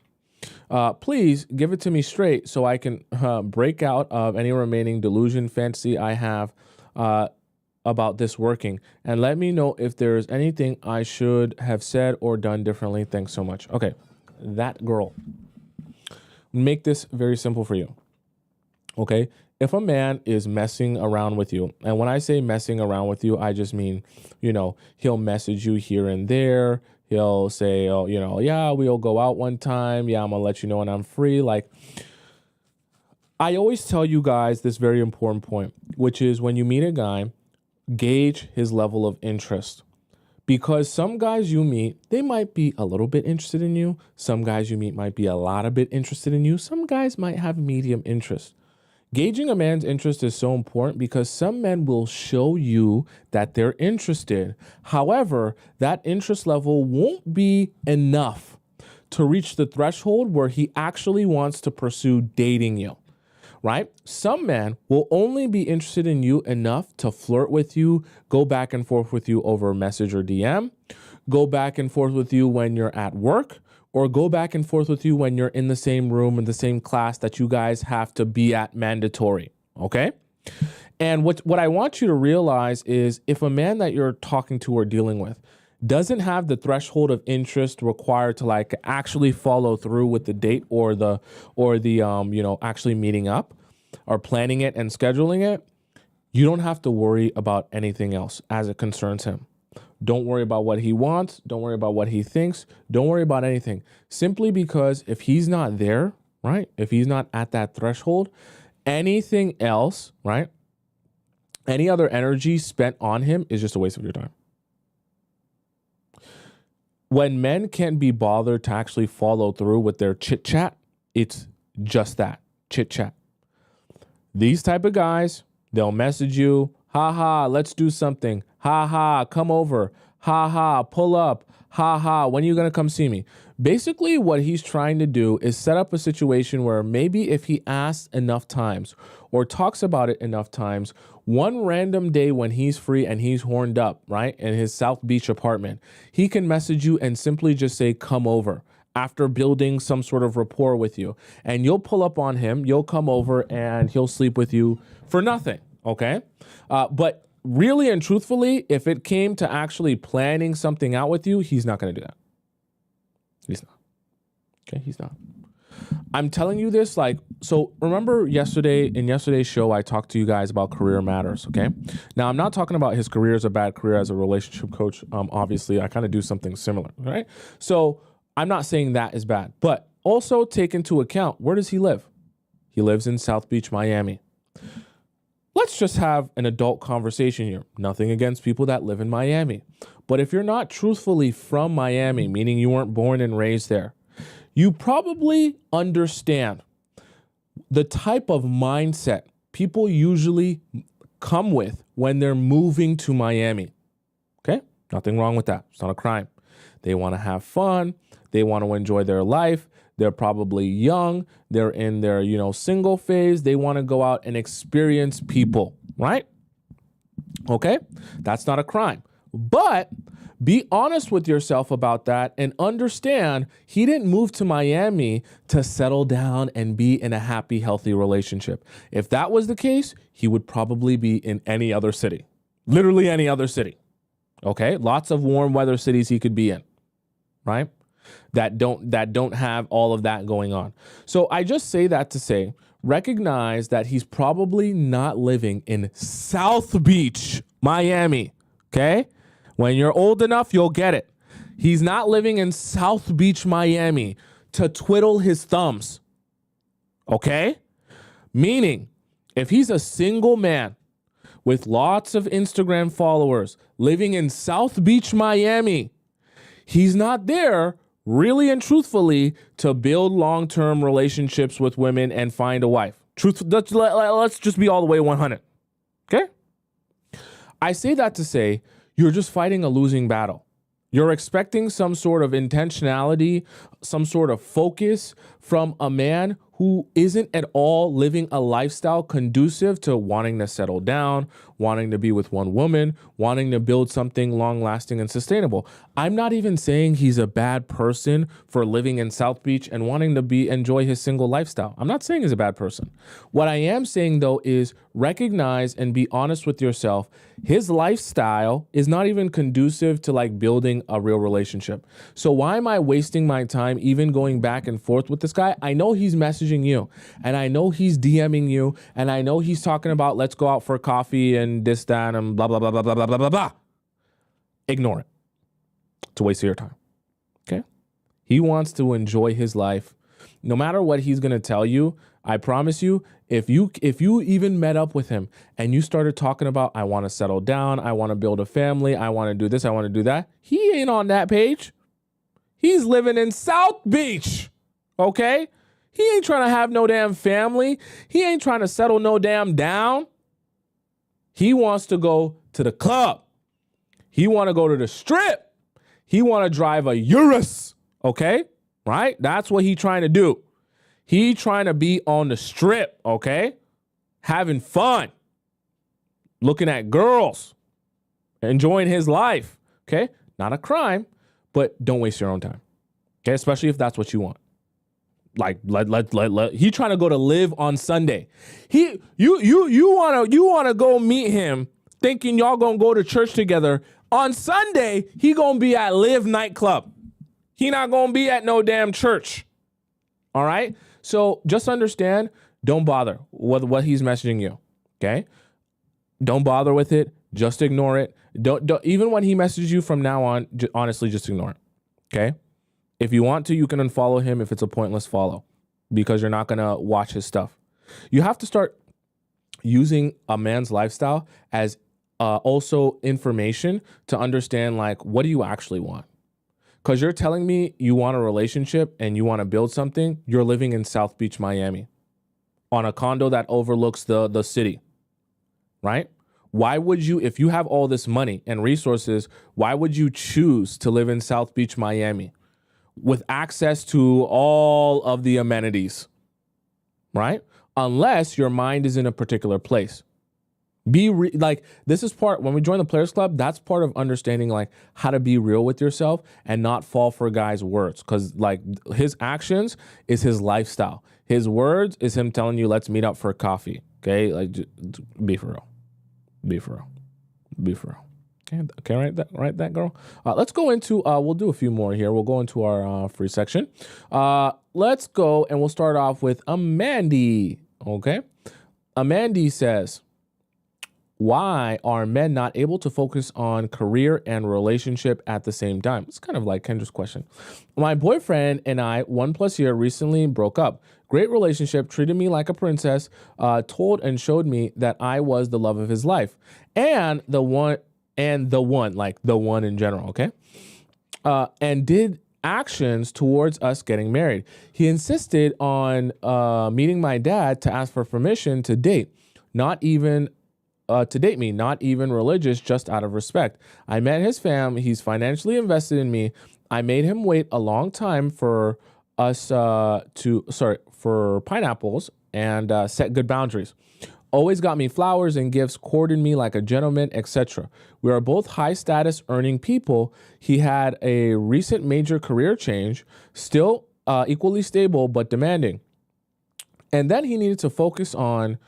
Please give it to me straight so I can break out of any remaining delusion fantasy I have about this working, and let me know if there's anything I should have said or done differently. Thanks so much. Okay, that girl. make this very simple for you. Okay? If a man is messing around with you, and when I say messing around with you, I just mean, he'll message you here and there. He'll say, oh, yeah, we'll go out one time. Yeah, I'm gonna let you know when I'm free. Like, I always tell you guys this very important point, which is when you meet a guy, gauge his level of interest. Because some guys you meet, they might be a little bit interested in you. Some guys you meet might be a lot of bit interested in you. Some guys might have medium interest. Gauging a man's interest is so important because some men will show you that they're interested. However, that interest level won't be enough to reach the threshold where he actually wants to pursue dating you, right? Some men will only be interested in you enough to flirt with you, go back and forth with you over message or DM, go back and forth with you when you're at work, or go back and forth with you when you're in the same room in the same class that you guys have to be at mandatory, okay? And what I want you to realize is if a man that you're talking to or dealing with doesn't have the threshold of interest required to like actually follow through with the date or the actually meeting up or planning it and scheduling it, you don't have to worry about anything else as it concerns him. Don't worry about what he wants. Don't worry about what he thinks. Don't worry about anything. Simply because if he's not there, right? If he's not at that threshold, anything else, right? Any other energy spent on him is just a waste of your time. When men can't be bothered to actually follow through with their chit chat, it's just that, chit chat. These type of guys, they'll message you, ha, let's do something. Ha, come over. Ha, pull up. Ha, when are you going to come see me? Basically, what he's trying to do is set up a situation where maybe if he asks enough times or talks about it enough times, one random day when he's free and he's horned up, right, in his South Beach apartment, he can message you and simply just say, come over, after building some sort of rapport with you. And you'll pull up on him, you'll come over, and he'll sleep with you for nothing, okay? But really and truthfully, if it came to actually planning something out with you, he's not going to do that. He's not. Okay, he's not. I'm telling you this so remember in yesterday's show, I talked to you guys about career matters, okay? Now, I'm not talking about his career as a bad career as a relationship coach. Obviously, I kind of do something similar, right? So I'm not saying that is bad, but also take into account, where does he live? He lives in South Beach, Miami. Let's just have an adult conversation here. Nothing against people that live in Miami. But if you're not truthfully from Miami, meaning you weren't born and raised there, you probably understand the type of mindset people usually come with when they're moving to Miami. Okay? Nothing wrong with that. It's not a crime. They want to have fun. They want to enjoy their life. They're probably young. They're in their, single phase. They want to go out and experience people, right? Okay? That's not a crime. But be honest with yourself about that and understand he didn't move to Miami to settle down and be in a happy, healthy relationship. If that was the case, he would probably be in any other city. Literally any other city. Okay? Lots of warm weather cities he could be in, right? That don't have all of that going on. So I just say that to say, recognize that he's probably not living in South Beach, Miami, okay? When you're old enough, you'll get it. He's not living in South Beach, Miami to twiddle his thumbs, okay? Meaning, if he's a single man with lots of Instagram followers living in South Beach, Miami, he's not there really and truthfully to build long-term relationships with women and find a wife. Let's just be all the way 100, okay? I say that to say you're just fighting a losing battle. You're expecting some sort of intentionality, some sort of focus from a man who isn't at all living a lifestyle conducive to wanting to settle down, wanting to be with one woman, wanting to build something long-lasting and sustainable. I'm not even saying he's a bad person for living in South Beach and wanting to enjoy his single lifestyle. I'm not saying he's a bad person. What I am saying, though, is recognize and be honest with yourself. His lifestyle is not even conducive to like building a real relationship. So why am I wasting my time even going back and forth with this guy? I know he's messaging you, and I know he's DMing you, and I know he's talking about let's go out for coffee and this, that, and blah, blah, blah, blah, blah, blah, blah, blah, blah. Ignore it. It's a waste of your time. Okay? He wants to enjoy his life. No matter what he's going to tell you, I promise you, if you even met up with him and you started talking about, I want to settle down, I want to build a family, I want to do this, I want to do that, he ain't on that page. He's living in South Beach, okay? He ain't trying to have no damn family. He ain't trying to settle no damn down. He wants to go to the club. He want to go to the strip. He want to drive a Urus, okay? Right? That's what he trying to do. He trying to be on the strip, okay? Having fun. Looking at girls. Enjoying his life, okay? Not a crime, but don't waste your own time, okay? Especially if that's what you want. Like, he trying to go to live on Sunday. You wanna go meet him thinking y'all gonna go to church together. On Sunday, he gonna be at Live nightclub. He not gonna be at no damn church. All right? So just understand, don't bother with what he's messaging you. Okay? Don't bother with it. Just ignore it. Don't even when he messages you from now on, honestly, just ignore it. Okay? If you want to, you can unfollow him if it's a pointless follow, because you're not gonna watch his stuff. You have to start using a man's lifestyle as also information to understand, like, what do you actually want? Because you're telling me you want a relationship and you want to build something. You're living in South Beach, Miami, on a condo that overlooks the city, right? Why would you, if you have all this money and resources, why would you choose to live in South Beach, Miami with access to all of the amenities, right? Unless your mind is in a particular place. Like, this is part, when we join the Players Club, that's part of understanding like how to be real with yourself and not fall for guys' words. Because like his actions is his lifestyle. His words is him telling you, let's meet up for coffee. Okay? Like, be for real. Be for real. Be for real. Okay, right that girl. Let's go into, we'll do a few more here. We'll go into our free section. Let's go and we'll start off with Amandy. Okay? Amandy says, why are men not able to focus on career and relationship at the same time? It's kind of like Kendra's question. My boyfriend and I, 1+ year, recently broke up. Great relationship, treated me like a princess, told and showed me that I was the love of his life. And the one, like the one in general, okay? And did actions towards us getting married. He insisted on meeting my dad to ask for permission to date. Not even religious, just out of respect. I met his fam. He's financially invested in me. I made him wait a long time for us for pineapples and set good boundaries. Always got me flowers and gifts, courted me like a gentleman, etc. We are both high status earning people. He had a recent major career change, still equally stable but demanding. And then he needed to focus on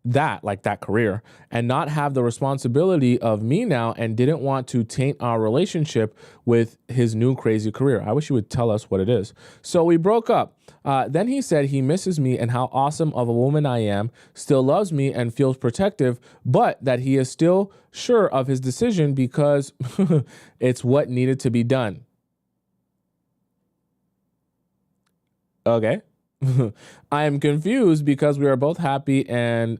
that career and not have the responsibility of me now, and didn't want to taint our relationship with his new crazy career. I wish he would tell us what it is. So we broke up. Then he said he misses me and how awesome of a woman I am, still loves me and feels protective, but that he is still sure of his decision because it's what needed to be done. Okay. I am confused because we are both happy and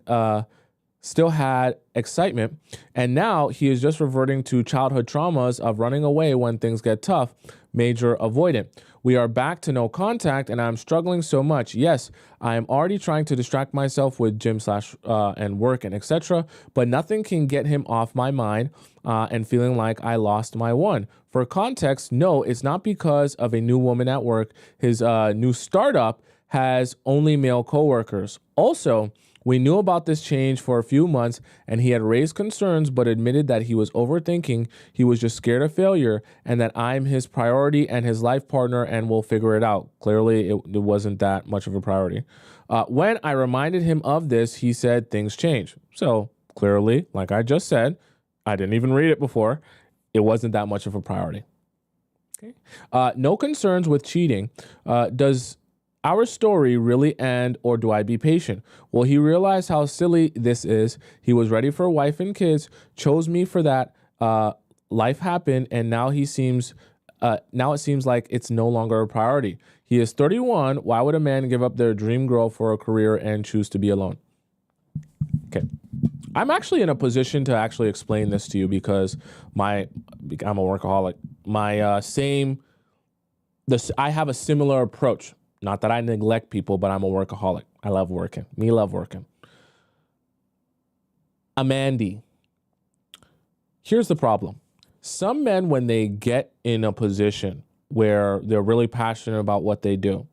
still had excitement. And now he is just reverting to childhood traumas of running away when things get tough, major avoidant. We are back to no contact and I'm struggling so much. Yes, I am already trying to distract myself with gym and work and etc. But nothing can get him off my mind and feeling like I lost my one. For context, no, it's not because of a new woman at work. His new startup has only male coworkers. Also, We knew about this change for a few months, and he had raised concerns but admitted that he was overthinking, he was just scared of failure, and that I'm his priority and his life partner and we'll figure it out. Clearly, it wasn't that much of a priority. When I reminded him of this, he said things change. So clearly, like I just said, I didn't even read it before, it wasn't that much of a priority. Okay. No concerns with cheating. Does our story really end, or do I be patient? Well, he realized how silly this is. He was ready for a wife and kids, chose me for that. Life happened, and now it seems like it's no longer a priority. He is 31. Why would a man give up their dream girl for a career and choose to be alone? Okay. I'm actually in a position to actually explain this to you because I'm a workaholic. I have a similar approach. Not that I neglect people, but I'm a workaholic. I love working. Me love working. Amandy. Here's the problem. Some men, when they get in a position where they're really passionate about what they do,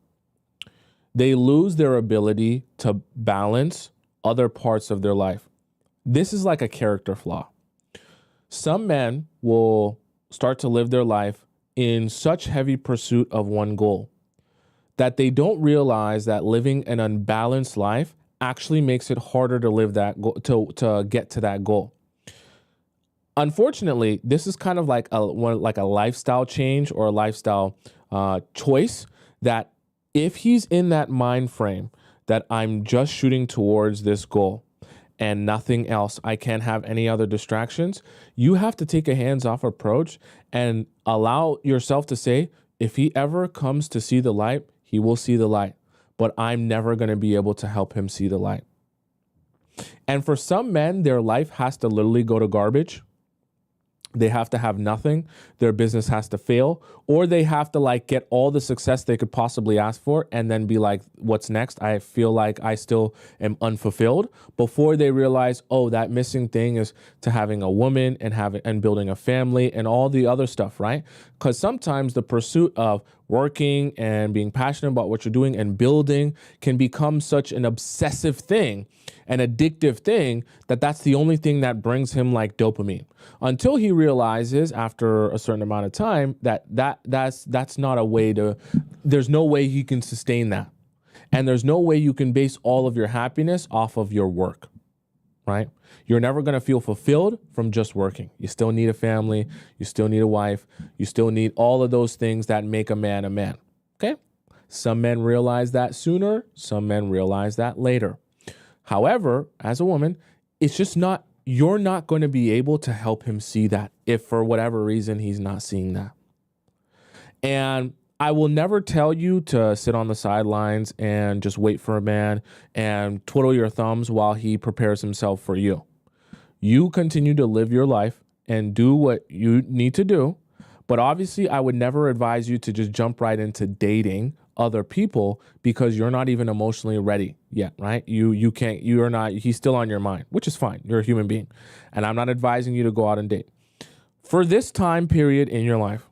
they lose their ability to balance other parts of their life. This is like a character flaw. Some men will start to live their life in such heavy pursuit of one goal that they don't realize that living an unbalanced life actually makes it harder to live that goal, to get to that goal. Unfortunately, this is kind of like a lifestyle change or a lifestyle choice that if he's in that mind frame that I'm just shooting towards this goal and nothing else, I can't have any other distractions, you have to take a hands-off approach and allow yourself to say, if he ever comes to see the light, he will see the light, but I'm never going to be able to help him see the light. And for some men, their life has to literally go to garbage. They have to have nothing. Their business has to fail, or they have to get all the success they could possibly ask for and then be like, what's next? I feel like I still am unfulfilled, before they realize, oh, that missing thing is to having a woman and building a family and all the other stuff, right? Because sometimes the pursuit of working and being passionate about what you're doing and building can become such an obsessive thing, an addictive thing, that's the only thing that brings him dopamine. Until he realizes after a certain amount of time that's not a way there's no way he can sustain that. And there's no way you can base all of your happiness off of your work, right? You're never going to feel fulfilled from just working. You still need a family. You still need a wife. You still need all of those things that make a man, okay? Some men realize that sooner. Some men realize that later. However, as a woman, you're not going to be able to help him see that if for whatever reason he's not seeing that. And I will never tell you to sit on the sidelines and just wait for a man and twiddle your thumbs while he prepares himself for you. You continue to live your life and do what you need to do. But obviously, I would never advise you to just jump right into dating other people because you're not even emotionally ready yet, right? You're not, he's still on your mind, which is fine. You're a human being. And I'm not advising you to go out and date. For this time period in your life,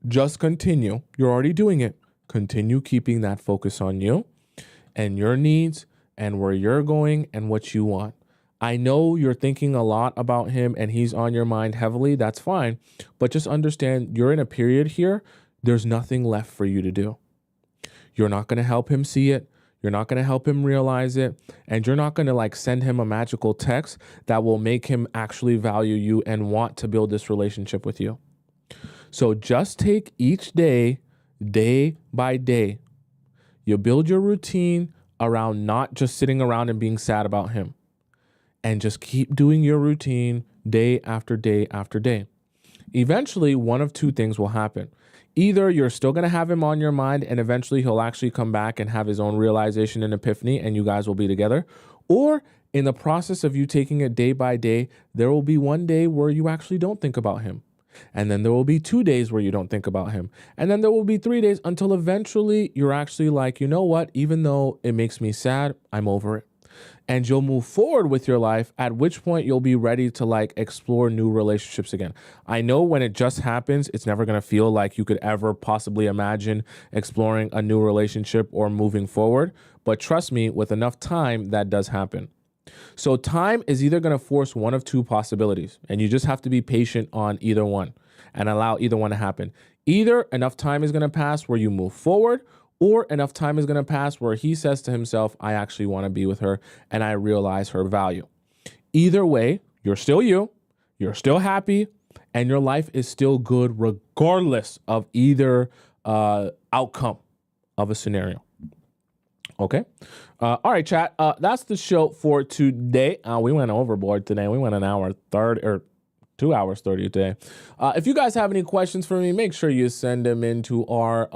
just continue. You're already doing it. Continue keeping that focus on you and your needs and where you're going and what you want. I know you're thinking a lot about him and he's on your mind heavily. That's fine. But just understand you're in a period here. There's nothing left for you to do. You're not going to help him see it. You're not going to help him realize it. And you're not going to send him a magical text that will make him actually value you and want to build this relationship with you. So just take each day, day by day. You build your routine around not just sitting around and being sad about him. And just keep doing your routine day after day after day. Eventually, one of two things will happen. Either you're still going to have him on your mind and eventually he'll actually come back and have his own realization and epiphany and you guys will be together. Or in the process of you taking it day by day, there will be one day where you actually don't think about him. And then there will be 2 days where you don't think about him. And then there will be 3 days until eventually you're actually like, you know what? Even though it makes me sad, I'm over it. and you'll move forward with your life, at which point you'll be ready to like explore new relationships again. I know when it just happens, it's never going to feel like you could ever possibly imagine exploring a new relationship or moving forward. But trust me, with enough time, that does happen. So time is either going to force one of two possibilities, and you just have to be patient on either one and allow either one to happen. Either enough time is going to pass where you move forward, or enough time is going to pass where he says to himself, I actually want to be with her and I realize her value. Either way, you're still you, you're still happy, and your life is still good regardless of either outcome of a scenario. Okay. All right, chat. That's the show for today. We went overboard today. We went an hour 30 or 2 hours 30 today. If you guys have any questions for me, make sure you send them into our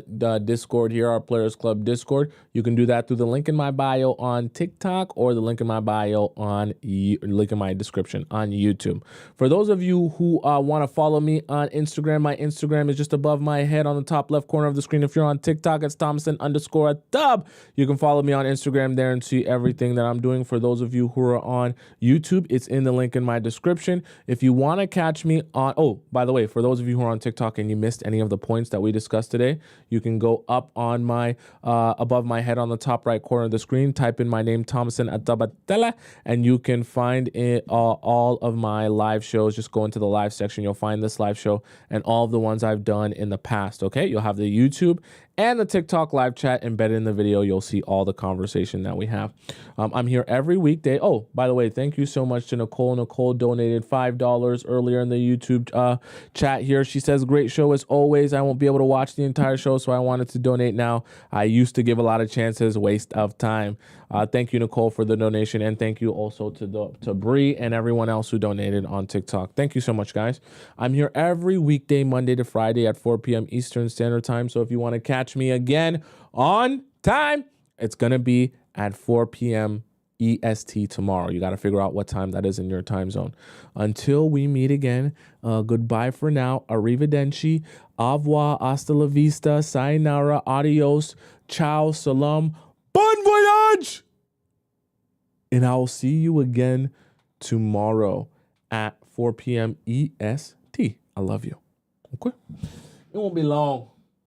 the Discord here, our Players Club Discord. You can do that through the link in my bio on TikTok or the link in my bio on link in my description on YouTube. For those of you who want to follow me on Instagram, my Instagram is just above my head on the top left corner of the screen. If you're on TikTok, it's Tomisin_Atub. You can follow me on Instagram there and see everything that I'm doing. For those of you who are on YouTube, it's in the link in my description. If you want to catch me on, oh, by the way, for those of you who are on TikTok and you missed any of the points that we discussed today, you can go up on my, above my head on the top right corner of the screen, type in my name, Tomisin Atobatele, and you can find it, all of my live shows. Just go into the live section. You'll find this live show and all of the ones I've done in the past, okay? You'll have the YouTube and the TikTok live chat embedded in the video. You'll see all the conversation that we have. I'm here every weekday. Oh, by the way, thank you so much to Nicole. Nicole donated $5 earlier in the YouTube chat here. She says, great show as always. I won't be able to watch the entire show, so I wanted to donate now. I used to give a lot of chances, waste of time. Thank you, Nicole, for the donation. And thank you also to Bree and everyone else who donated on TikTok. Thank you so much, guys. I'm here every weekday, Monday to Friday at 4 p.m. Eastern Standard Time. So if you want to catch me again on time, it's going to be at 4 p.m. EST tomorrow. You got to figure out what time that is in your time zone. Until we meet again, goodbye for now. Arrivederci, au revoir, hasta la vista, sayonara, adios, ciao, salam, bon voyage! And I will see you again tomorrow at 4 p.m. EST. I love you. Okay? It won't be long.